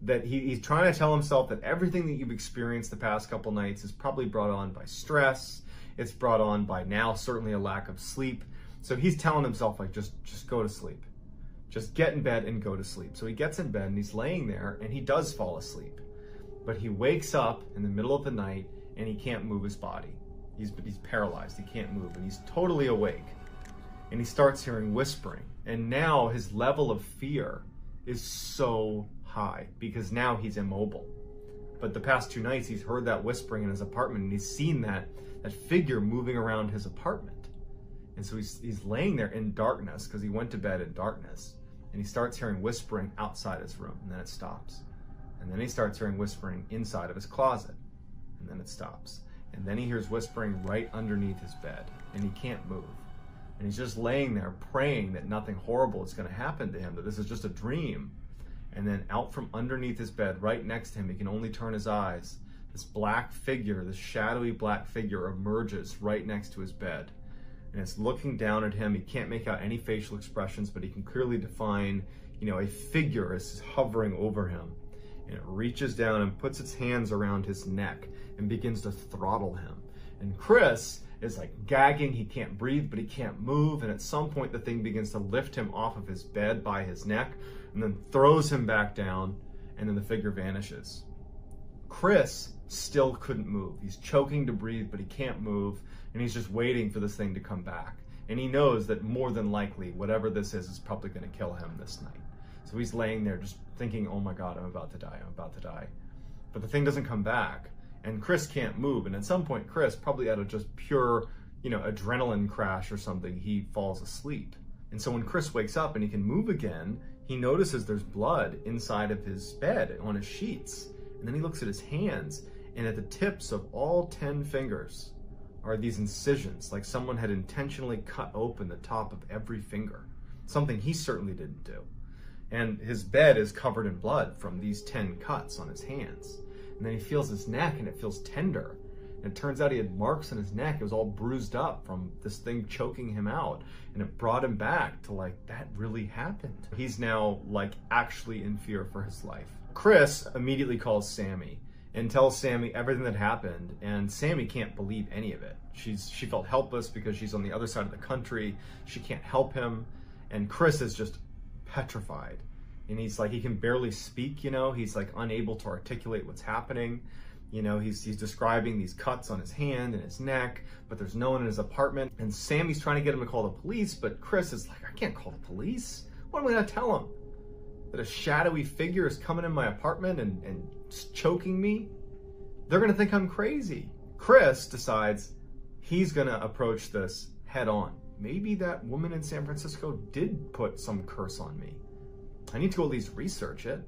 That he's trying to tell himself that everything that you've experienced the past couple nights is probably brought on by stress. It's brought on by now certainly a lack of sleep. So he's telling himself, like, just go to sleep. Just get in bed and go to sleep. So he gets in bed and he's laying there and he does fall asleep. But he wakes up in the middle of the night and he can't move his body. He's paralyzed, he can't move, and he's totally awake. And he starts hearing whispering. And now his level of fear is so high because now he's immobile. But the past 2 nights, he's heard that whispering in his apartment, and he's seen that figure moving around his apartment. And so he's laying there in darkness, because he went to bed in darkness, and he starts hearing whispering outside his room, and then it stops. And then he starts hearing whispering inside of his closet, and then it stops. And then he hears whispering right underneath his bed, and he can't move. And he's just laying there praying that nothing horrible is going to happen to him, that this is just a dream. And then out from underneath his bed, right next to him, he can only turn his eyes, this black figure, this shadowy black figure emerges right next to his bed. And it's looking down at him. He can't make out any facial expressions, but he can clearly define, a figure is hovering over him. And it reaches down and puts its hands around his neck and begins to throttle him. And Chris is like gagging, he can't breathe, but he can't move. And at some point, the thing begins to lift him off of his bed by his neck and then throws him back down, and then the figure vanishes. Chris still couldn't move. He's choking to breathe, but he can't move, and he's just waiting for this thing to come back. And he knows that more than likely, whatever this is probably going to kill him this night. So he's laying there just thinking, oh my God, I'm about to die, I'm about to die. But the thing doesn't come back, and Chris can't move. And at some point, Chris, probably out of just pure, adrenaline crash or something, he falls asleep. And so when Chris wakes up and he can move again, he notices there's blood inside of his bed on his sheets. And then he looks at his hands, and at the tips of all 10 fingers are these incisions, like someone had intentionally cut open the top of every finger, something he certainly didn't do. And his bed is covered in blood from these 10 cuts on his hands. And then he feels his neck, and it feels tender. And it turns out he had marks on his neck. It was all bruised up from this thing choking him out. And it brought him back to that really happened. He's now actually in fear for his life. Chris immediately calls Sammy and tells Sammy everything that happened. And Sammy can't believe any of it. She felt helpless because she's on the other side of the country. She can't help him. And Chris is just petrified. And he's he can barely speak, he's unable to articulate what's happening. He's describing these cuts on his hand and his neck, but there's no one in his apartment. And Sammy's trying to get him to call the police, but Chris is I can't call the police. What am I gonna tell him? That a shadowy figure is coming in my apartment and choking me? They're gonna think I'm crazy. Chris decides he's gonna approach this head on. Maybe that woman in San Francisco did put some curse on me. I need to at least research it.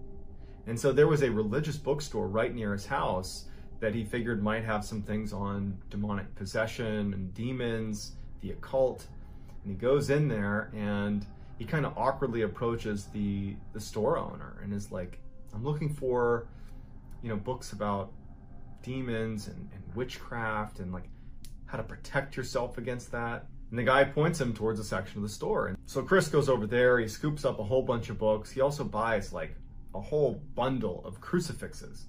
And so there was a religious bookstore right near his house that he figured might have some things on demonic possession and demons, the occult. And he goes in there and he kind of awkwardly approaches the store owner and is like, I'm looking for, books about demons and witchcraft and how to protect yourself against that. And the guy points him towards a section of the store. And so Chris goes over there, he scoops up a whole bunch of books. He also buys a whole bundle of crucifixes.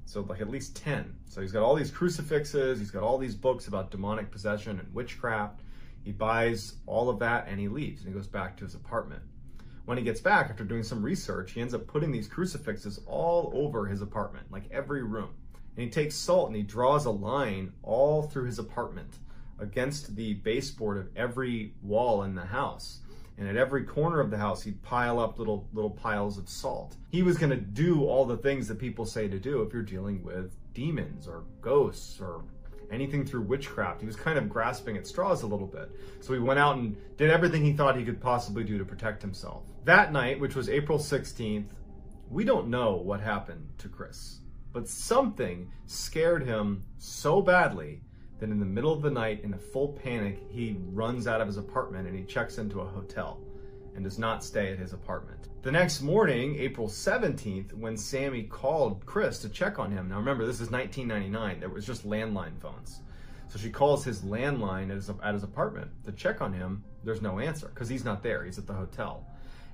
So at least 10. So he's got all these crucifixes, he's got all these books about demonic possession and witchcraft. He buys all of that and he leaves and he goes back to his apartment. When he gets back, after doing some research, he ends up putting these crucifixes all over his apartment, every room. And he takes salt and he draws a line all through his apartment against the baseboard of every wall in the house. And at every corner of the house, he'd pile up little piles of salt. He was going to do all the things that people say to do if you're dealing with demons or ghosts or anything through witchcraft. He was kind of grasping at straws a little bit. So he went out and did everything he thought he could possibly do to protect himself. That night, which was April 16th, we don't know what happened to Chris. But something scared him so badly that in the middle of the night, in a full panic, he runs out of his apartment and he checks into a hotel and does not stay at his apartment. The next morning, April 17th, when Sammy called Chris to check on him. Now remember, this is 1999. There was just landline phones. So she calls his landline at his apartment to check on him. There's no answer because he's not there. He's at the hotel.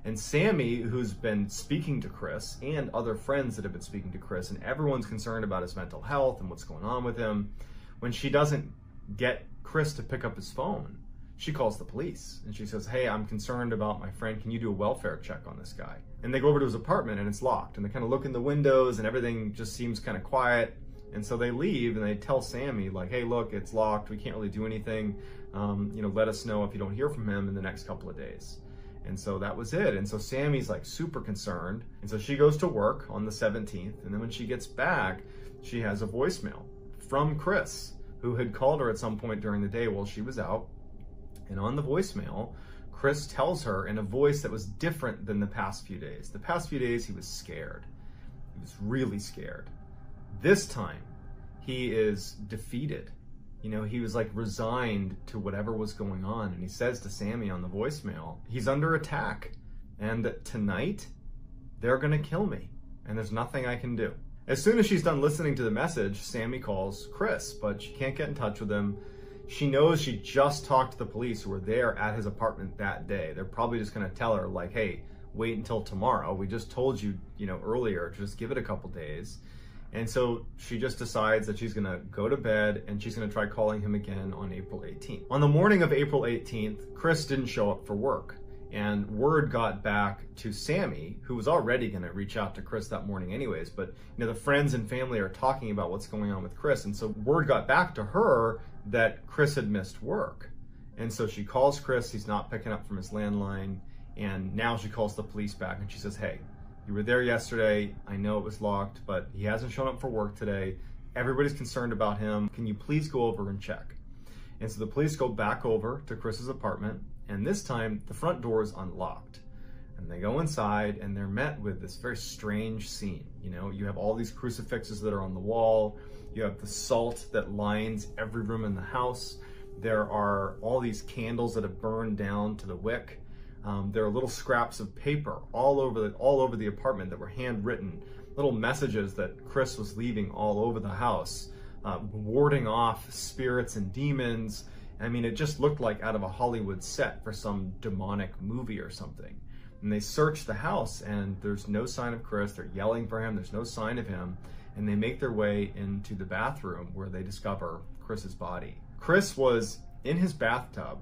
And Sammy, who's been speaking to Chris and other friends that have been speaking to Chris, and everyone's concerned about his mental health and what's going on with him, when she doesn't get Chris to pick up his phone, she calls the police and she says, hey, I'm concerned about my friend. Can you do a welfare check on this guy? And they go over to his apartment and it's locked. And they kind of look in the windows and everything just seems kind of quiet. And so they leave and they tell Sammy hey, look, it's locked. We can't really do anything. Let us know if you don't hear from him in the next couple of days. And so that was it. And so Sammy's super concerned. And so she goes to work on the 17th. And then when she gets back, she has a voicemail from Chris, who had called her at some point during the day while she was out. And on the voicemail, Chris tells her in a voice that was different than the past few days. The past few days, he was scared. He was really scared. This time, he is defeated. He was like resigned to whatever was going on. And he says to Sammy on the voicemail, he's under attack. And that tonight, they're going to kill me. And there's nothing I can do. As soon as she's done listening to the message, Sammy calls Chris, but she can't get in touch with him. She knows she just talked to the police who were there at his apartment that day. They're probably just going to tell her, like, hey, wait until tomorrow. We just told you, earlier, just give it a couple days. And so she just decides that she's going to go to bed and she's going to try calling him again on April 18th. On the morning of April 18th, Chris didn't show up for work. And word got back to Sammy, who was already going to reach out to Chris that morning anyways. But, the friends and family are talking about what's going on with Chris. And so word got back to her that Chris had missed work. And so she calls Chris. He's not picking up from his landline. And now she calls the police back and she says, hey, you were there yesterday. I know it was locked, but he hasn't shown up for work today. Everybody's concerned about him. Can you please go over and check? And so the police go back over to Chris's apartment. And this time, the front door is unlocked. And they go inside, and they're met with this very strange scene. You have all these crucifixes that are on the wall. You have the salt that lines every room in the house. There are all these candles that have burned down to the wick. There are little scraps of paper all over the apartment that were handwritten, little messages that Chris was leaving all over the house, warding off spirits and demons. I mean, it just looked like out of a Hollywood set for some demonic movie or something. And they search the house and there's no sign of Chris. They're yelling for him. There's no sign of him. And they make their way into the bathroom where they discover Chris's body. Chris was in his bathtub,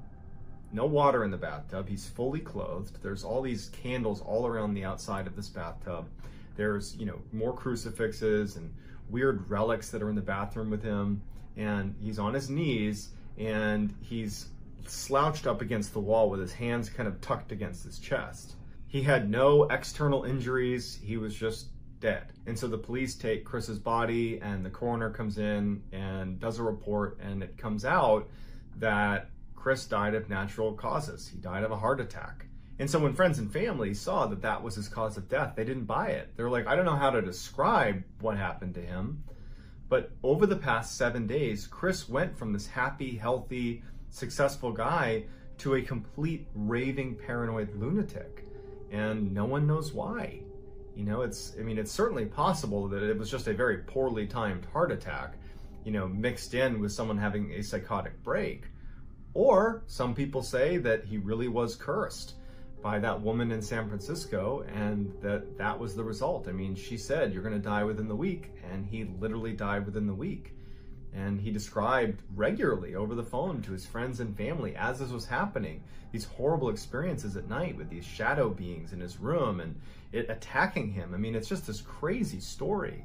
no water in the bathtub. He's fully clothed. There's all these candles all around the outside of this bathtub. There's, more crucifixes and weird relics that are in the bathroom with him. And he's on his knees and he's slouched up against the wall with his hands kind of tucked against his chest. He had no external injuries. He was just dead. And so the police take Chris's body and the coroner comes in and does a report, and it comes out that Chris died of natural causes. He died of a heart attack. And so when friends and family saw that that was his cause of death, they didn't buy it. They're like, I don't know how to describe what happened to him. But over the past 7 days, Chris went from this happy, healthy, successful guy to a complete raving paranoid lunatic. And no one knows why. It's certainly possible that it was just a very poorly timed heart attack, mixed in with someone having a psychotic break. Or some people say that he really was cursed by that woman in San Francisco and that was the result. She said, you're going to die within the week, and he literally died within the week. And he described regularly over the phone to his friends and family as this was happening, these horrible experiences at night with these shadow beings in his room and it attacking him. It's just this crazy story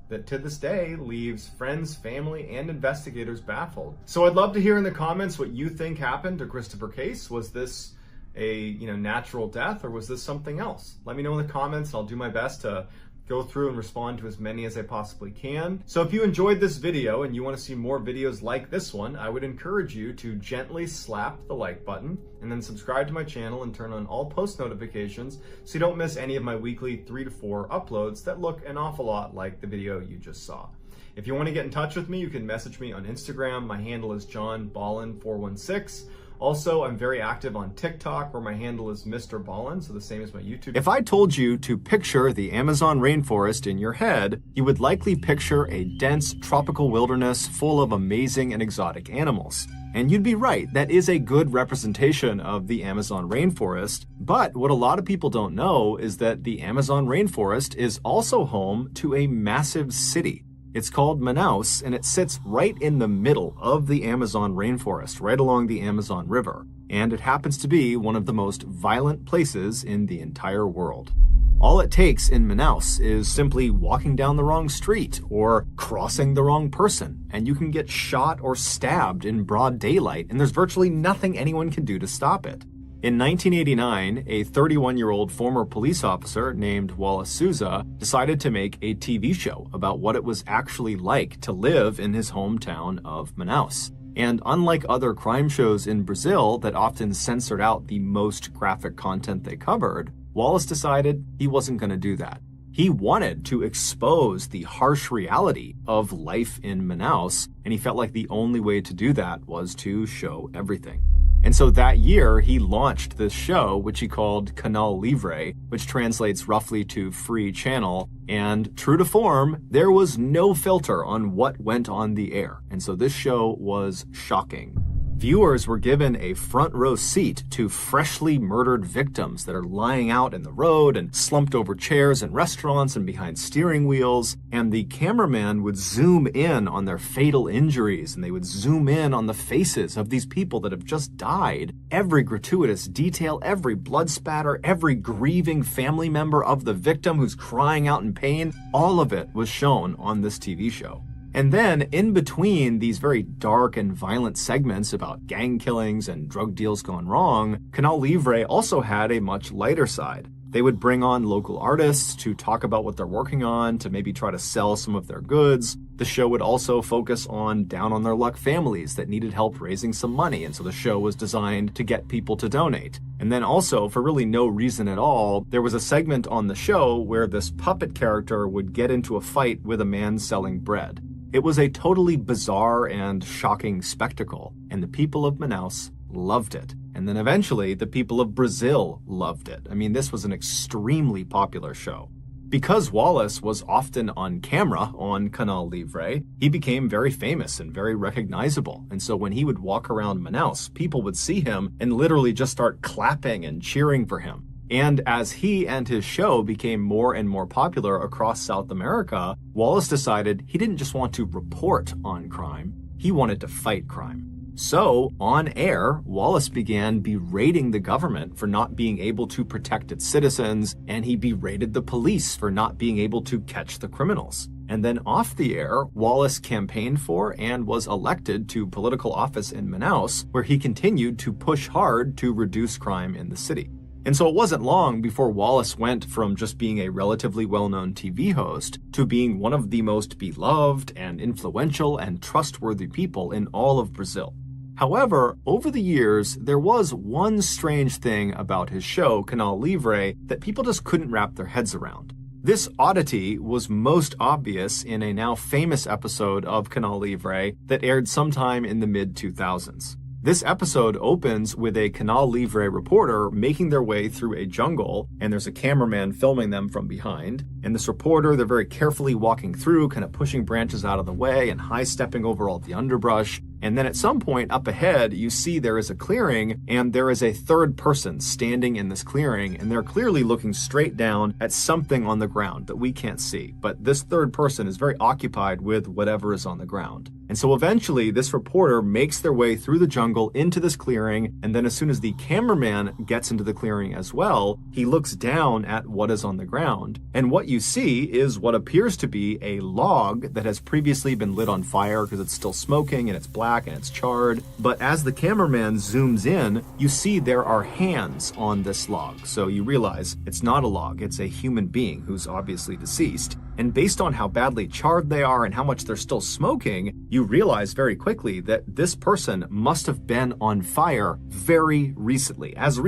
that to this day leaves friends, family, and investigators baffled. So I'd love to hear in the comments what you think happened to Christopher Case. Was this a natural death, or was this something else? Let me know in the comments. I'll do my best to go through and respond to as many as I possibly can. So if you enjoyed this video and you want to see more videos like this one, I would encourage you to gently slap the like button and then subscribe to my channel and turn on all post notifications so you don't miss any of my weekly 3 to 4 uploads that look an awful lot like the video you just saw. If you want to get in touch with me, you can message me on Instagram. My handle is JohnBallen416. Also, I'm very active on TikTok, where my handle is MrBallen, so the same as my YouTube. If I told you to picture the Amazon rainforest in your head, you would likely picture a dense tropical wilderness full of amazing and exotic animals. And you'd be right, that is a good representation of the Amazon rainforest. But what a lot of people don't know is that the Amazon rainforest is also home to a massive city. It's called Manaus, and it sits right in the middle of the Amazon rainforest, right along the Amazon River. And it happens to be one of the most violent places in the entire world. All it takes in Manaus is simply walking down the wrong street or crossing the wrong person, and you can get shot or stabbed in broad daylight, and there's virtually nothing anyone can do to stop it. In 1989, a 31-year-old former police officer named Wallace Souza decided to make a TV show about what it was actually like to live in his hometown of Manaus. And unlike other crime shows in Brazil that often censored out the most graphic content they covered, Wallace decided he wasn't going to do that. He wanted to expose the harsh reality of life in Manaus, and he felt like the only way to do that was to show everything. And so that year, he launched this show, which he called Canal Livre, which translates roughly to free channel. And true to form, there was no filter on what went on the air. And so this show was shocking. Viewers were given a front row seat to freshly murdered victims that are lying out in the road and slumped over chairs in restaurants and behind steering wheels. And the cameraman would zoom in on their fatal injuries, and they would zoom in on the faces of these people that have just died. Every gratuitous detail, every blood spatter, every grieving family member of the victim who's crying out in pain, all of it was shown on this TV show. And then, in between these very dark and violent segments about gang killings and drug deals gone wrong, Canal Livre also had a much lighter side. They would bring on local artists to talk about what they're working on, to maybe try to sell some of their goods. The show would also focus on down-on-their-luck families that needed help raising some money, and so the show was designed to get people to donate. And then also, for really no reason at all, there was a segment on the show where this puppet character would get into a fight with a man selling bread. It was a totally bizarre and shocking spectacle, and the people of Manaus loved it. And then eventually, the people of Brazil loved it. I mean, this was an extremely popular show. Because Wallace was often on camera on Canal Livre, he became very famous and very recognizable. And so when he would walk around Manaus, people would see him and literally just start clapping and cheering for him. And as he and his show became more and more popular across South America, Wallace decided he didn't just want to report on crime, he wanted to fight crime. So, on air, Wallace began berating the government for not being able to protect its citizens, and he berated the police for not being able to catch the criminals. And then off the air, Wallace campaigned for and was elected to political office in Manaus, where he continued to push hard to reduce crime in the city. And so it wasn't long before Wallace went from just being a relatively well-known TV host to being one of the most beloved and influential and trustworthy people in all of Brazil. However, over the years, there was one strange thing about his show, Canal Livre, that people just couldn't wrap their heads around. This oddity was most obvious in a now famous episode of Canal Livre that aired sometime in the mid-2000s. This episode opens with a Canal Livre reporter making their way through a jungle, and there's a cameraman filming them from behind. And this reporter, they're very carefully walking through, kind of pushing branches out of the way and high-stepping over all the underbrush. And then at some point up ahead, you see there is a clearing, and there is a third person standing in this clearing, and they're clearly looking straight down at something on the ground that we can't see. But this third person is very occupied with whatever is on the ground. And so eventually, this reporter makes their way through the jungle into this clearing, and then as soon as the cameraman gets into the clearing as well, he looks down at what is on the ground. And what you see is what appears to be a log that has previously been lit on fire because it's still smoking and it's black and it's charred. But as the cameraman zooms in, you see there are hands on this log. So you realize it's not a log, it's a human being who's obviously deceased. And based on how badly charred they are and how much they're still smoking, you realize very quickly that this person must have been on fire very recently as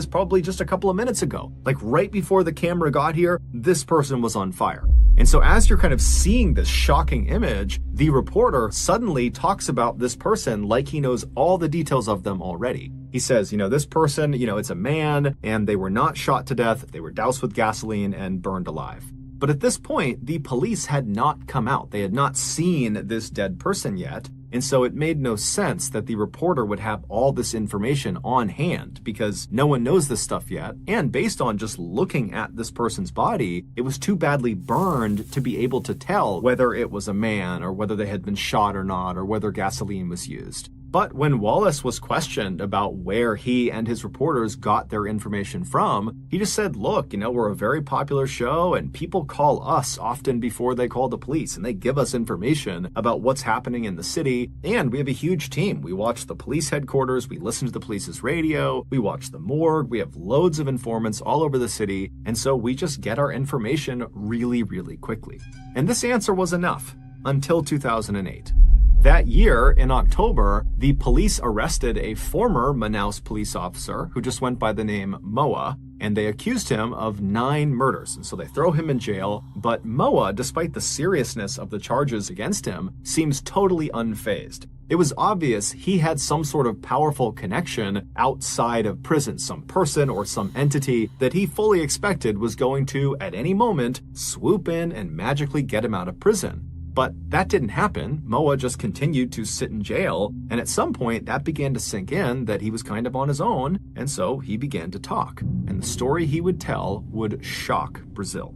probably just a couple of minutes ago. Like right before the camera got here, this person was on fire. And so as you're kind of seeing this shocking image, the reporter suddenly talks about this person like he knows all the details of them already. He says, this person, it's a man, and they were not shot to death, they were doused with gasoline and burned alive. But at this point, the police had not come out. They had not seen this dead person yet. And so it made no sense that the reporter would have all this information on hand because no one knows this stuff yet. And based on just looking at this person's body, it was too badly burned to be able to tell whether it was a man or whether they had been shot or not or whether gasoline was used. But when Wallace was questioned about where he and his reporters got their information from, he just said, look, we're a very popular show and people call us often before they call the police, and they give us information about what's happening in the city. And we have a huge team. We watch the police headquarters, we listen to the police's radio, we watch the morgue, we have loads of informants all over the city, and so we just get our information really, really quickly. And this answer was enough until 2008. That year, in October, the police arrested a former Manaus police officer who just went by the name Moa, and they accused him of 9 murders. And so they throw him in jail, but Moa, despite the seriousness of the charges against him, seems totally unfazed. It was obvious he had some sort of powerful connection outside of prison, some person or some entity that he fully expected was going to, at any moment, swoop in and magically get him out of prison. But that didn't happen. Moa just continued to sit in jail, and at some point that began to sink in that he was kind of on his own, and so he began to talk. And the story he would tell would shock Brazil.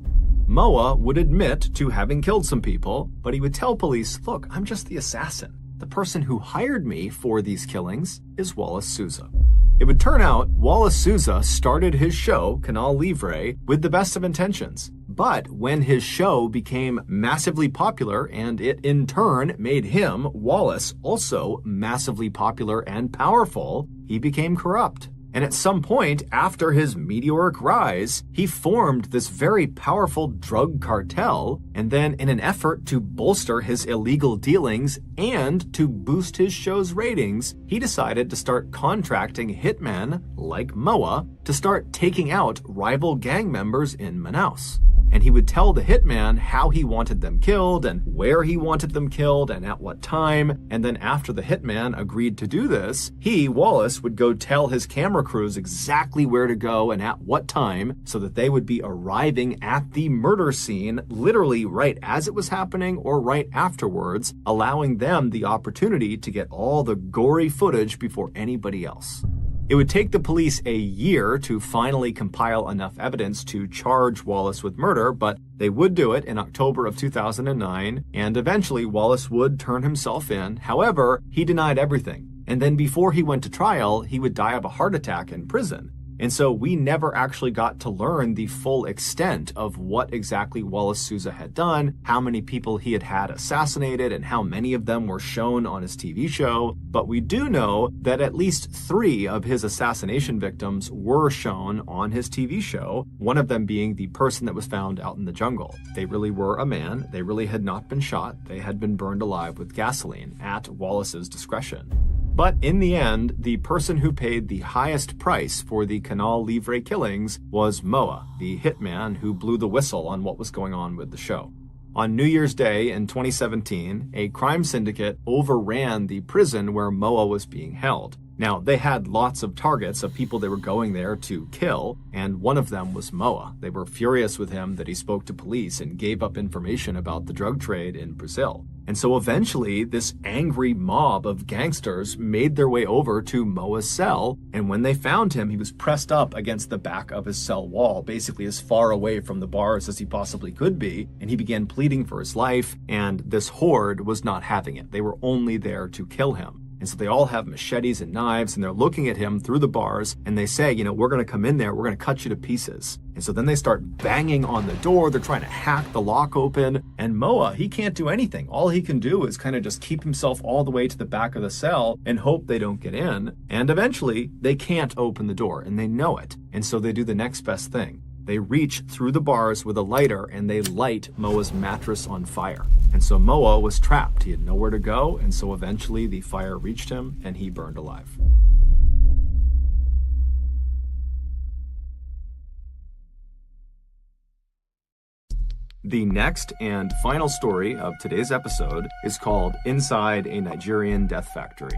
Moa would admit to having killed some people, but he would tell police, look, I'm just the assassin. The person who hired me for these killings is Wallace Souza. It would turn out Wallace Souza started his show, Canal Livre, with the best of intentions. But when his show became massively popular and it in turn made him, Wallace, also massively popular and powerful, he became corrupt. And at some point after his meteoric rise, he formed this very powerful drug cartel, and then in an effort to bolster his illegal dealings and to boost his show's ratings, he decided to start contracting hitmen like Moa to start taking out rival gang members in Manaus. And he would tell the hitman how he wanted them killed and where he wanted them killed and at what time. And then after the hitman agreed to do this, he, Wallace, would go tell his camera crews exactly where to go and at what time so that they would be arriving at the murder scene literally right as it was happening or right afterwards, allowing them the opportunity to get all the gory footage before anybody else. It would take the police a year to finally compile enough evidence to charge Wallace with murder, but they would do it in October of 2009, and eventually Wallace would turn himself in. However, he denied everything. And then before he went to trial, he would die of a heart attack in prison. And so we never actually got to learn the full extent of what exactly Wallace Souza had done, how many people he had assassinated, and how many of them were shown on his TV show. But we do know that at least 3 of his assassination victims were shown on his TV show, one of them being the person that was found out in the jungle. They really were a man. They really had not been shot. They had been burned alive with gasoline at Wallace's discretion. But in the end, the person who paid the highest price for the Canal Livre killings was Moa, the hitman who blew the whistle on what was going on with the show. On New Year's Day in 2017, a crime syndicate overran the prison where Moa was being held. Now, they had lots of targets of people they were going there to kill, and one of them was Moa. They were furious with him that he spoke to police and gave up information about the drug trade in Brazil. And so eventually, this angry mob of gangsters made their way over to Moa's cell, and when they found him, he was pressed up against the back of his cell wall, basically as far away from the bars as he possibly could be, and he began pleading for his life, and this horde was not having it. They were only there to kill him. And so they all have machetes and knives, and they're looking at him through the bars, and they say, we're going to come in there, we're going to cut you to pieces. And so then they start banging on the door, they're trying to hack the lock open, and Moa, he can't do anything. All he can do is kind of just keep himself all the way to the back of the cell and hope they don't get in. And eventually, they can't open the door, and they know it. And so they do the next best thing. They reach through the bars with a lighter and they light Moa's mattress on fire. And so Moa was trapped. He had nowhere to go, and so eventually the fire reached him and he burned alive. The next and final story of today's episode is called Inside a Nigerian Death Factory.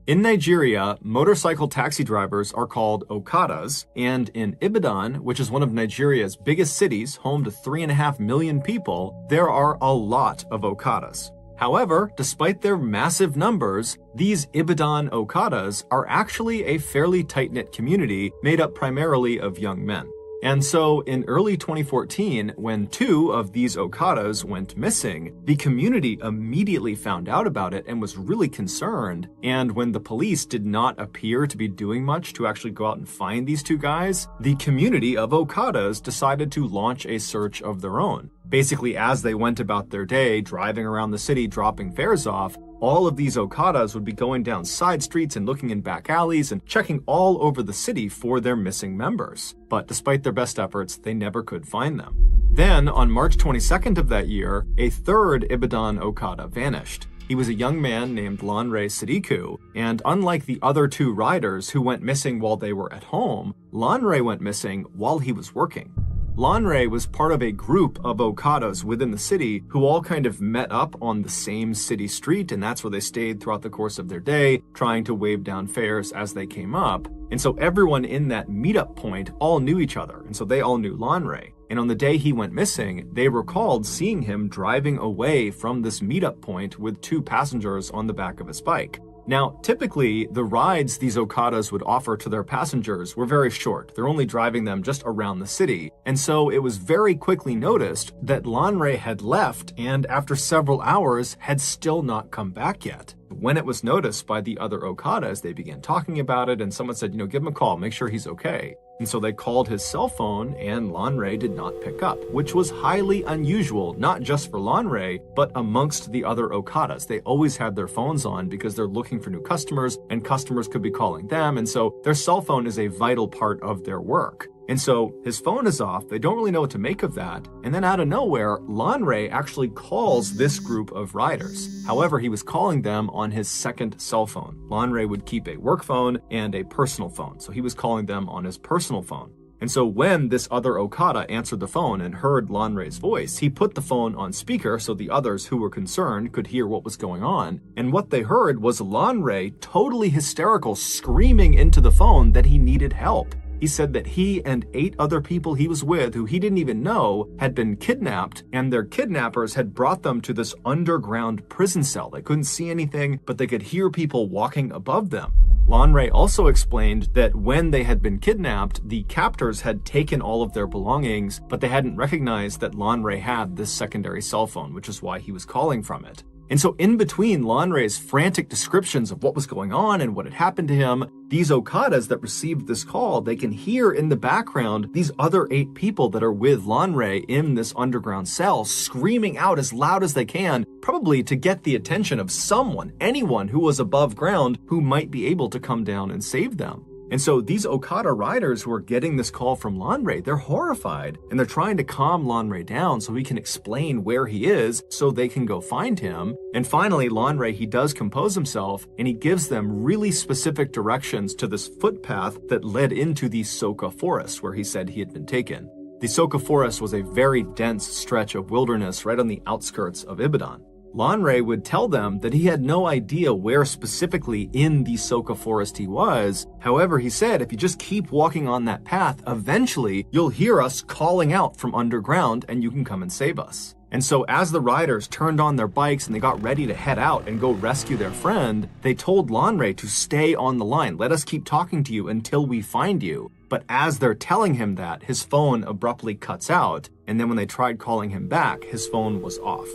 In Nigeria, motorcycle taxi drivers are called Okadas, and in Ibadan, which is one of Nigeria's biggest cities, home to 3.5 million people, there are a lot of Okadas. However, despite their massive numbers, these Ibadan Okadas are actually a fairly tight-knit community made up primarily of young men. And so in early 2014, when 2 of these Okadas went missing, the community immediately found out about it and was really concerned. And when the police did not appear to be doing much to actually go out and find these 2 guys, the community of Okadas decided to launch a search of their own. Basically, as they went about their day, driving around the city, dropping fares off, all of these Okadas would be going down side streets and looking in back alleys and checking all over the city for their missing members. But despite their best efforts, they never could find them. Then, on March 22nd of that year, a 3rd Ibadan Okada vanished. He was a young man named Lanre Sadiku, and unlike the other 2 riders who went missing while they were at home, Lanre went missing while he was working. Lanre was part of a group of Okadas within the city who all kind of met up on the same city street, and that's where they stayed throughout the course of their day, trying to wave down fares as they came up. And so everyone in that meetup point all knew each other, and so they all knew Lanre. And on the day he went missing, they recalled seeing him driving away from this meetup point with 2 passengers on the back of his bike. Now, typically, the rides these Okadas would offer to their passengers were very short. They're only driving them just around the city. And so it was very quickly noticed that Lanre had left and after several hours had still not come back yet. When it was noticed by the other Okadas, they began talking about it and someone said, give him a call, make sure he's okay. And so they called his cell phone and Lanre did not pick up, which was highly unusual, not just for Lanre, but amongst the other Okadas. They always had their phones on because they're looking for new customers and customers could be calling them. And so their cell phone is a vital part of their work. And so his phone is off, they don't really know what to make of that, and then out of nowhere, Lanre actually calls this group of riders. However, he was calling them on his second cell phone. Lanre would keep a work phone and a personal phone, so he was calling them on his personal phone. And so when this other Okada answered the phone and heard Lanre's voice, he put the phone on speaker so the others who were concerned could hear what was going on. And what they heard was Lanre, totally hysterical, screaming into the phone that he needed help. He said that he and 8 other people he was with, who he didn't even know, had been kidnapped, and their kidnappers had brought them to this underground prison cell. They couldn't see anything, but they could hear people walking above them. Lanre also explained that when they had been kidnapped, the captors had taken all of their belongings, but they hadn't recognized that Lanre had this secondary cell phone, which is why he was calling from it. And so in between Lanre's frantic descriptions of what was going on and what had happened to him, these Okadas that received this call, they can hear in the background these other 8 people that are with Lanre in this underground cell screaming out as loud as they can, probably to get the attention of someone, anyone who was above ground who might be able to come down and save them. And so these Okada riders who are getting this call from Lanre, they're horrified and they're trying to calm Lanre down so he can explain where he is so they can go find him. And finally, Lanre, he does compose himself and he gives them really specific directions to this footpath that led into the Soka forest where he said he had been taken. The Soka forest was a very dense stretch of wilderness right on the outskirts of Ibadan. Lanre would tell them that he had no idea where specifically in the Soka forest he was. However, he said, if you just keep walking on that path, eventually you'll hear us calling out from underground and you can come and save us. And so as the riders turned on their bikes and they got ready to head out and go rescue their friend, they told Lanre to stay on the line. Let us keep talking to you until we find you. But as they're telling him that, his phone abruptly cuts out. And then when they tried calling him back, his phone was off.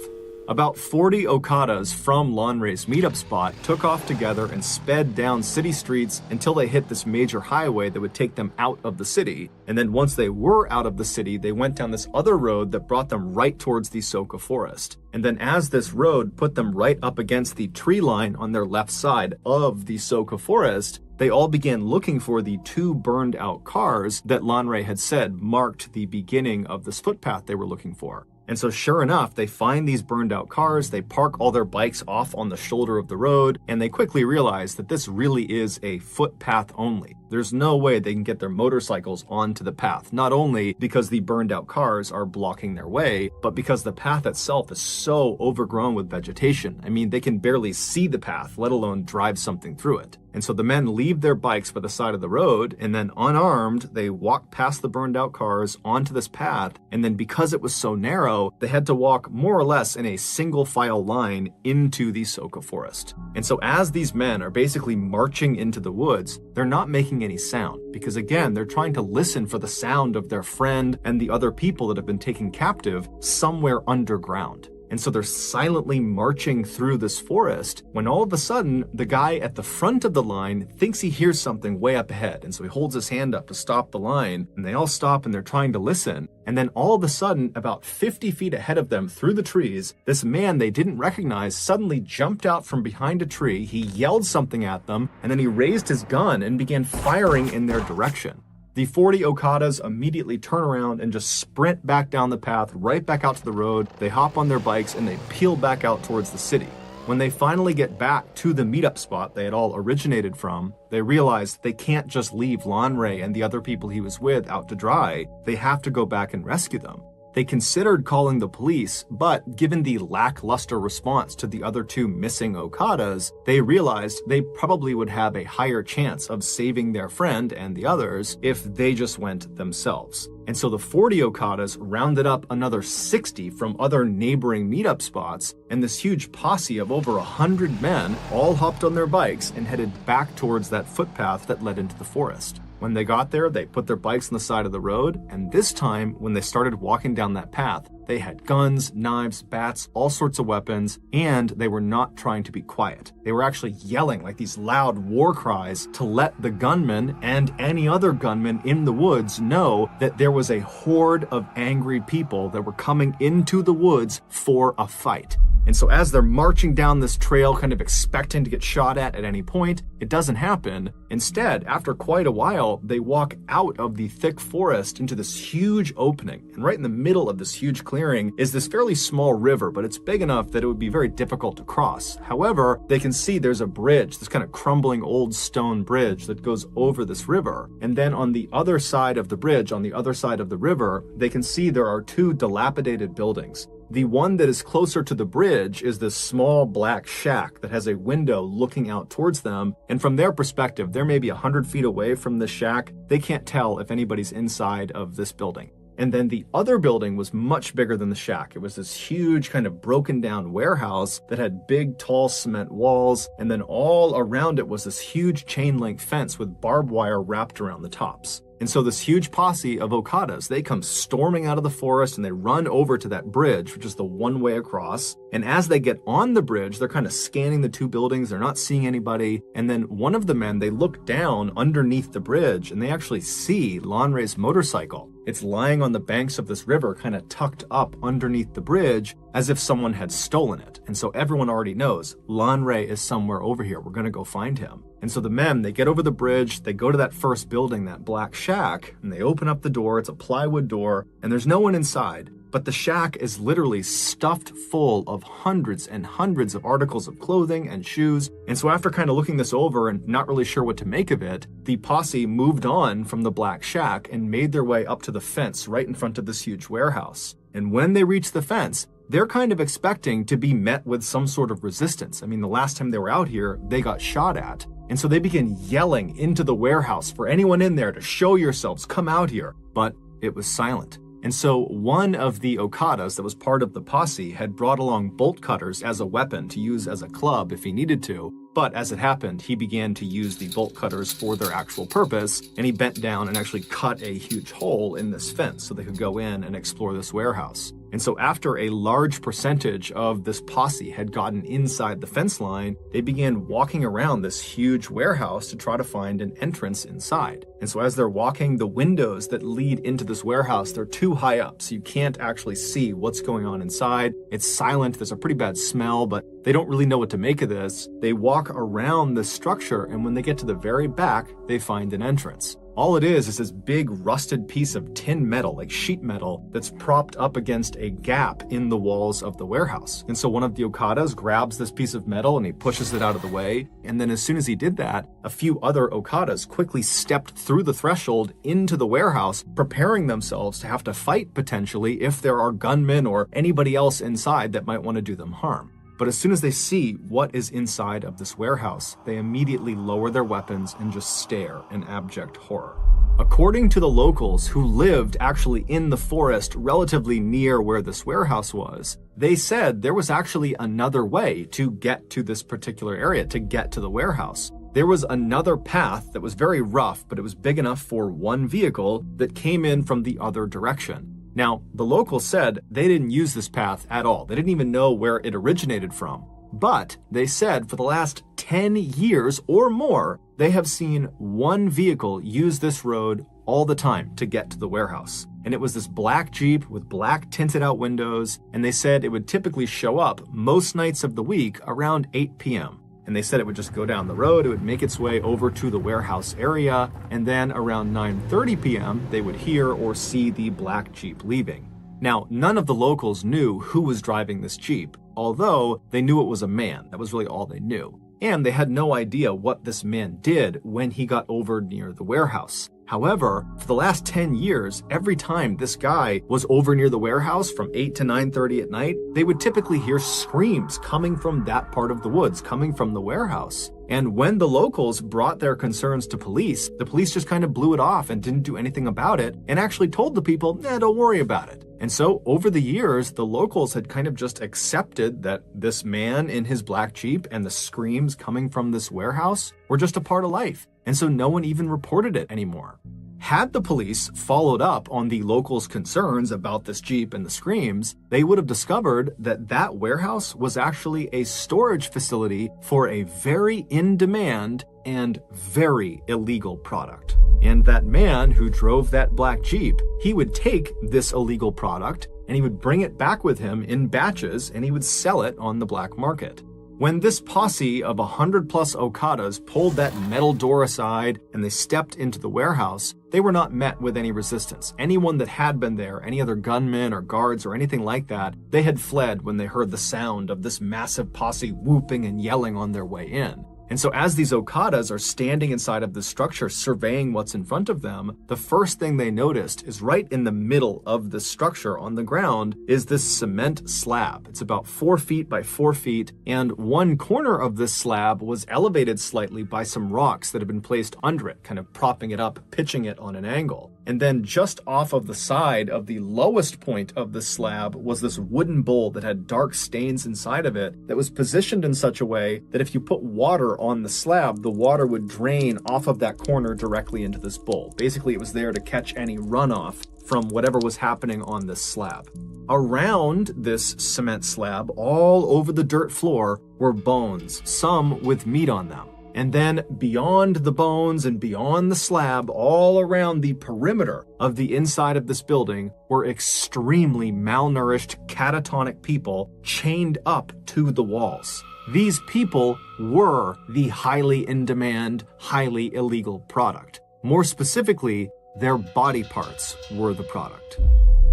About 40 Okadas from Lanre's meetup spot took off together and sped down city streets until they hit this major highway that would take them out of the city. And then once they were out of the city, they went down this other road that brought them right towards the Soka forest. And then as this road put them right up against the tree line on their left side of the Soka forest, they all began looking for the 2 burned out cars that Lanre had said marked the beginning of this footpath they were looking for. And so sure enough, they find these burned out cars, they park all their bikes off on the shoulder of the road, and they quickly realize that this really is a footpath only. There's no way they can get their motorcycles onto the path, not only because the burned out cars are blocking their way, but because the path itself is so overgrown with vegetation. I mean, they can barely see the path, let alone drive something through it. And so the men leave their bikes by the side of the road, and then unarmed, they walk past the burned out cars onto this path, and then because it was so narrow, they had to walk more or less in a single file line into the Soka forest. And so as these men are basically marching into the woods, they're not making any sound because, again, they're trying to listen for the sound of their friend and the other people that have been taken captive somewhere underground. And so they're silently marching through this forest when all of a sudden, the guy at the front of the line thinks he hears something way up ahead. And so he holds his hand up to stop the line, and they all stop and they're trying to listen. And then all of a sudden, about 50 feet ahead of them through the trees, this man they didn't recognize suddenly jumped out from behind a tree. He yelled something at them, and then he raised his gun and began firing in their direction. The 40 Okadas immediately turn around and just sprint back down the path, right back out to the road. They hop on their bikes and they peel back out towards the city. When they finally get back to the meetup spot they had all originated from, they realize they can't just leave Lanre and the other people he was with out to dry. They have to go back and rescue them. They considered calling the police, but given the lackluster response to the other two missing Okadas, they realized they probably would have a higher chance of saving their friend and the others if they just went themselves. And so the 40 Okadas rounded up another 60 from other neighboring meetup spots, and this huge posse of over 100 men all hopped on their bikes and headed back towards that footpath that led into the forest. When they got there, they put their bikes on the side of the road, and this time, when they started walking down that path, they had guns, knives, bats, all sorts of weapons, and they were not trying to be quiet. They were actually yelling like these loud war cries to let the gunmen and any other gunmen in the woods know that there was a horde of angry people that were coming into the woods for a fight. And so as they're marching down this trail, kind of expecting to get shot at any point, it doesn't happen. Instead, after quite a while, they walk out of the thick forest into this huge opening. And right in the middle of this huge clearing is this fairly small river, but it's big enough that it would be very difficult to cross. However, they can see there's a bridge, this kind of crumbling old stone bridge that goes over this river. And then on the other side of the bridge, on the other side of the river, they can see there are two dilapidated buildings. The one that is closer to the bridge is this small black shack that has a window looking out towards them. And from their perspective, they're maybe 100 feet away from this shack. They can't tell if anybody's inside of this building. And then the other building was much bigger than the shack. It was this huge kind of broken down warehouse that had big, tall cement walls. And then all around it was this huge chain link fence with barbed wire wrapped around the tops. And so this huge posse of Okadas, they come storming out of the forest and they run over to that bridge, which is the one way across. And as they get on the bridge, they're kind of scanning the two buildings. They're not seeing anybody. And then one of the men, they look down underneath the bridge and they actually see Lanre's motorcycle. It's lying on the banks of this river, kind of tucked up underneath the bridge as if someone had stolen it. And so everyone already knows Lanre is somewhere over here. We're going to go find him. And so the men, they get over the bridge, they go to that first building, that black shack, and they open up the door. It's a plywood door, and there's no one inside. But the shack is literally stuffed full of hundreds and hundreds of articles of clothing and shoes. And so after kind of looking this over and not really sure what to make of it, the posse moved on from the black shack and made their way up to the fence right in front of this huge warehouse. And when they reach the fence, they're kind of expecting to be met with some sort of resistance. I mean, the last time they were out here, they got shot at. And so they begin yelling into the warehouse for anyone in there to show yourselves, come out here. But it was silent. And so one of the Okadas that was part of the posse had brought along bolt cutters as a weapon to use as a club if he needed to. But as it happened, he began to use the bolt cutters for their actual purpose, and he bent down and actually cut a huge hole in this fence so they could go in and explore this warehouse. And so after a large percentage of this posse had gotten inside the fence line, they began walking around this huge warehouse to try to find an entrance inside. And so as they're walking, the windows that lead into this warehouse, they're too high up, so you can't actually see what's going on inside. It's silent, there's a pretty bad smell, but they don't really know what to make of this. They walk around the structure, and when they get to the very back, they find an entrance. All it is this big rusted piece of tin metal, like sheet metal, that's propped up against a gap in the walls of the warehouse. And so one of the Okadas grabs this piece of metal and he pushes it out of the way. And then as soon as he did that, a few other Okadas quickly stepped through the threshold into the warehouse, preparing themselves to have to fight potentially if there are gunmen or anybody else inside that might want to do them harm. But as soon as they see what is inside of this warehouse, they immediately lower their weapons and just stare in abject horror. According to the locals who lived actually in the forest relatively near where this warehouse was, they said there was actually another way to get to this particular area, to get to the warehouse. there was another path that was very rough, but it was big enough for one vehicle that came in from the other direction. Now, the locals said they didn't use this path at all. They didn't even know where it originated from. But they said for the last 10 years or more, they have seen one vehicle use this road all the time to get to the warehouse. And it was this black Jeep with black tinted out windows, and they said it would typically show up most nights of the week around 8 p.m. And they said it would just go down the road, it would make its way over to the warehouse area, and then around 9:30 p.m. they would hear or see the black Jeep leaving. Now, none of the locals knew who was driving this Jeep, although they knew it was a man. That was really all they knew. And they had no idea what this man did when he got over near the warehouse. However, for the last 10 years, every time this guy was over near the warehouse from 8 to 9:30 at night, they would typically hear screams coming from that part of the woods, coming from the warehouse. And when the locals brought their concerns to police, the police just kind of blew it off and didn't do anything about it, and actually told the people, don't worry about it. And so over the years, the locals had kind of just accepted that this man in his black Jeep and the screams coming from this warehouse were just a part of life. And so no one even reported it anymore. Had the police followed up on the locals' concerns about this Jeep and the screams, they would have discovered that that warehouse was actually a storage facility for a very in-demand and very illegal product. And that man who drove that black Jeep, he would take this illegal product and he would bring it back with him in batches and he would sell it on the black market. When this posse of 100+ Okadas pulled that metal door aside and they stepped into the warehouse, they were not met with any resistance. Anyone that had been there, any other gunmen or guards or anything like that, they had fled when they heard the sound of this massive posse whooping and yelling on their way in. And so as these Okadas are standing inside of the structure surveying what's in front of them, the first thing they noticed is right in the middle of the structure on the ground is this cement slab. It's about 4 feet by 4 feet, and one corner of this slab was elevated slightly by some rocks that had been placed under it, kind of propping it up, pitching it on an angle. And then just off of the side of the lowest point of the slab was this wooden bowl that had dark stains inside of it that was positioned in such a way that if you put water on the slab, the water would drain off of that corner directly into this bowl. Basically, it was there to catch any runoff from whatever was happening on this slab. Around this cement slab, all over the dirt floor, were bones, some with meat on them. And then beyond the bones and beyond the slab, all around the perimeter of the inside of this building were extremely malnourished, catatonic people chained up to the walls. These people were the highly in-demand, highly illegal product. More specifically, their body parts were the product.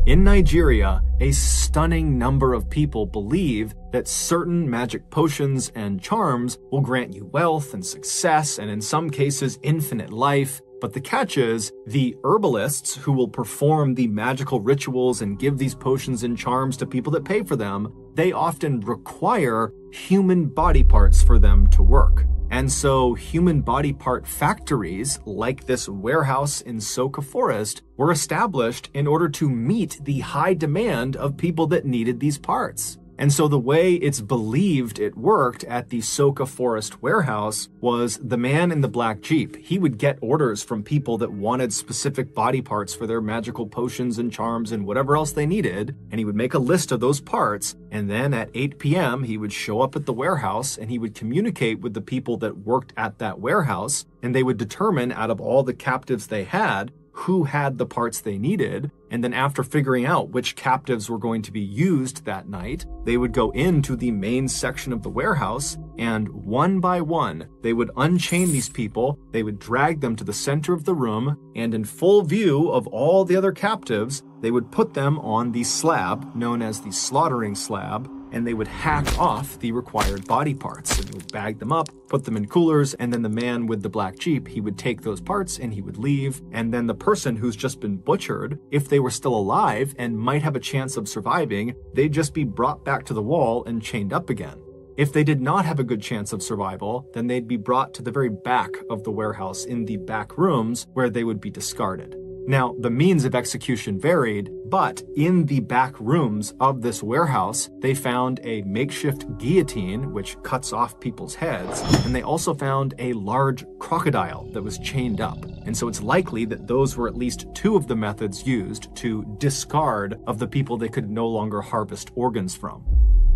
In Nigeria, a stunning number of people believe that certain magic potions and charms will grant you wealth and success, and in some cases, infinite life. But the catch is, the herbalists who will perform the magical rituals and give these potions and charms to people that pay for them, they often require human body parts for them to work. And so human body part factories, like this warehouse in Soka Forest, were established in order to meet the high demand of people that needed these parts. And so the way it's believed it worked at the Soka Forest warehouse was the man in the black Jeep. He would get orders from people that wanted specific body parts for their magical potions and charms and whatever else they needed, and he would make a list of those parts, and then at 8 p.m. he would show up at the warehouse and he would communicate with the people that worked at that warehouse, and they would determine out of all the captives they had who had the parts they needed, and then after figuring out which captives were going to be used that night, they would go into the main section of the warehouse, and one by one, they would unchain these people, they would drag them to the center of the room, and in full view of all the other captives, they would put them on the slab, known as the slaughtering slab, and they would hack off the required body parts. And they would bag them up, put them in coolers, and then the man with the black Jeep, he would take those parts and he would leave. And then the person who's just been butchered, if they were still alive and might have a chance of surviving, they'd just be brought back to the wall and chained up again. If they did not have a good chance of survival, then they'd be brought to the very back of the warehouse in the back rooms where they would be discarded. Now, the means of execution varied, but in the back rooms of this warehouse, they found a makeshift guillotine, which cuts off people's heads, and they also found a large crocodile that was chained up. And so it's likely that those were at least two of the methods used to discard of the people they could no longer harvest organs from.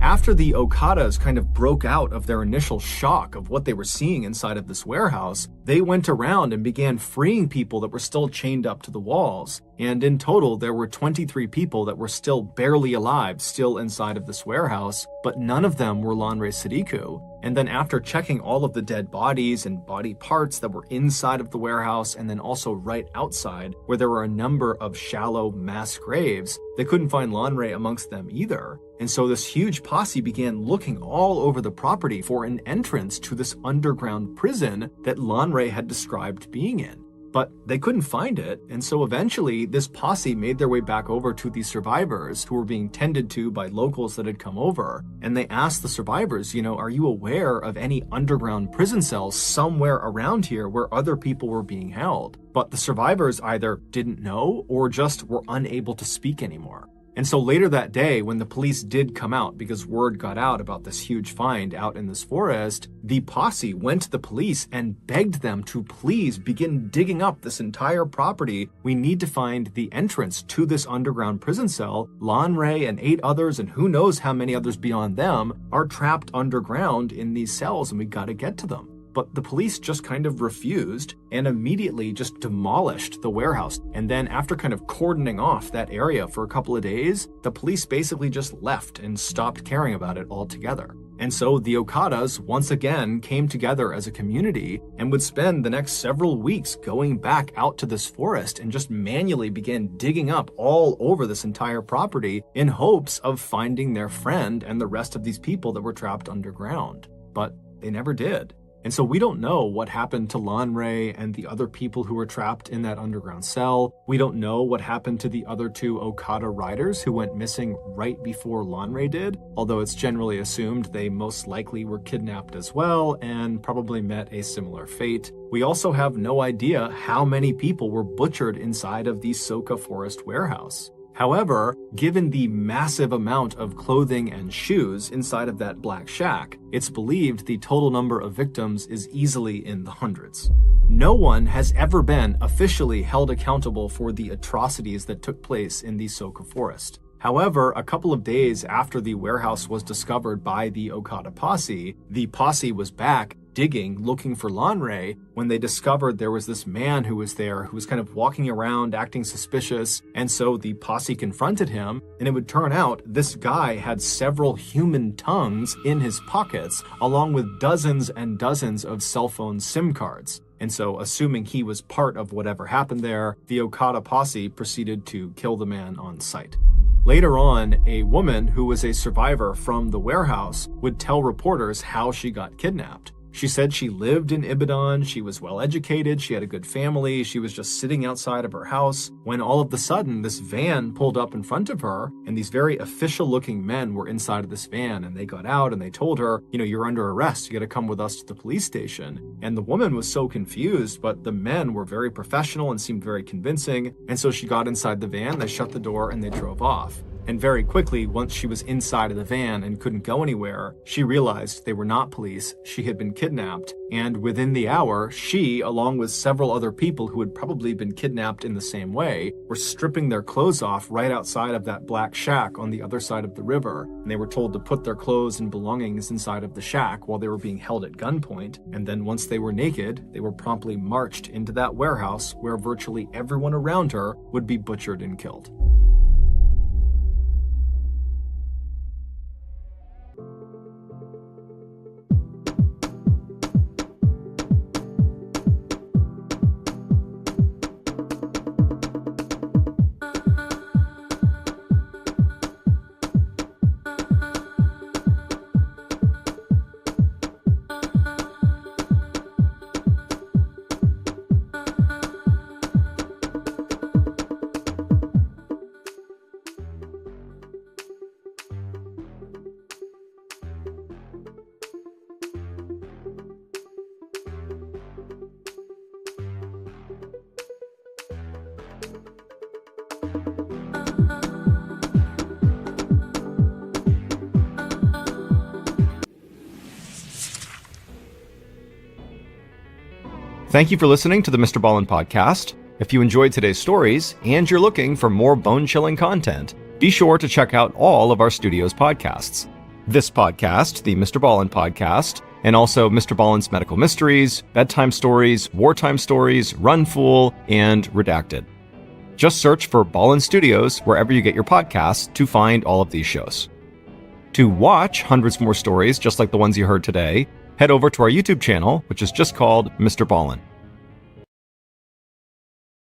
After the Okadas kind of broke out of their initial shock of what they were seeing inside of this warehouse, they went around and began freeing people that were still chained up to the walls. And in total, there were 23 people that were still barely alive, still inside of this warehouse, but none of them were Lanre Sadiku. And then after checking all of the dead bodies and body parts that were inside of the warehouse and then also right outside, where there were a number of shallow mass graves, they couldn't find Lanre amongst them either. And so this huge posse began looking all over the property for an entrance to this underground prison that Lanre had described being in. But they couldn't find it, and so eventually this posse made their way back over to the survivors who were being tended to by locals that had come over, and they asked the survivors, are you aware of any underground prison cells somewhere around here where other people were being held? But the survivors either didn't know or just were unable to speak anymore. And so later that day, when the police did come out because word got out about this huge find out in this forest, the posse went to the police and begged them to please begin digging up this entire property. We need to find the entrance to this underground prison cell. Lanre and 8 others, and who knows how many others beyond them, are trapped underground in these cells, and we gotta get to them. But the police just kind of refused and immediately just demolished the warehouse. And then after kind of cordoning off that area for a couple of days, the police basically just left and stopped caring about it altogether. And so the Okadas once again came together as a community and would spend the next several weeks going back out to this forest and just manually began digging up all over this entire property in hopes of finding their friend and the rest of these people that were trapped underground. But they never did. And so we don't know what happened to Lanre and the other people who were trapped in that underground cell. We don't know what happened to the other 2 Okada riders who went missing right before Lanre did, although it's generally assumed they most likely were kidnapped as well and probably met a similar fate. We also have no idea how many people were butchered inside of the Soka Forest warehouse. However, given the massive amount of clothing and shoes inside of that black shack, it's believed the total number of victims is easily in the hundreds. No one has ever been officially held accountable for the atrocities that took place in the Soka Forest. However, a couple of days after the warehouse was discovered by the Okada posse, the posse was back digging, looking for Lanre, when they discovered there was this man who was there who was kind of walking around acting suspicious, and so the posse confronted him, and it would turn out this guy had several human tongues in his pockets, along with dozens and dozens of cell phone SIM cards. And so, assuming he was part of whatever happened there, the Okada posse proceeded to kill the man on sight. Later on, a woman who was a survivor from the warehouse would tell reporters how she got kidnapped. She said she lived in Ibadan, she was well educated, she had a good family, she was just sitting outside of her house when all of a sudden this van pulled up in front of her, and these very official looking men were inside of this van, and they got out and they told her, you're under arrest, you gotta come with us to the police station. And the woman was so confused, but the men were very professional and seemed very convincing, and so she got inside the van, they shut the door, and they drove off. And very quickly, once she was inside of the van and couldn't go anywhere, she realized they were not police, she had been kidnapped, and within the hour, she, along with several other people who had probably been kidnapped in the same way, were stripping their clothes off right outside of that black shack on the other side of the river, and they were told to put their clothes and belongings inside of the shack while they were being held at gunpoint, and then once they were naked, they were promptly marched into that warehouse where virtually everyone around her would be butchered and killed. Thank you for listening to the MrBallen Podcast. If you enjoyed today's stories and you're looking for more bone-chilling content, be sure to check out all of our studio's podcasts. This podcast, the MrBallen Podcast, and also Mr. Ballen's Medical Mysteries, Bedtime Stories, Wartime Stories, Run Fool, and Redacted. Just search for Ballen Studios wherever you get your podcasts to find all of these shows. To watch hundreds more stories just like the ones you heard today, head over to our YouTube channel, which is just called Mr. Ballen.